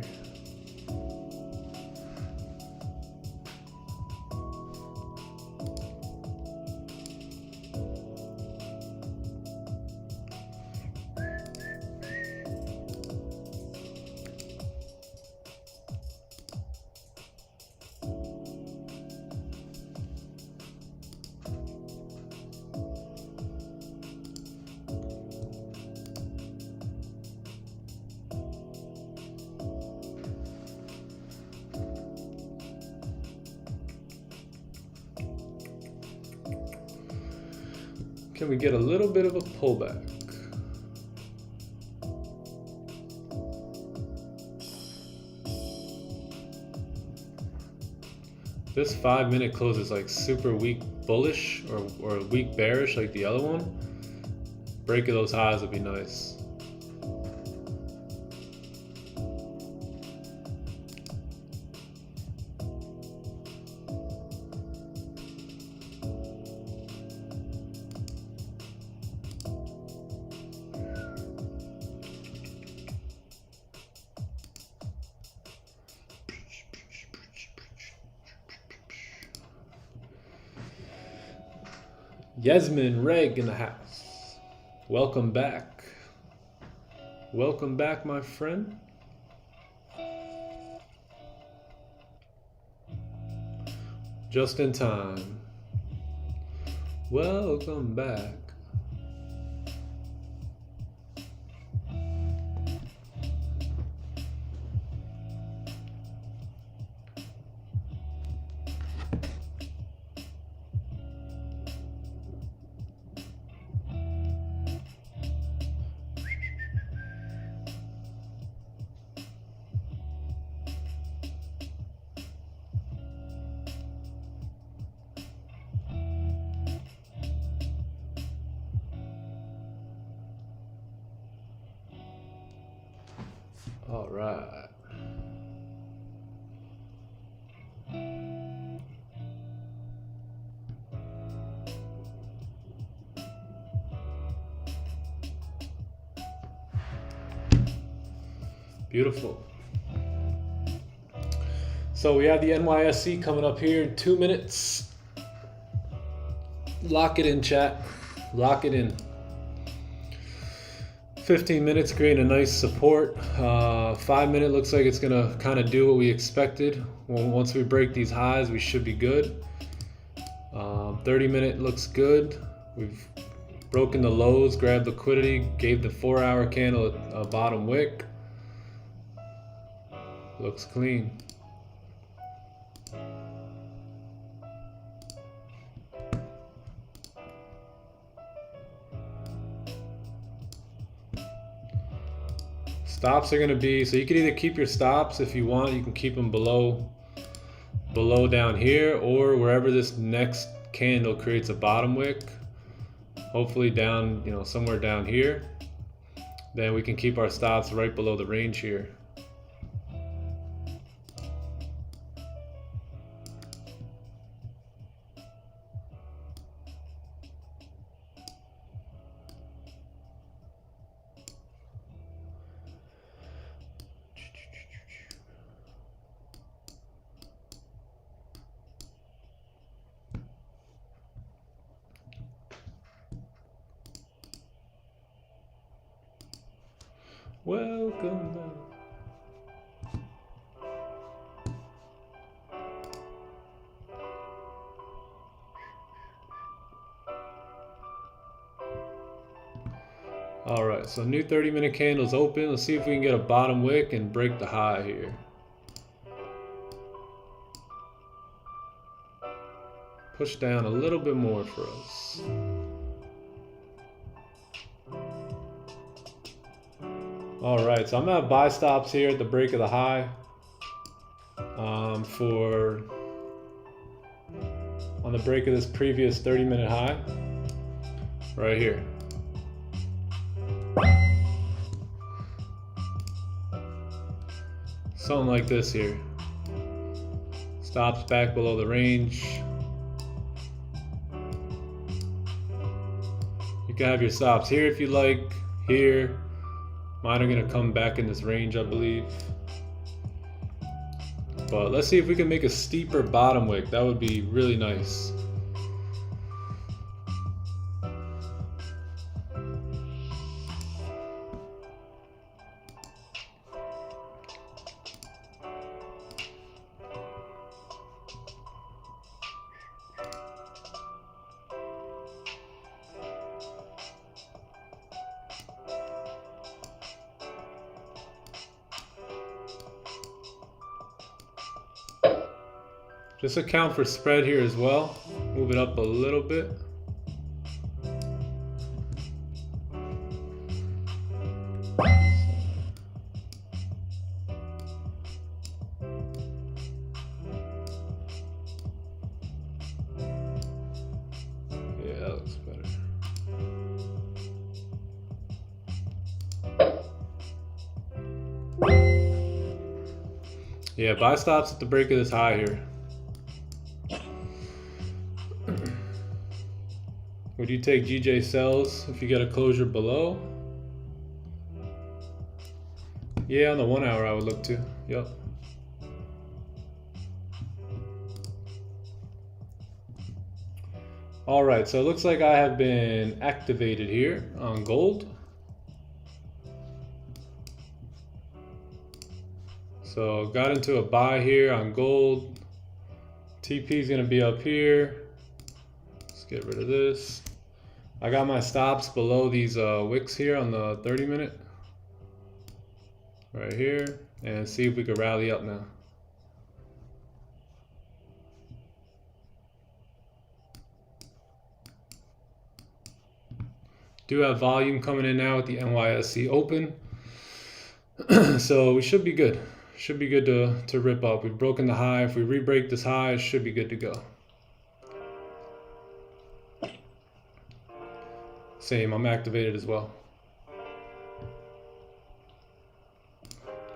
Can we get a little bit of a pullback? This 5-minute close is like super weak bullish or a weak bearish like the other one, break of those highs would be nice. Yasmin Reg in the house. Welcome back. Welcome back, my friend. Just in time. Welcome back. All right. Beautiful. So we have the NYSE coming up here in 2 minutes. Lock it in, chat. Lock it in. 15 minutes, creating a nice support. 5 minute looks like it's gonna kind of do what we expected. Well, once we break these highs, we should be good. 30 minute looks good. We've broken the lows, grabbed liquidity, gave the 4-hour candle a bottom wick. Looks clean. Stops are going to be, so you can either keep your stops if you want, you can keep them below down here, or wherever this next candle creates a bottom wick, hopefully down, you know, somewhere down here, then we can keep our stops right below the range here. Welcome back. All right, so new 30-minute candles open. Let's see if we can get a bottom wick and break the high here. Push down a little bit more for us. All right, so I'm gonna have buy stops here at the break of the high on the break of this previous 30-minute high right here. Something like this here. Stops back below the range. You can have your stops here if you like, here. Mine are gonna come back in this range, I believe. But let's see if we can make a steeper bottom wick. That would be really nice. Just account for spread here as well. Move it up a little bit. Yeah, buy stops at the break of this high here. Would you take GJ sells if you get a closure below? Yeah, on the 1 hour I would look to. Yep. All right, so it looks like I have been activated here on gold. So got into a buy here on gold. TP is gonna be up here. Let's get rid of this. I got my stops below these wicks here on the 30-minute. Right here, and see if we can rally up now. Do have volume coming in now with the NYSE open. So we should be good. Should be good to rip up. We've broken the high. If we re-break this high, it should be good to go. Same, I'm activated as well.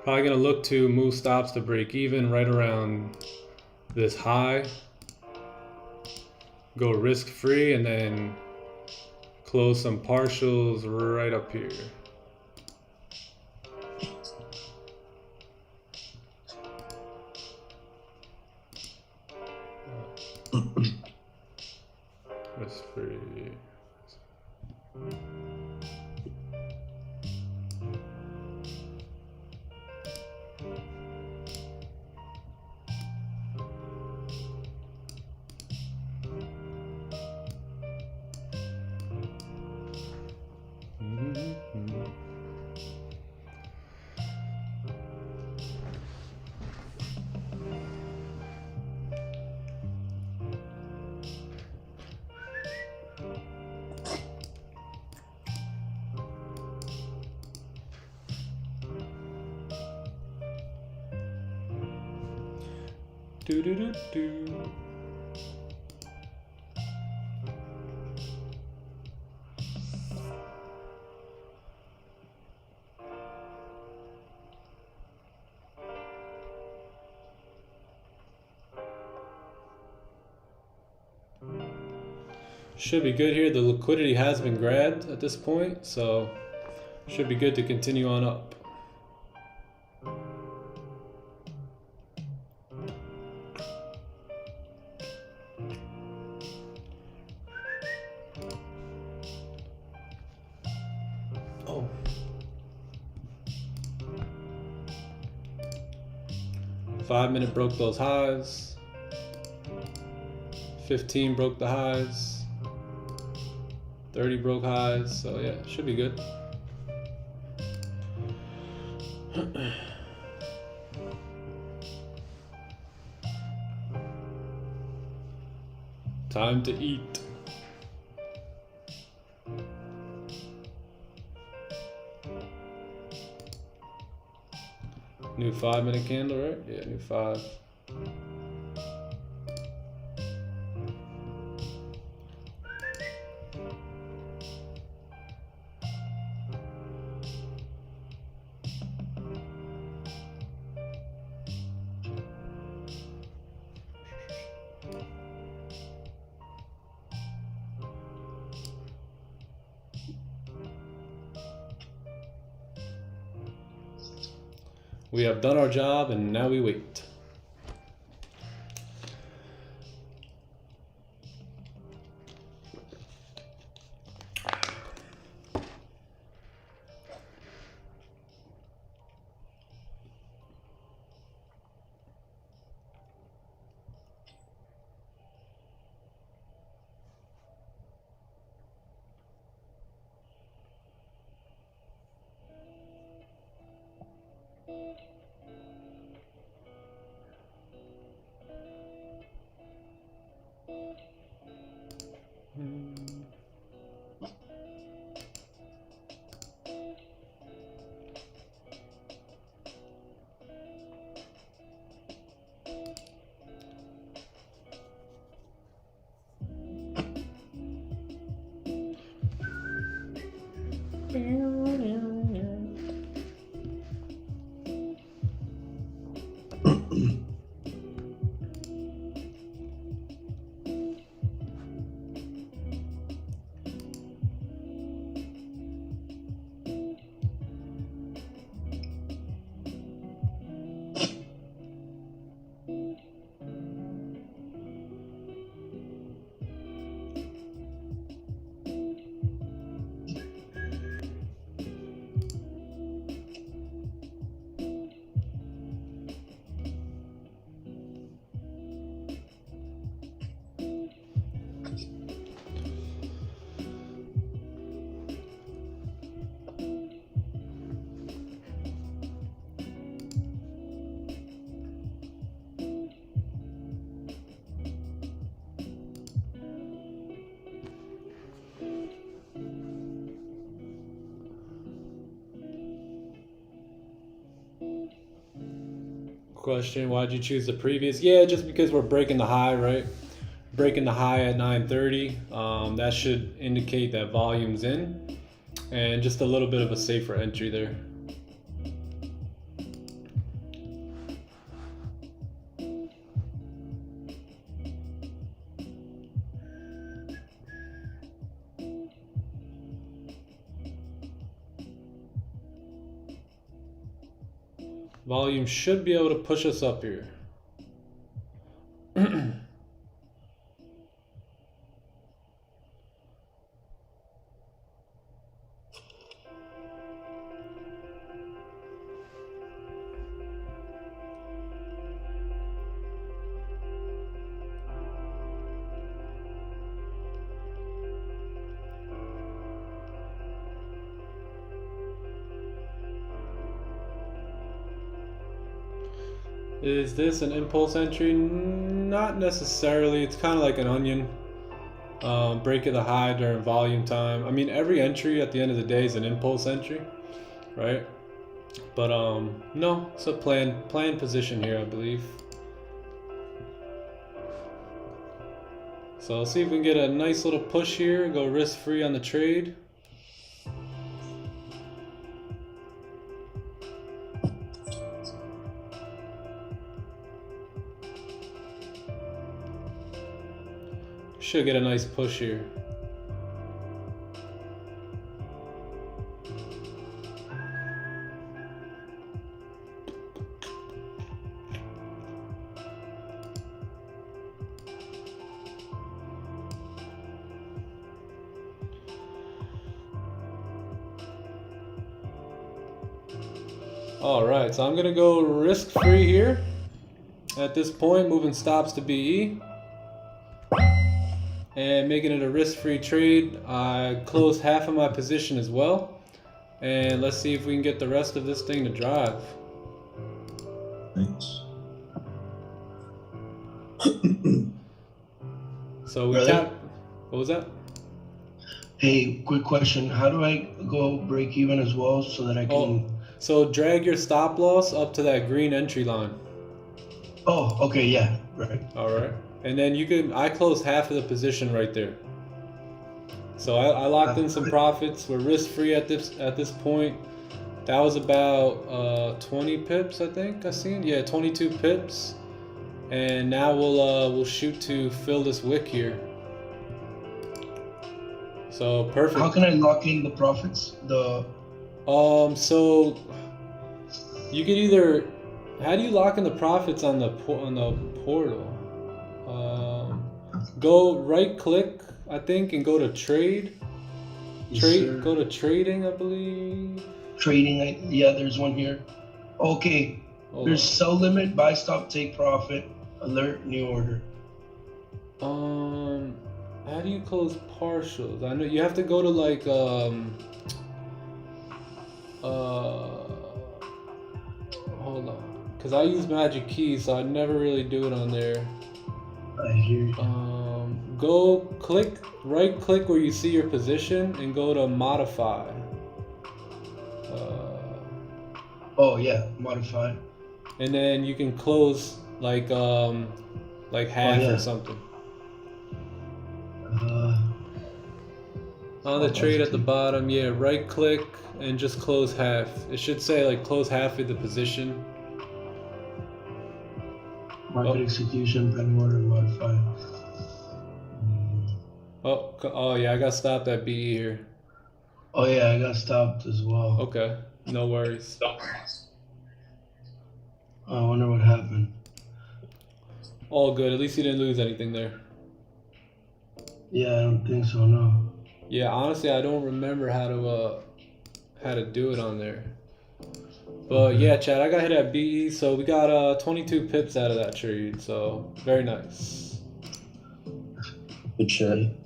Probably gonna look to move stops to break even right around this high. Go risk free and then close some partials right up here. Risk free. Do do do do. Should be good here. The liquidity has been grabbed at this point, so should be good to continue on up. Oh. 5-minute broke those highs. 15 broke the highs. 30 broke highs, so yeah, should be good. Time to eat. New 5-minute candle, right? Yeah, new 5. We have done our job and now we wait. question. Why'd you choose the previous? Yeah, just because we're breaking the high, right? Breaking the high at 9:30. That should indicate that volume's in, and just a little bit of a safer entry there. Volume should be able to push us up here. Is this an impulse entry? Not necessarily. It's kind of like an onion. Break of the high during volume time. I mean, every entry at the end of the day is an impulse entry, right? But no, it's a planned position here, I believe. So let's see if we can get a nice little push here. Go risk free on the trade. Should get a nice push here. All right, so I'm gonna go risk free here. At this point, moving stops to BE. And making it a risk-free trade. I closed half of my position as well, and let's see if we can get the rest of this thing to drive. Thanks. So we Brother? tapped. What was that? Hey, quick question. How do I go break even as well so that I can... So drag your stop loss up to that green entry line. Oh, okay, yeah, right. All right. And then you can, I closed half of the position right there. So I locked in some profits. We're risk free at this point. That was about 20 pips, I think I seen. Yeah, 22 pips. And now we'll shoot to fill this wick here. So perfect. How can I lock in the profits? So you could either, how do you lock in the profits on the portal? Go right click, I think, and go to trade. Go to trading, I believe. Trading, yeah, there's one here. Okay, there's sell limit, buy stop, take profit, alert, new order. How do you close partials? I know you have to go to like hold on, because I use magic keys, so I never really do it on there. I hear you. Go click, right click where you see your position and go to modify. Oh yeah, modify. And then you can close like half or something. On the trade at the bottom, yeah, right click and just close half. It should say like close half of the position. Market execution, pen order, modify. Oh yeah, I got stopped at BE here. Oh yeah, I got stopped as well. Okay, no worries. I wonder what happened. All good. At least you didn't lose anything there. Yeah, I don't think so. No. Yeah, honestly, I don't remember how to do it on there. But yeah, Chad, I got hit at BE, so we got 22 pips out of that trade. So very nice. Good shit.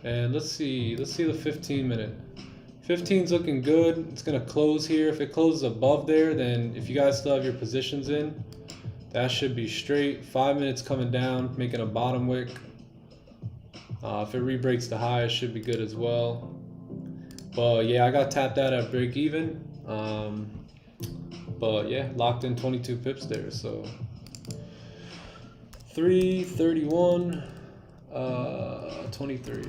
And let's see the 15-minute. 15's looking good. It's gonna close here. If it closes above there, then if you guys still have your positions in, that should be straight. 5 minutes coming down, making a bottom wick. If it re-breaks the high, it should be good as well. But yeah, I got tapped out at break even. But yeah, locked in 22 pips there. So 331, 23.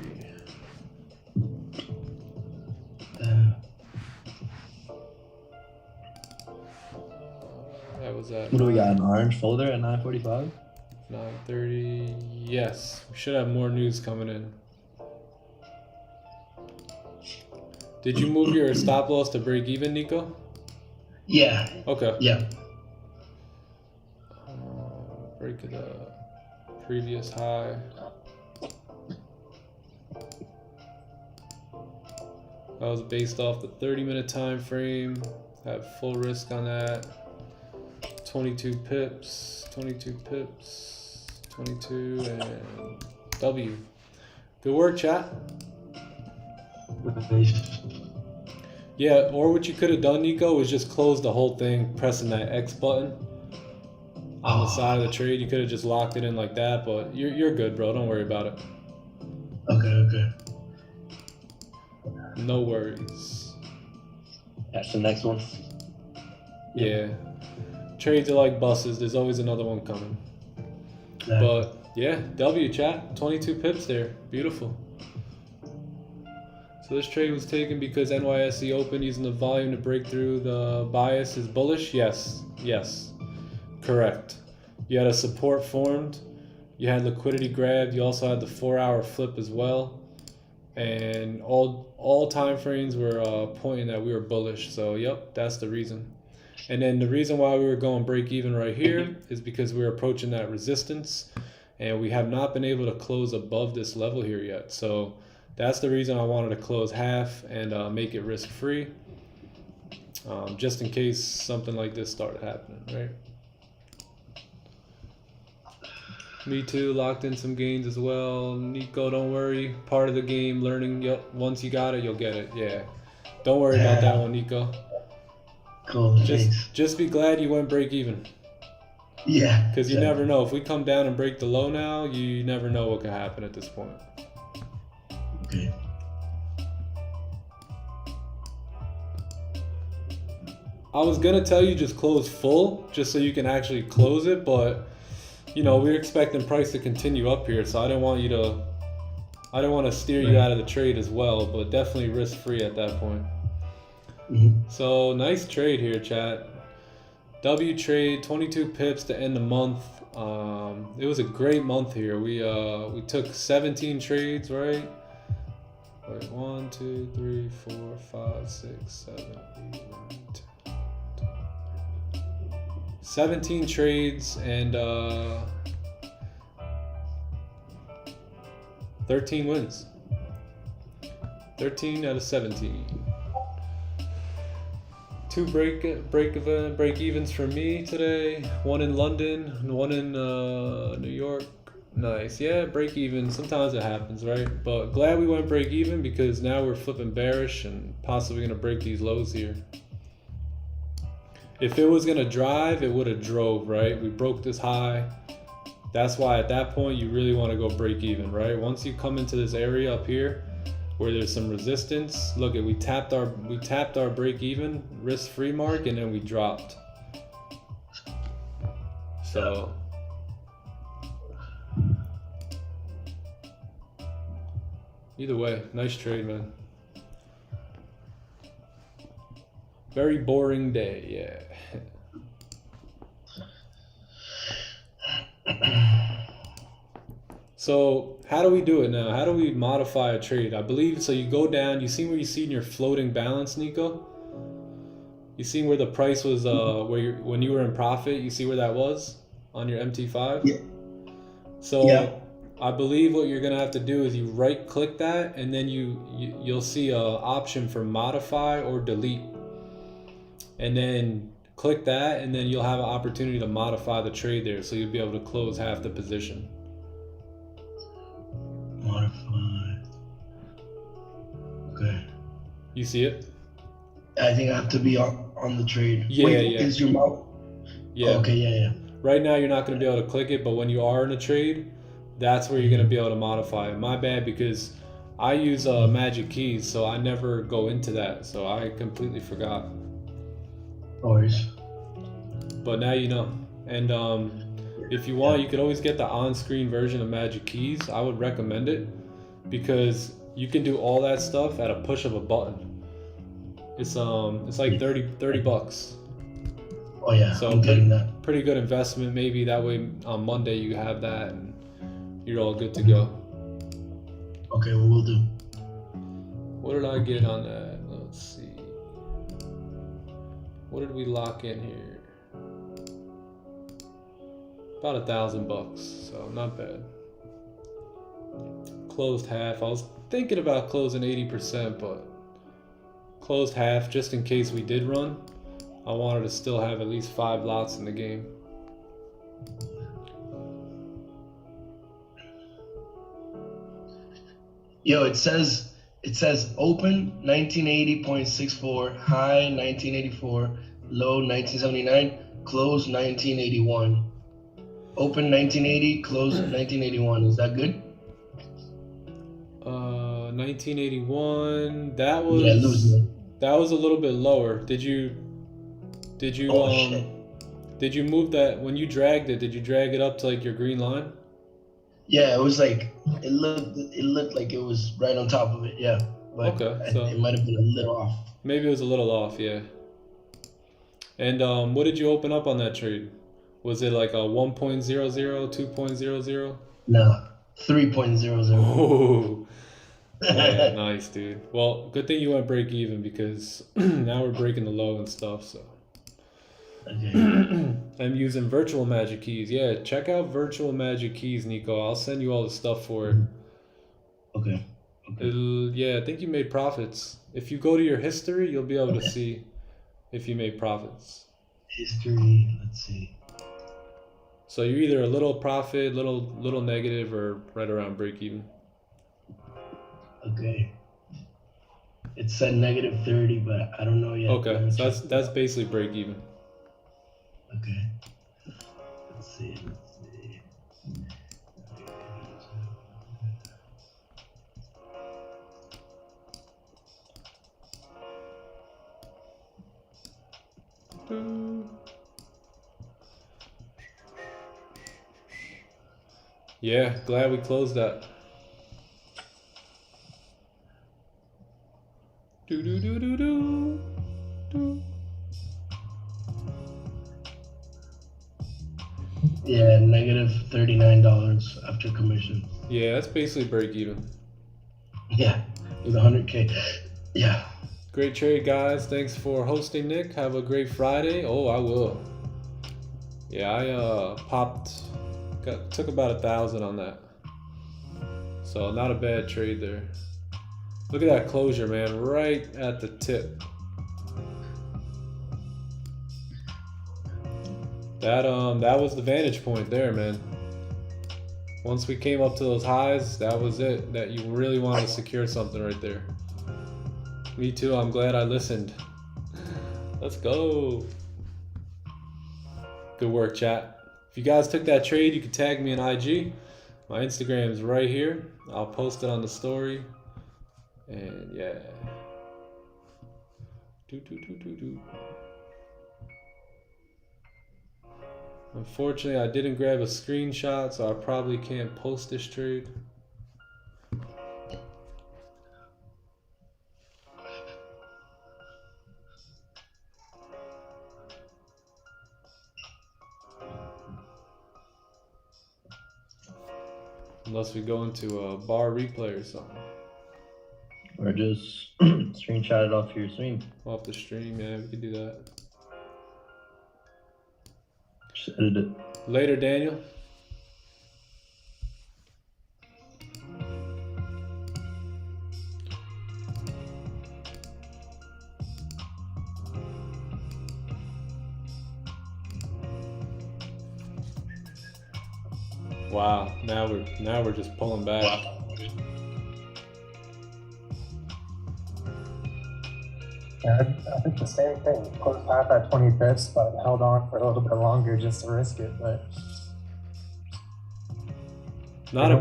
That was at. What do we got? An orange folder at 9:45. 9:30. Yes, we should have more news coming in. Did you move your stop loss to break even, Nico? Yeah. Okay. Yeah. Break the previous high. That was based off the 30-minute time frame. Have full risk on that. 22 pips, 22 pips, 22, and W. Good work, chat. Yeah, or what you could have done, Nico, was just close the whole thing, pressing that X button on the side of the trade. You could have just locked it in like that, but you're good, bro. Don't worry about it. Okay. No worries. That's the next one. Yeah. Trades are like buses. There's always another one coming. Yeah. But yeah, W, chat. 22 pips there. Beautiful. So this trade was taken because NYSE opened using the volume to break through the bias is bullish. Yes. Correct. You had a support formed. You had liquidity grabbed. You also had the 4-hour flip as well. And all time frames were pointing that we were bullish. So yep, that's the reason. And then the reason why we were going break even right here is because we were approaching that resistance, and we have not been able to close above this level here yet. So that's the reason I wanted to close half and make it risk free, just in case something like this started happening, right? Me too, locked in some gains as well. Nico, don't worry. Part of the game, learning. Yep, once you got it, you'll get it. Yeah. Don't worry about that one, Nico. Cool. Thanks. Just be glad you went break even. Yeah. Because you never know. If we come down and break the low now, you never know what could happen at this point. Okay. I was going to tell you just close full, just so you can actually close it, but you know, we're expecting price to continue up here, so I didn't want to steer you out of the trade as well, but definitely risk free at that point. So nice trade here, chat. W trade, 22 pips to end the month. It was a great month here. We took 17 trades, right? Wait, 1, 2, 3, 4, 5, 6, 7, 8, 9, 10, 17 trades and 13 wins. 13 out of 17. 2 break evens for me today. 1 in London and 1 in New York. Nice. Yeah, break even. Sometimes it happens, right? But glad we went break even because now we're flipping bearish and possibly gonna break these lows here. If it was gonna drive, it would have drove, right? We broke this high. That's why at that point you really want to go break even, right? Once you come into this area up here where there's some resistance, look at we tapped our break even risk free mark and then we dropped. So either way, nice trade, man. Very boring day, yeah. So how do we do it now? How do we modify a trade? I believe, so you go down, you see where you see in your floating balance, Nico? You see where the price was, when you were in profit, you see where that was on your MT5? Yeah. So yeah. I believe what you're gonna have to do is you right click that and then you'll see a option for modify or delete. And then click that and then you'll have an opportunity to modify the trade there, so you'll be able to close half the position. Modify. Okay. You see it? I think I have to be on the trade. Yeah, Wait, yeah. Is your mouse? Yeah. Oh, okay, yeah. Right now you're not going to be able to click it, but when you are in a trade, that's where you're going to be able to modify it. My bad, because I use magic keys, so I never go into that, so I completely forgot. No worries. but now you know. And if you want, you could always get the on-screen version of Magic Keys. I would recommend it because you can do all that stuff at a push of a button. It's like 30 bucks. Oh yeah, So I'm getting that. Pretty good investment. Maybe that way on Monday you have that and you're all good to go. Okay, well, we'll do. What did I get on that? Let's see. What did we lock in here? About $1,000, so not bad. Closed half. I was thinking about closing 80%, but closed half just in case we did run. I wanted to still have at least 5 lots in the game. Yo, it says open 1980.64, high 1984, low 1979, close 1981. Open 1980, close 1981. Is that good? 1981. That was losing. That was a little bit lower. Did you Shit. Did you move that when you dragged it? Did you drag it up to like your green line? Yeah, it was like it looked like it was right on top of it. Yeah, but Okay, so it might have been a little off. maybe it was a little off, yeah. And what did you open up on that trade? Was it like a 1.00, 2.00? No, 3.00. Oh, yeah, nice, dude. Well, good thing you went break even because now we're breaking the low and stuff. So Okay. I'm using virtual Magic Keys. Yeah, check out virtual Magic Keys, Nico. I'll send you all the stuff for it. Okay. Yeah, I think you made profits. If you go to your history, you'll be able to see if you made profits. History. Let's see. So you're either a little profit, little negative, or right around break even. Okay. It said -30, but I don't know yet. Okay, so that's basically break even. Okay. Let's see. Yeah, glad we closed that. Do do do do do do. Yeah, -$39 after commission. Yeah, that's basically break even. Yeah, with 100K. Yeah. Great trade, guys. Thanks for hosting, Nick. Have a great Friday. Oh, I will. Yeah, I took about 1,000 on that. So not a bad trade there. Look at that closure, man, right at the tip. That was the vantage point there, man. Once we came up to those highs, that was it. That you really wanted to secure something right there. Me too, I'm glad I listened. Let's go. Good work, chat. If you guys took that trade, you can tag me in IG. My Instagram is right here. I'll post it on the story. And yeah. Unfortunately, I didn't grab a screenshot, so I probably can't post this trade. Unless we go into a bar replay or something. Or just screenshot it off your stream. Off the stream, yeah, we could do that. Just edit it. Later, Daniel. Wow, now we're just pulling back. Wow. Yeah, I think the same thing. Closed half at 20 pips, but held on for a little bit longer just to risk it. But Not a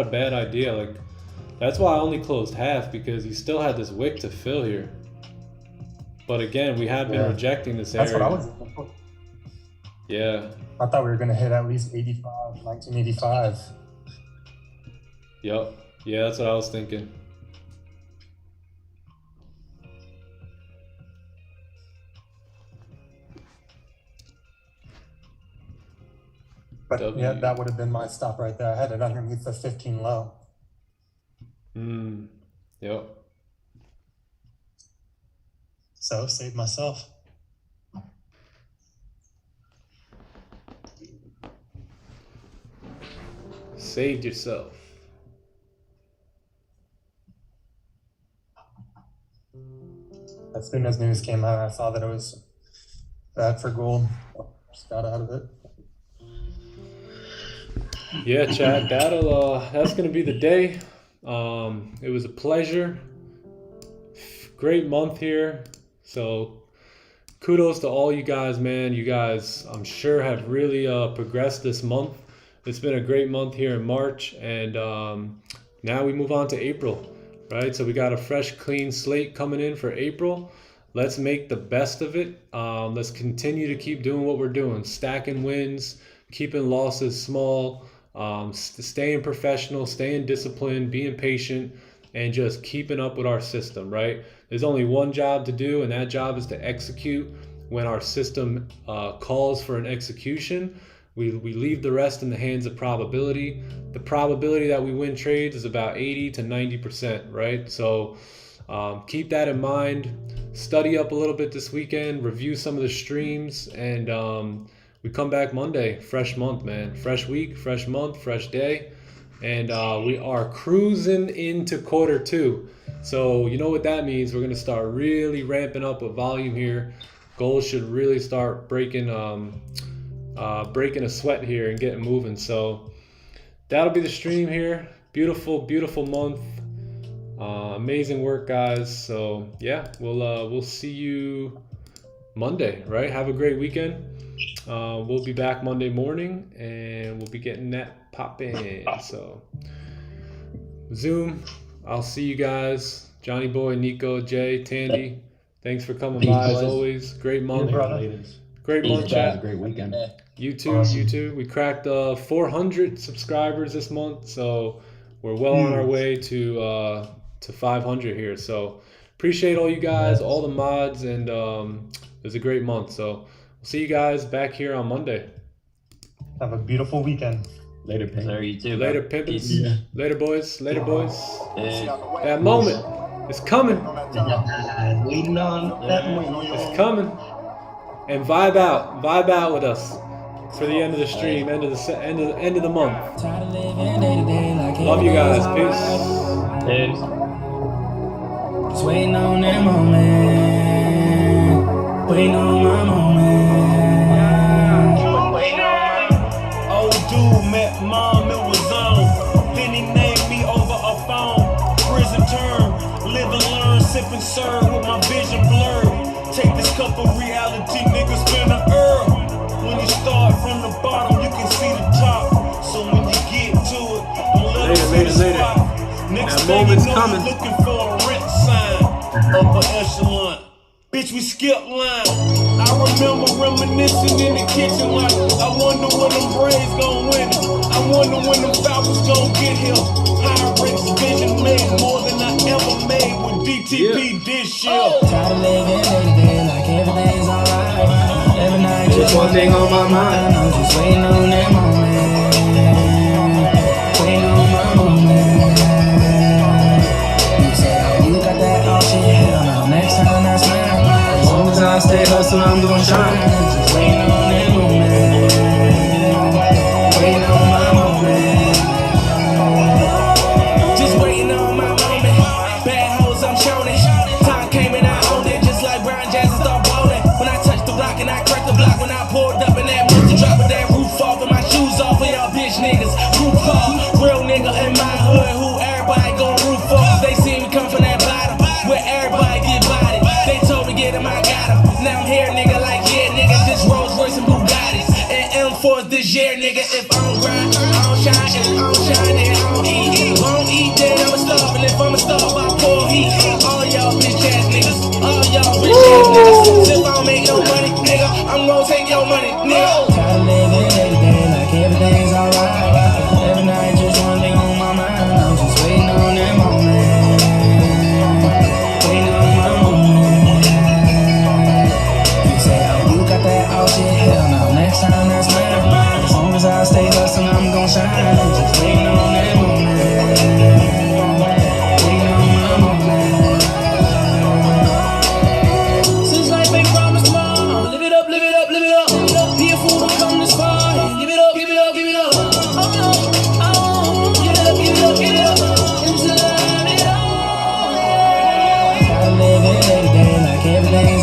bad idea. Like that's why I only closed half, because you still had this wick to fill here. But again, we have been rejecting this that's area. what I was looking for. Yeah. I thought we were gonna hit at least 85, 1985. Yep. Yeah, that's what I was thinking. But yeah, that would have been my stop right there. I had it underneath the 15 low. Yep. So saved myself. Saved yourself. As soon as news came out, I saw that it was bad for gold. Just got out of it. Yeah, chat. That's gonna be the day. It was a pleasure. Great month here. So kudos to all you guys, man. You guys, I'm sure, have really progressed this month. It's been a great month here in March, and now we move on to April, right? So we got a fresh, clean slate coming in for April. Let's make the best of it. Let's continue to keep doing what we're doing, stacking wins, keeping losses small, staying professional, staying disciplined, being patient, and just keeping up with our system, right? There's only one job to do, and that job is to execute. When our system calls for an execution, we leave the rest in the hands of probability. The probability that we win trades is about 80 to 90%, right? So keep that in mind. Study up a little bit this weekend, review some of the streams, and we come back Monday. Fresh month, man. Fresh week, fresh month, fresh day. And we are cruising into quarter 2. So you know what that means. We're going to start really ramping up with volume here. Gold should really start breaking a sweat here and getting moving. So that'll be the stream here. Beautiful, beautiful month. Amazing work, guys. So yeah, we'll see you Monday, right? Have a great weekend. We'll be back Monday morning, and we'll be getting that popping. So Zoom, I'll see you guys. Johnny Boy, Nico, Jay, Tandy, thanks for coming by as always. Great month. Great month, chat. Great weekend. You too, you too. We cracked 400 subscribers this month, so we're well on our way to 500 here. So appreciate all you guys, all the mods, and it was a great month. So we'll see you guys back here on Monday. Have a beautiful weekend. Later, Pimp. Sorry, you too. Later, pimpins. Later, boys. Later, boys. That moment is coming. Waiting on that moment. It's coming. And vibe out with us for the end of the stream, end of the month. Love you guys. Peace. Just waiting on that moment. Waiting on my moment. Old dude met mom, it was on. Then he named me over a phone. Prison term, live and learn, sip and serve with my vision blurred. Take this cup of reality, niggas finna earn. When you start from the bottom, you can see the top. So when you get to it, don't let it see the spot. Next thing you know, you're looking for a rent sign. Upper echelon. Bitch, we skip line. I remember reminiscing in the kitchen like, I wonder when them Braves gon' win it. I wonder when them Falcons gon' get here. High rates vision made more than I ever made when DTP this year. Tired of living day to day like everything's alright. Every night just one thing on my mind. I'm just waiting on that moment. Waiting on my moment. You say, oh, you got that option, hell no. Next time that's mine. As long as I stay hustling, I'm gonna shine. Just waiting on that moment. Waiting on my moment. Just waiting on my moment. Bad hoes, I'm showing it. Time came and I owned it. Just like Brian Jackson start bowling. When I touched the block and I cracked the block. When I poured up in that monster drop with that roof off and my shoes off for y'all bitch niggas. Roof off, real nigga in my hood who everybody gon' roof off. They see me come from that bottom where everybody get bodied. They told me get him, I got him. Now I'm here, nigga, like yeah, nigga. Just Rolls Royce and Bugattis and M4s this year, nigga. If I don't grind, I don't shine. If I don't shine, then I don't eat. If I don't eat, then I'ma starve. And if I'ma starve, I pour heat. All y'all bitch ass niggas, all y'all rich ass niggas. If I don't make no money, nigga, I'm gon' take your money, nigga. day, like everything's